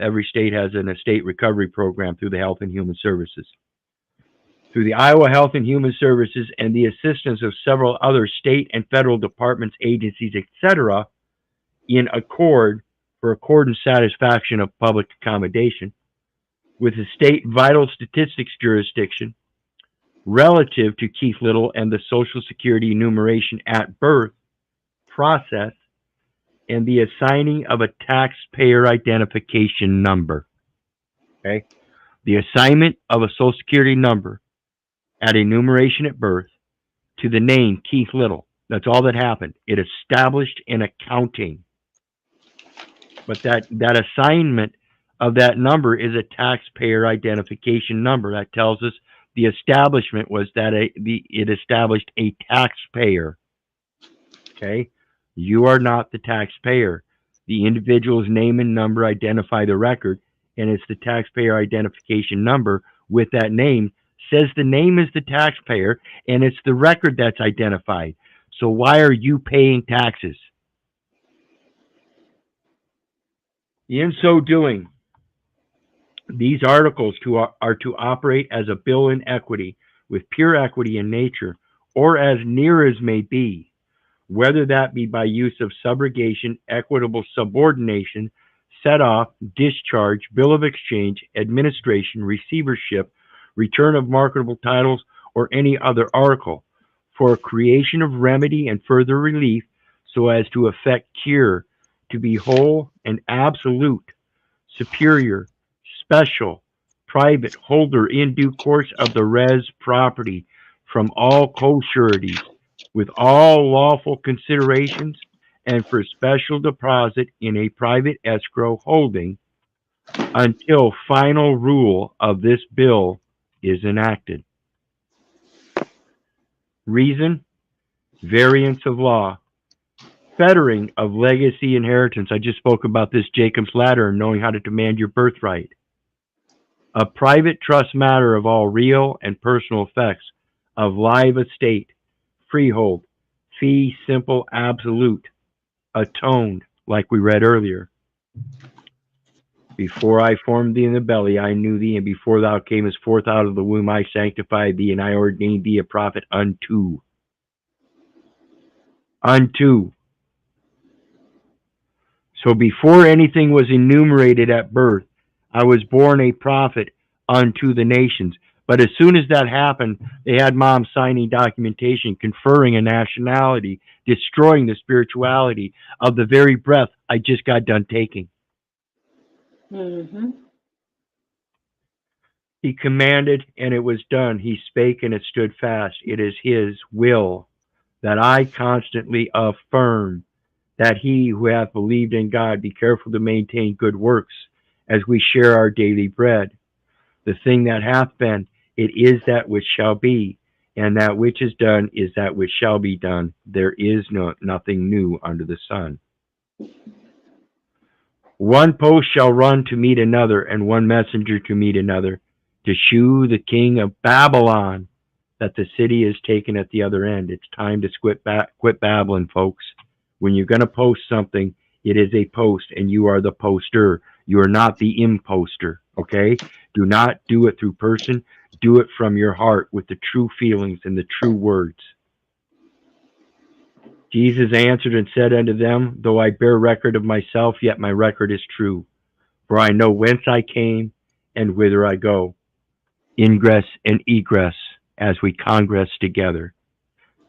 every state has an estate recovery program through the Health and Human Services. Through the Iowa Health and Human Services and the assistance of several other state and federal departments, agencies, etc., in accord for accord and satisfaction of public accommodation with the state vital statistics jurisdiction relative to Keith Little and the Social Security enumeration at birth process and the assigning of a taxpayer identification number. Okay? The assignment of a Social Security number at enumeration at birth to the name Keith Little. That's all that happened. It established an accounting. But that assignment of that number is a taxpayer identification number. That tells us the establishment was that it established a taxpayer. Okay? You are not the taxpayer. The individual's name and number identify the record, and it's the taxpayer identification number with that name says the name is the taxpayer, and it's the record that's identified. So why are you paying taxes? In so doing, these articles are to operate as a bill in equity, with pure equity in nature, or as near as may be, whether that be by use of subrogation, equitable subordination, set off, discharge, bill of exchange, administration, receivership, return of marketable titles, or any other article, for creation of remedy and further relief, so as to effect cure, to be whole and absolute, superior, special, private holder in due course of the res property from all co-sureties, with all lawful considerations, and for special deposit in a private escrow holding, until final rule of this bill is enacted. Reason: variance of law, fettering of legacy inheritance. I just spoke about this Jacob's ladder and knowing how to demand your birthright. A private trust matter of all real and personal effects of live estate, freehold, fee simple absolute, atoned, like we read earlier. Before I formed thee in the belly, I knew thee, and before thou camest forth out of the womb, I sanctified thee, and I ordained thee a prophet unto. So before anything was enumerated at birth, I was born a prophet unto the nations. But as soon as that happened, they had mom signing documentation, conferring a nationality, destroying the spirituality of the very breath I just got done taking. Mm-hmm. He commanded, and it was done. He spake, and it stood fast. It is his will that I constantly affirm that he who hath believed in God be careful to maintain good works as we share our daily bread. The thing that hath been, it is that which shall be, and that which is done is that which shall be done. There is nothing new under the sun. One post shall run to meet another, and one messenger to meet another, to shew the king of Babylon that the city is taken at the other end. It's time to quit babbling, folks. When you're going to post something, it is a post, and you are the poster. You are not the imposter, okay? Do not do it through person. Do it from your heart with the true feelings and the true words. Jesus answered and said unto them, though I bear record of myself, yet my record is true. For I know whence I came and whither I go. Ingress and egress as we congress together.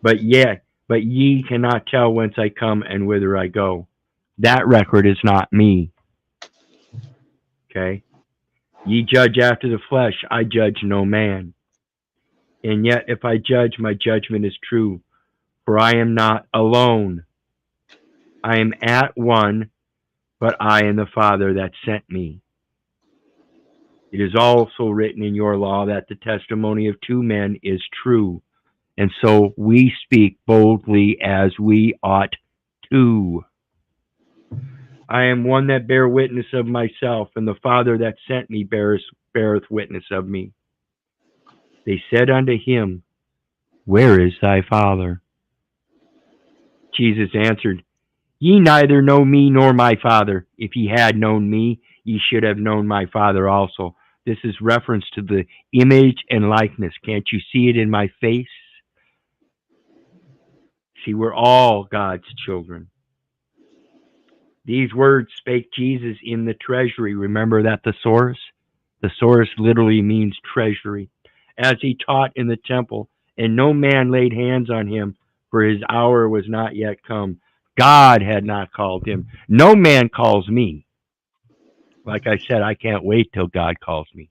But ye cannot tell whence I come and whither I go. That record is not me. Okay? Ye judge after the flesh, I judge no man. And yet if I judge, my judgment is true, for I am not alone. I am at one, but I and the Father that sent me. It is also written in your law that the testimony of two men is true, and so we speak boldly as we ought to. I am one that bear witness of myself, and the Father that sent me beareth witness of me. They said unto him, Where is thy Father? Jesus answered, Ye neither know me nor my Father. If ye had known me, ye should have known my Father also. This is reference to the image and likeness. Can't you see it in my face? See, we're all God's children. These words spake Jesus in the treasury. Remember that thesaurus? Thesaurus literally means treasury. As he taught in the temple, and no man laid hands on him, for his hour was not yet come. God had not called him. No man calls me. Like I said, I can't wait till God calls me.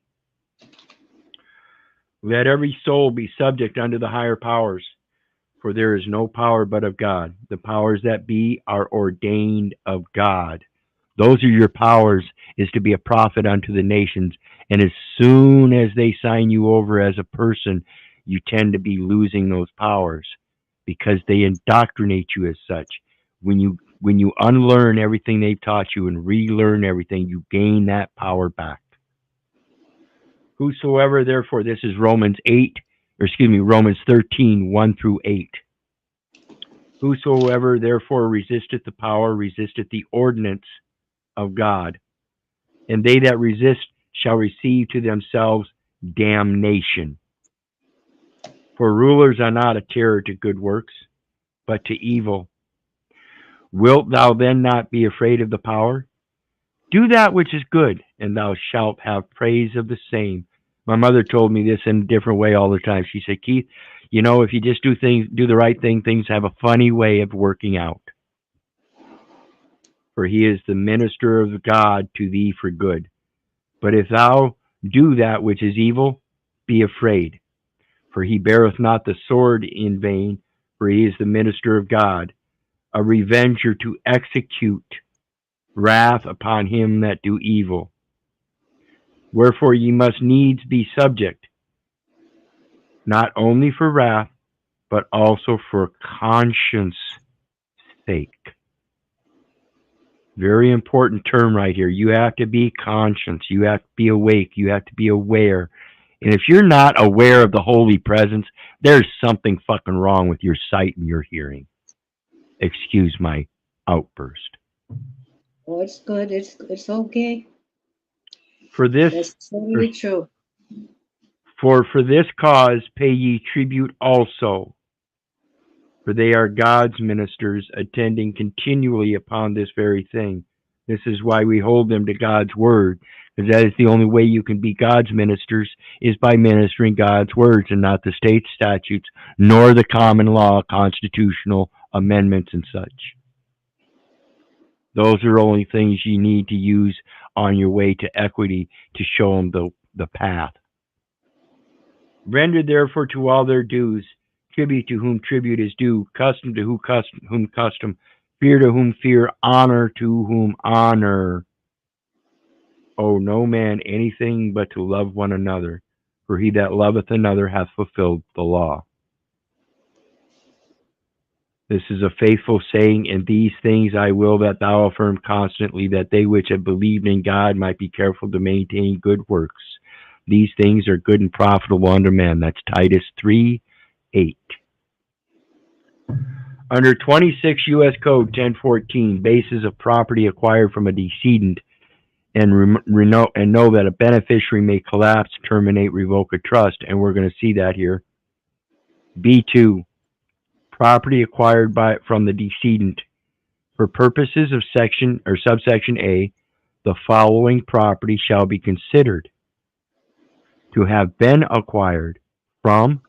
Let every soul be subject unto the higher powers, for there is no power but of God. The powers that be are ordained of God. Those are your powers, is to be a prophet unto the nations. And as soon as they sign you over as a person, you tend to be losing those powers because they indoctrinate you as such. When you unlearn everything they've taught you and relearn everything, you gain that power back. Whosoever, therefore, this is Romans 13, 1 through 8. Whosoever, therefore, resisteth the power, resisteth the ordinance of God. And they that resist shall receive to themselves damnation. For rulers are not a terror to good works, but to evil. Wilt thou then not be afraid of the power? Do that which is good, and thou shalt have praise of the same. My mother told me this in a different way all the time. She said, Keith, you know, if you just do the right thing, things have a funny way of working out. For he is the minister of God to thee for good. But if thou do that which is evil, be afraid. For he beareth not the sword in vain, for he is the minister of God, a revenger to execute wrath upon him that do evil. Wherefore ye must needs be subject, not only for wrath, but also for conscience sake. Very important term right here. You have to be conscious. You have to be awake. You have to be aware. And if you're not aware of the holy presence, there's something fucking wrong with your sight and your hearing. Excuse my outburst. Oh, it's good. It's okay. For this, That's totally true. for this cause pay ye tribute also, for they are God's ministers, attending continually upon this very thing. This is why we hold them to God's word, because that is the only way you can be God's ministers, is by ministering God's words and not the state statutes, nor the common law, constitutional amendments and such. Those are only things you need to use on your way to equity to show them the path. Render therefore to all their dues, tribute to whom tribute is due, custom to whom custom, fear to whom fear, honor to whom honor. Owe no man anything but to love one another, for he that loveth another hath fulfilled the law. This is a faithful saying, and these things I will that thou affirm constantly, that they which have believed in God might be careful to maintain good works. These things are good and profitable unto men. That's Titus 3:8. Under 26 U.S. Code 1014, basis of property acquired from a decedent, and know that a beneficiary may collapse, terminate, revoke a trust, and we're going to see that here. B2, property acquired from the decedent. For purposes of section or subsection A, the following property shall be considered: to have been acquired from,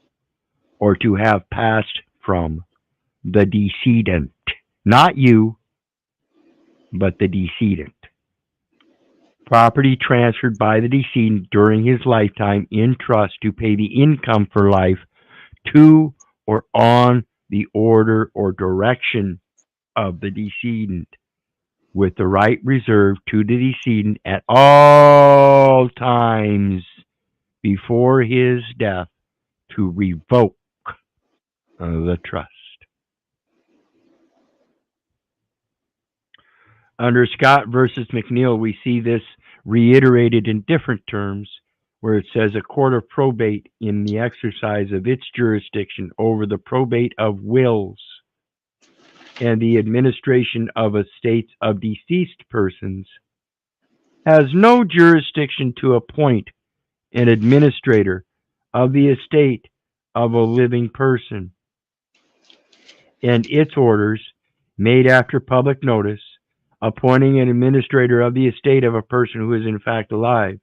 or to have passed from, the decedent. Not you, but the decedent. property transferred by the decedent during his lifetime in trust to pay the income for life to or on the order or direction of the decedent, with the right reserved to the decedent at all times before his death to revoke the trust. Under Scott versus McNeil, we see this reiterated in different terms, where it says a court of probate in the exercise of its jurisdiction over the probate of wills and the administration of estates of deceased persons has no jurisdiction to appoint an administrator of the estate of a living person, and its orders, made after public notice, appointing an administrator of the estate of a person who is in fact alive,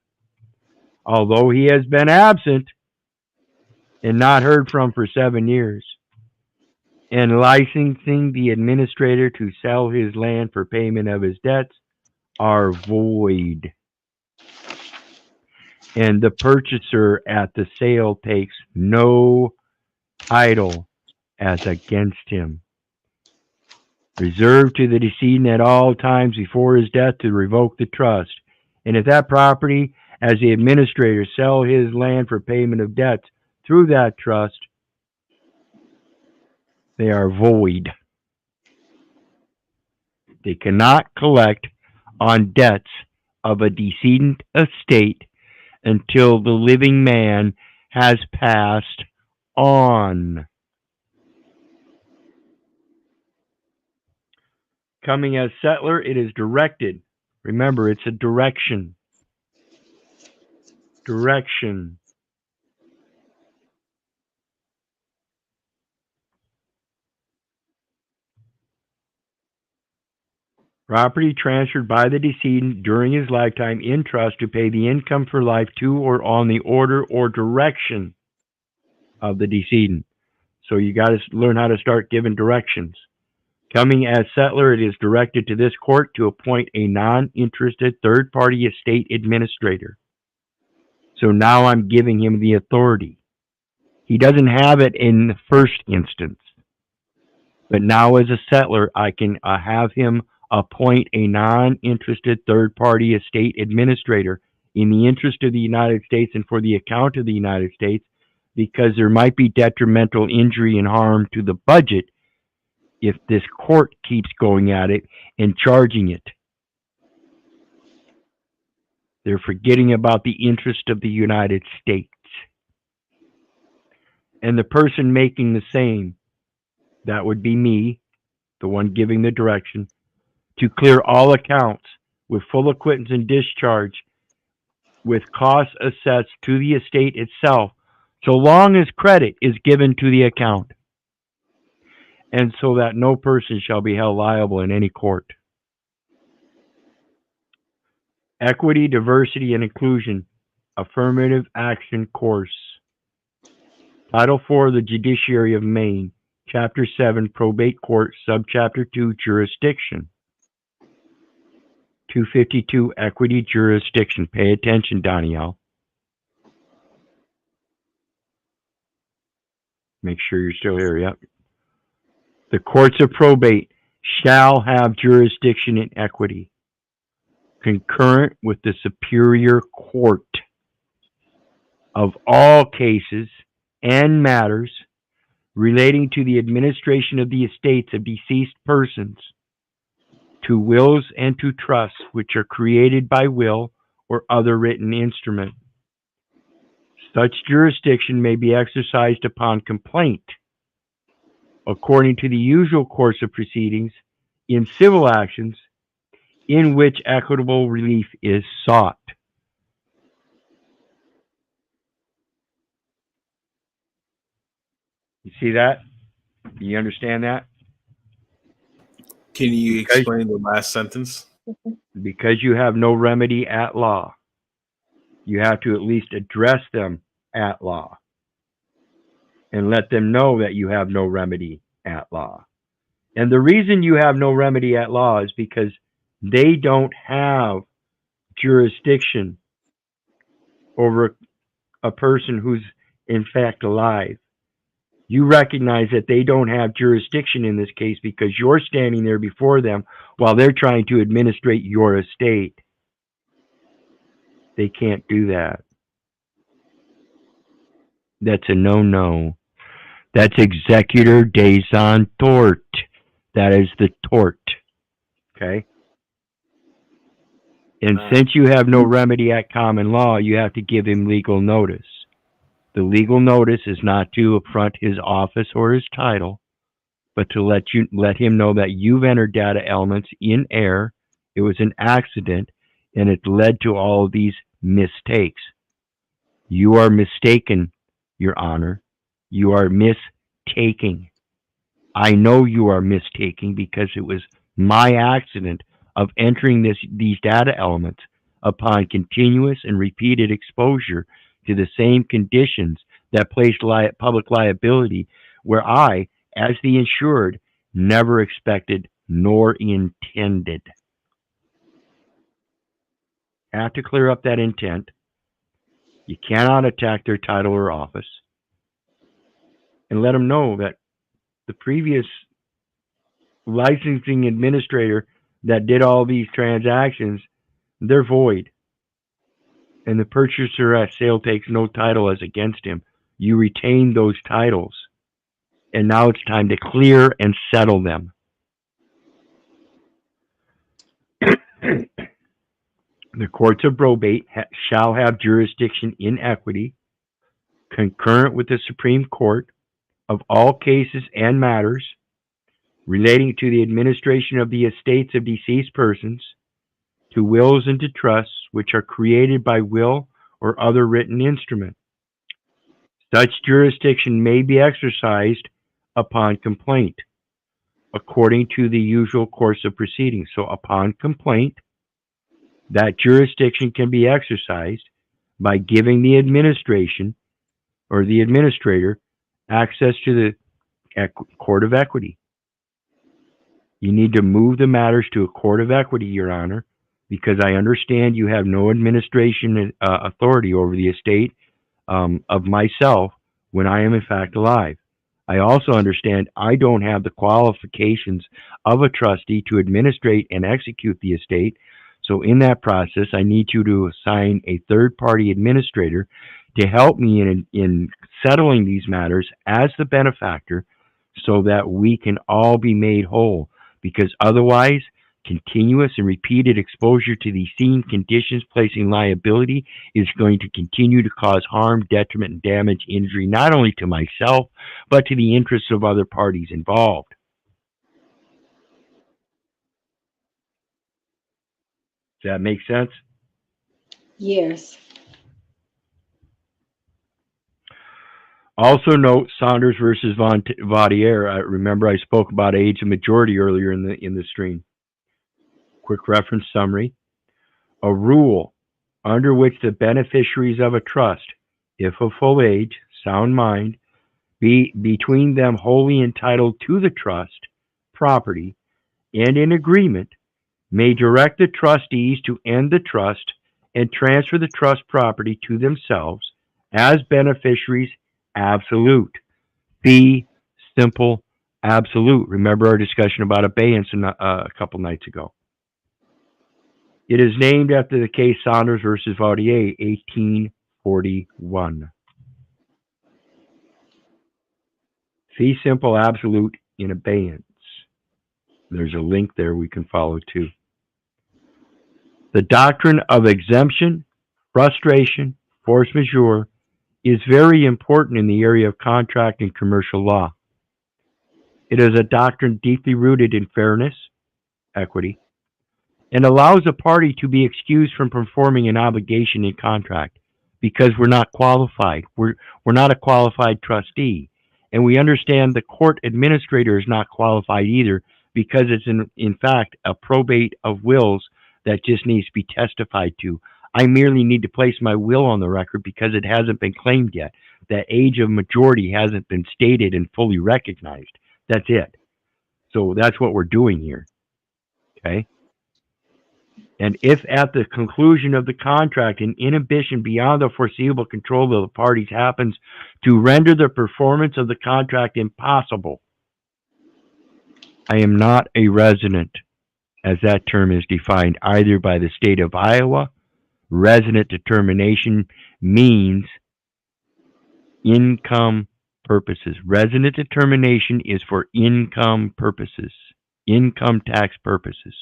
although he has been absent and not heard from for 7 years, and licensing the administrator to sell his land for payment of his debts are void, and the purchaser at the sale takes no title as against him. Reserved to the decedent at all times before his death to revoke the trust. And if that property, as the administrator, sell his land for payment of debts through that trust, they are void. They cannot collect on debts of a decedent estate until the living man has passed on. Coming as settler, it is directed. Remember, it's a direction. Direction. Property transferred by the decedent during his lifetime in trust to pay the income for life to or on the order or direction of the decedent. So you got to learn how to start giving directions. Coming as settler, it is directed to this court to appoint a non-interested third-party estate administrator. So now I'm giving him the authority. He doesn't have it in the first instance. But now as a settler, I can have him appoint a non-interested third-party estate administrator in the interest of the United States and for the account of the United States, because there might be detrimental injury and harm to the budget if this court keeps going at it and charging it. They're forgetting about the interest of the United States. And the person making the same, that would be me, the one giving the direction, to clear all accounts with full acquittance and discharge with costs assessed to the estate itself, so long as credit is given to the account, and so that no person shall be held liable in any court. Equity, diversity, and inclusion, affirmative action course. Title 4 of the Judiciary of Maine, Chapter 7, Probate Court, Subchapter 2, Jurisdiction. 252, Equity Jurisdiction. Pay attention, Danielle. Make sure you're still here, yep. The courts of probate shall have jurisdiction in equity, concurrent with the superior court, of all cases and matters relating to the administration of the estates of deceased persons, to wills and to trusts which are created by will or other written instrument. Such jurisdiction may be exercised upon complaint, according to the usual course of proceedings in civil actions in which equitable relief is sought. You see that? You understand that? Can you explain the last sentence? Because you have no remedy at law, you have to at least address them at law and let them know that you have no remedy at law. And the reason you have no remedy at law is because they don't have jurisdiction over a person who's in fact alive. You recognize that they don't have jurisdiction in this case because you're standing there before them while they're trying to administrate your estate. They can't do that. That's a no-no. That's executor des tort. That is the tort. Okay? And since you have no remedy at common law, you have to give him legal notice. The legal notice is not to affront his office or his title, but to let him know that you've entered data elements in error. It was an accident, and it led to all of these mistakes. You are mistaken, Your Honor. You are mistaking. I know you are mistaking because it was my accident of entering these data elements upon continuous and repeated exposure to the same conditions that placed public liability where I, as the insured, never expected nor intended. Have to clear up that intent. You cannot attack their title or office. And let them know that the previous licensing administrator that did all these transactions, they're void. And the purchaser at sale takes no title as against him. You retain those titles. And now it's time to clear and settle them. The courts of probate shall have jurisdiction in equity, concurrent with the Supreme Court, of all cases and matters relating to the administration of the estates of deceased persons, to wills and to trusts which are created by will or other written instrument. Such jurisdiction may be exercised upon complaint, according to the usual course of proceedings. So upon complaint, that jurisdiction can be exercised by giving the administration or the administrator access to the court of equity. You need to move the matters to a court of equity, Your Honor, because I understand you have no administration authority over the estate of myself when I am in fact alive. I also understand I don't have the qualifications of a trustee to administrate and execute the estate. So in that process, I need you to assign a third-party administrator to help me in settling these matters as the benefactor so that we can all be made whole. Because otherwise, continuous and repeated exposure to these same conditions placing liability is going to continue to cause harm, detriment, and damage, injury, not only to myself, but to the interests of other parties involved. Does that make sense? Yes. Also note Saunders versus Vaudier. Remember I spoke about age of majority earlier in the stream. Quick reference summary. A rule under which the beneficiaries of a trust, if of full age, sound mind, be between them wholly entitled to the trust, property, and in agreement, may direct the trustees to end the trust and transfer the trust property to themselves as beneficiaries absolute. Fee simple absolute. Remember our discussion about abeyance a couple nights ago. It is named after the case Saunders versus Vaudier, 1841. Fee simple absolute in abeyance. There's a link there we can follow too. The doctrine of exemption, frustration, force majeure is very important in the area of contract and commercial law. It is a doctrine deeply rooted in fairness, equity, and allows a party to be excused from performing an obligation in contract because we're not qualified. We're not a qualified trustee. And we understand the court administrator is not qualified either because it's in fact a probate of wills that just needs to be testified to. I merely need to place my will on the record because it hasn't been claimed yet. That age of majority hasn't been stated and fully recognized. That's it. So that's what we're doing here. Okay? And if at the conclusion of the contract an inhibition beyond the foreseeable control of the parties happens to render the performance of the contract impossible, I am not a resident, as that term is defined either by the state of Iowa. Resident determination means income purposes. Resident determination is for income purposes, income tax purposes.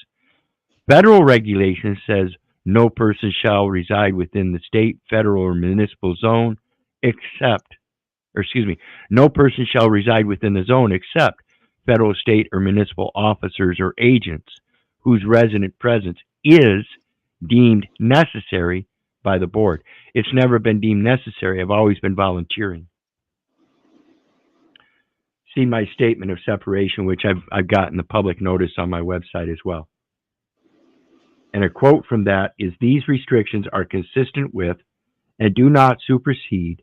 Federal regulation says no person shall reside within the state, federal, or municipal zone no person shall reside within the zone except federal, state, or municipal officers or agents whose resident presence is deemed necessary by the board. It's never been deemed necessary. I've always been volunteering. See my statement of separation, which I've gotten the public notice on my website as well. And a quote from that is, these restrictions are consistent with and do not supersede,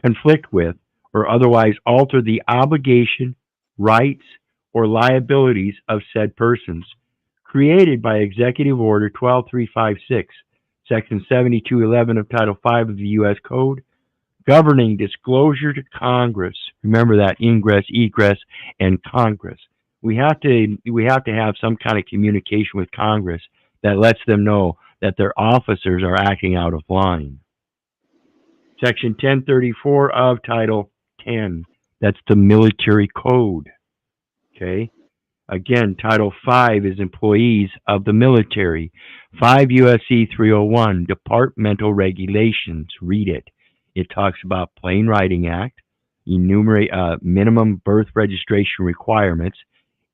conflict with, or otherwise alter the obligation, rights, or liabilities of said persons created by Executive Order 12356, Section 7211 of Title V of the U.S. Code, governing disclosure to Congress. Remember that, ingress, egress, and Congress. We have to have some kind of communication with Congress that lets them know that their officers are acting out of line. Section 1034 of Title 10, that's the military code. Okay? Again, Title 5 is employees of the military. 5 U.S.C. 301, departmental regulations. Read it. It talks about Plain Writing Act, enumerate minimum birth registration requirements,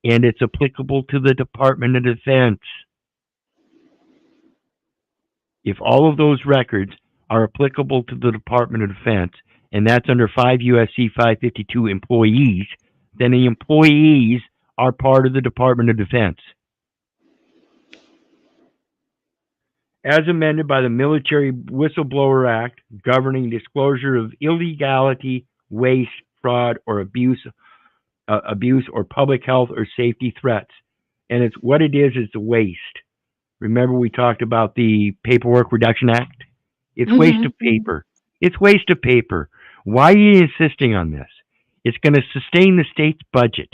and it's applicable to the Department of Defense. If all of those records are applicable to the Department of Defense, and that's under 5 U.S.C. 552 employees, then the employees are part of the Department of Defense. As amended by the Military Whistleblower Act, governing disclosure of illegality, waste, fraud, or abuse or public health or safety threats. And it's what it is the waste. Remember we talked about the Paperwork Reduction Act? It's waste of paper. It's waste of paper. Why are you insisting on this? It's going to sustain the state's budget.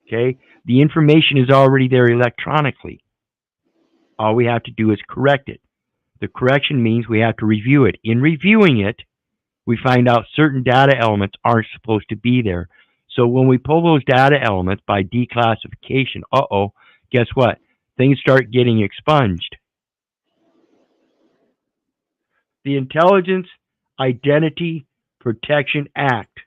Okay? The information is already there electronically. All we have to do is correct it. The correction means we have to review it. In reviewing it, we find out certain data elements aren't supposed to be there. So when we pull those data elements by declassification, guess what? Things start getting expunged. The Intelligence Identity Protection Act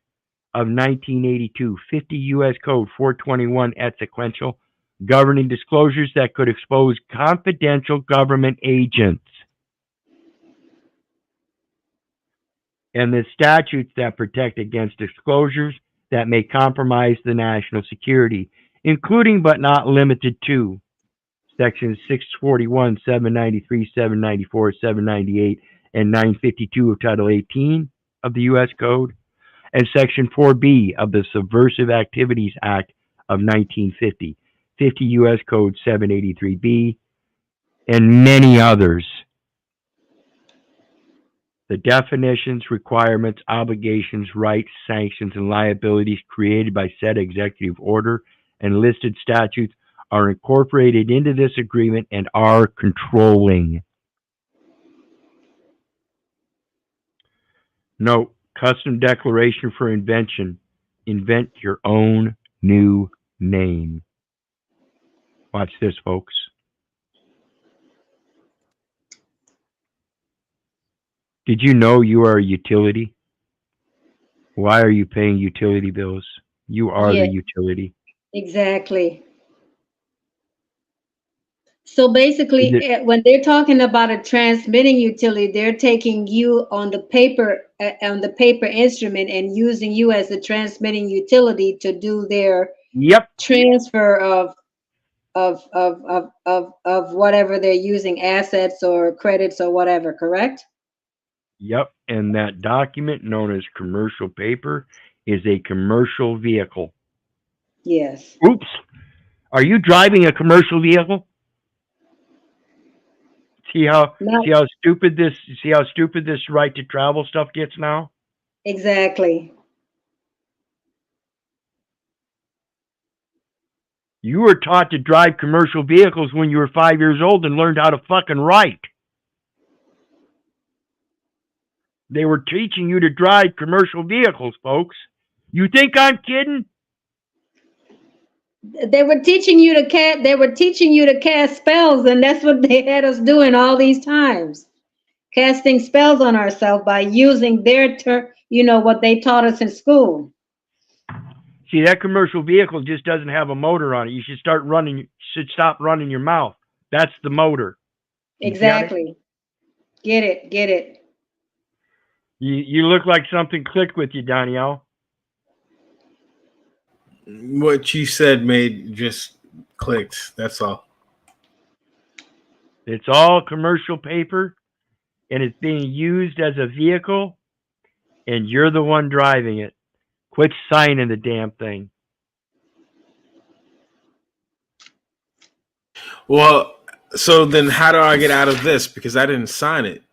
of 1982, 50 U.S. Code 421 et sequential, governing disclosures that could expose confidential government agents. And the statutes that protect against disclosures that may compromise the national security, including but not limited to Sections 641, 793, 794, 798, and 952 of Title 18 of the U.S. Code, and Section 4B of the Subversive Activities Act of 1950, 50 U.S. Code 783B, and many others. The definitions, requirements, obligations, rights, sanctions, and liabilities created by said executive order and listed statutes are incorporated into this agreement and are controlling. Note, custom declaration for invention. Invent your own new name. Watch this, folks. Did you know you are a utility? Why are you paying utility bills? You are the utility. Exactly. So basically, when they're talking about a transmitting utility, they're taking you on the paper instrument and using you as the transmitting utility to do their transfer of whatever they're using, assets or credits or whatever, correct? Yep, and that document known as commercial paper is a commercial vehicle. Yes. Oops. Are you driving a commercial vehicle? See how Not see how stupid this right to travel stuff gets now? exactly. You were taught to drive commercial vehicles when you were 5 years old and learned how to fucking write. They were teaching you to drive commercial vehicles, folks. You think I'm kidding? They were teaching you to cast. They were teaching you to cast spells, and that's what they had us doing all these times, casting spells on ourselves by using their term. You know what they taught us in school. See, that commercial vehicle just doesn't have a motor on it. You should stop running your mouth. That's the motor. You get it? Exactly. Get it. Get it. You look like something clicked with you, Danielle. What you said made just clicked. That's all. It's all commercial paper, and it's being used as a vehicle, and you're the one driving it. Quit signing the damn thing. Well, so then how do I get out of this? Because I didn't sign it.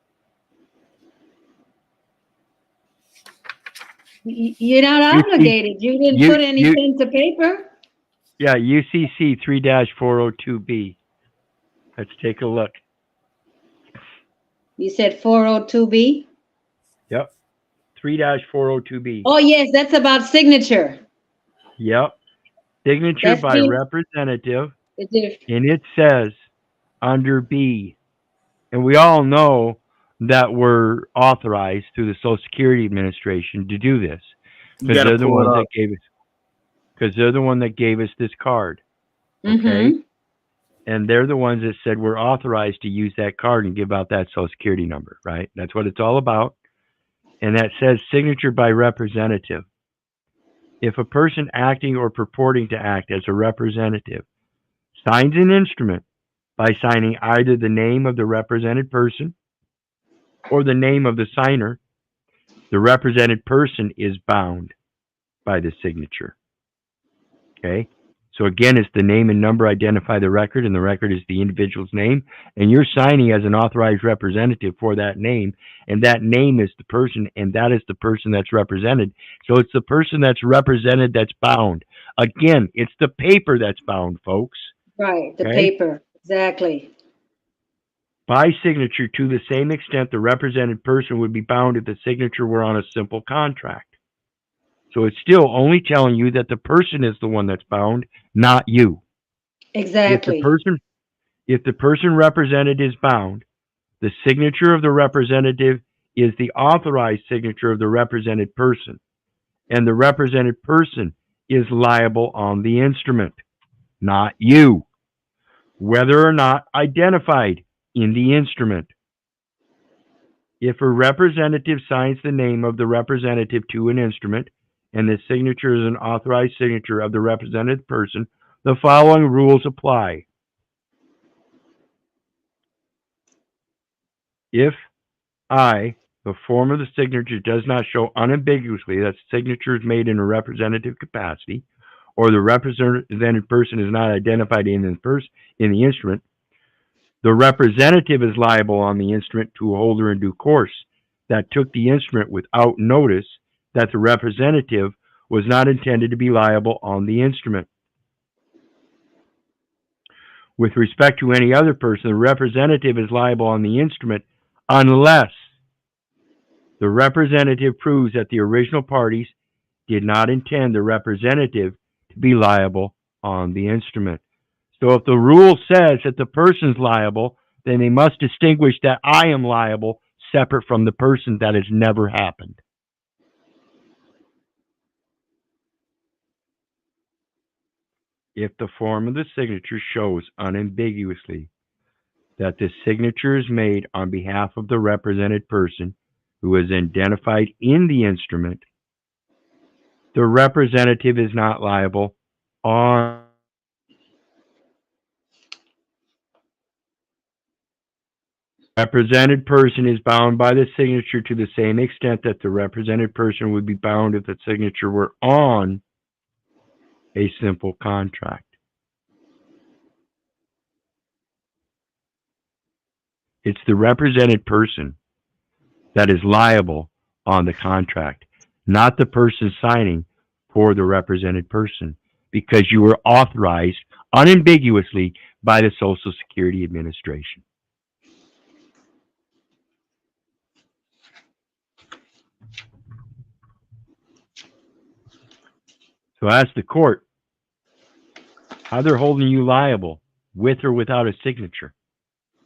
You're not obligated. You didn't put any pen to paper. Yeah, UCC 3-402B. Let's take a look. You said 402B? Yep. 3-402B. Oh, yes, that's about signature. Yep. Signature That's by representative. And it says under B. And we all know that we're authorized through the Social Security Administration to do this. Because they're the ones that gave us. Because they're the one that gave us this card. Okay? Mm-hmm. And they're the ones that said we're authorized to use that card and give out that Social Security number, right? That's what it's all about. And that says signature by representative. If a person acting or purporting to act as a representative signs an instrument by signing either the name of the represented person or the name of the signer, the represented person is bound by the signature. Okay? So again, it's the name and number identify the record, and the record is the individual's name, and you're signing as an authorized representative for that name, and that name is the person, and that is the person that's represented. So it's the person that's represented that's bound. Again, it's the paper that's bound, folks. Right, the paper, exactly. By signature, to the same extent the represented person would be bound if the signature were on a simple contract. So it's still only telling you that the person is the one that's bound, not you. Exactly. If the person represented is bound, the signature of the representative is the authorized signature of the represented person, and the represented person is liable on the instrument, not you, whether or not identified in the instrument. If a representative signs the name of the representative to an instrument, and the signature is an authorized signature of the represented person, the following rules apply. If I, the form of the signature does not show unambiguously that the signature is made in a representative capacity, or the represented person is not identified in the instrument, the representative is liable on the instrument to a holder in due course that took the instrument without notice that the representative was not intended to be liable on the instrument. With respect to any other person, the representative is liable on the instrument unless the representative proves that the original parties did not intend the representative to be liable on the instrument. So if the rule says that the person's liable, then they must distinguish that I am liable separate from the person. That has never happened. If the form of the signature shows unambiguously that the signature is made on behalf of the represented person who is identified in the instrument, the representative is not liable on represented person is bound by the signature to the same extent that the represented person would be bound if the signature were on a simple contract. It's the represented person that is liable on the contract, not the person signing for the represented person, because you were authorized unambiguously by the Social Security Administration. So ask the court how they're holding you liable with or without a signature.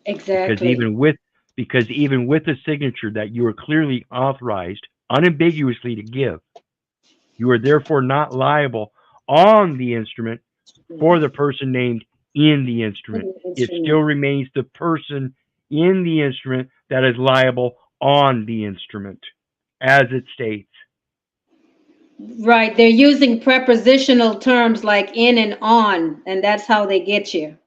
Exactly. Because even with a signature that you are clearly authorized unambiguously to give, you are therefore not liable on the instrument for the person named in the instrument. It still remains the person in the instrument that is liable on the instrument, as it states. Right. They're using prepositional terms like in and on, and that's how they get you.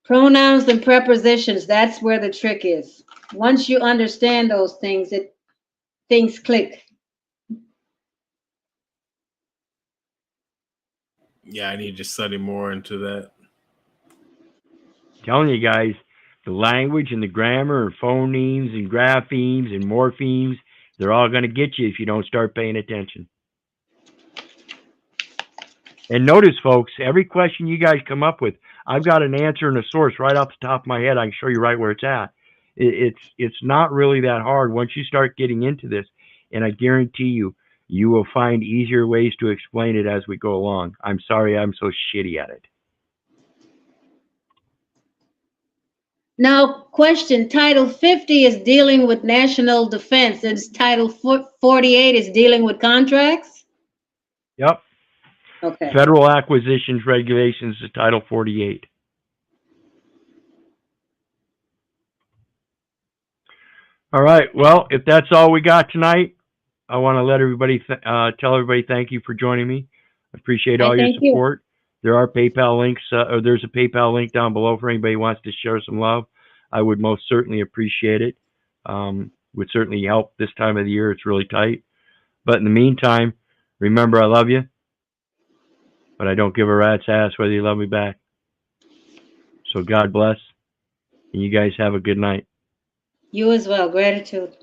Pronouns and prepositions, that's where the trick is. Once you understand those things, things click. Yeah, I need to study more into that. Telling you guys, the language and the grammar and phonemes and graphemes and morphemes, they're all going to get you if you don't start paying attention. And notice, folks, every question you guys come up with, I've got an answer and a source right off the top of my head. I can show you right where it's at. It's not really that hard once you start getting into this, and I guarantee you, you will find easier ways to explain it as we go along. I'm sorry I'm so shitty at it. Now, question, Title 50 is dealing with national defense, and Title 48 is dealing with contracts? Yep. Okay. Federal Acquisitions Regulations is Title 48. All right. Well, if that's all we got tonight, I want to let everybody tell everybody thank you for joining me. I appreciate all your support. There are PayPal links, or there's a PayPal link down below for anybody who wants to share some love. I would most certainly appreciate it. Would certainly help this time of the year. It's really tight. But in the meantime, remember I love you, but I don't give a rat's ass whether you love me back. So God bless, and you guys have a good night. You as well. Gratitude.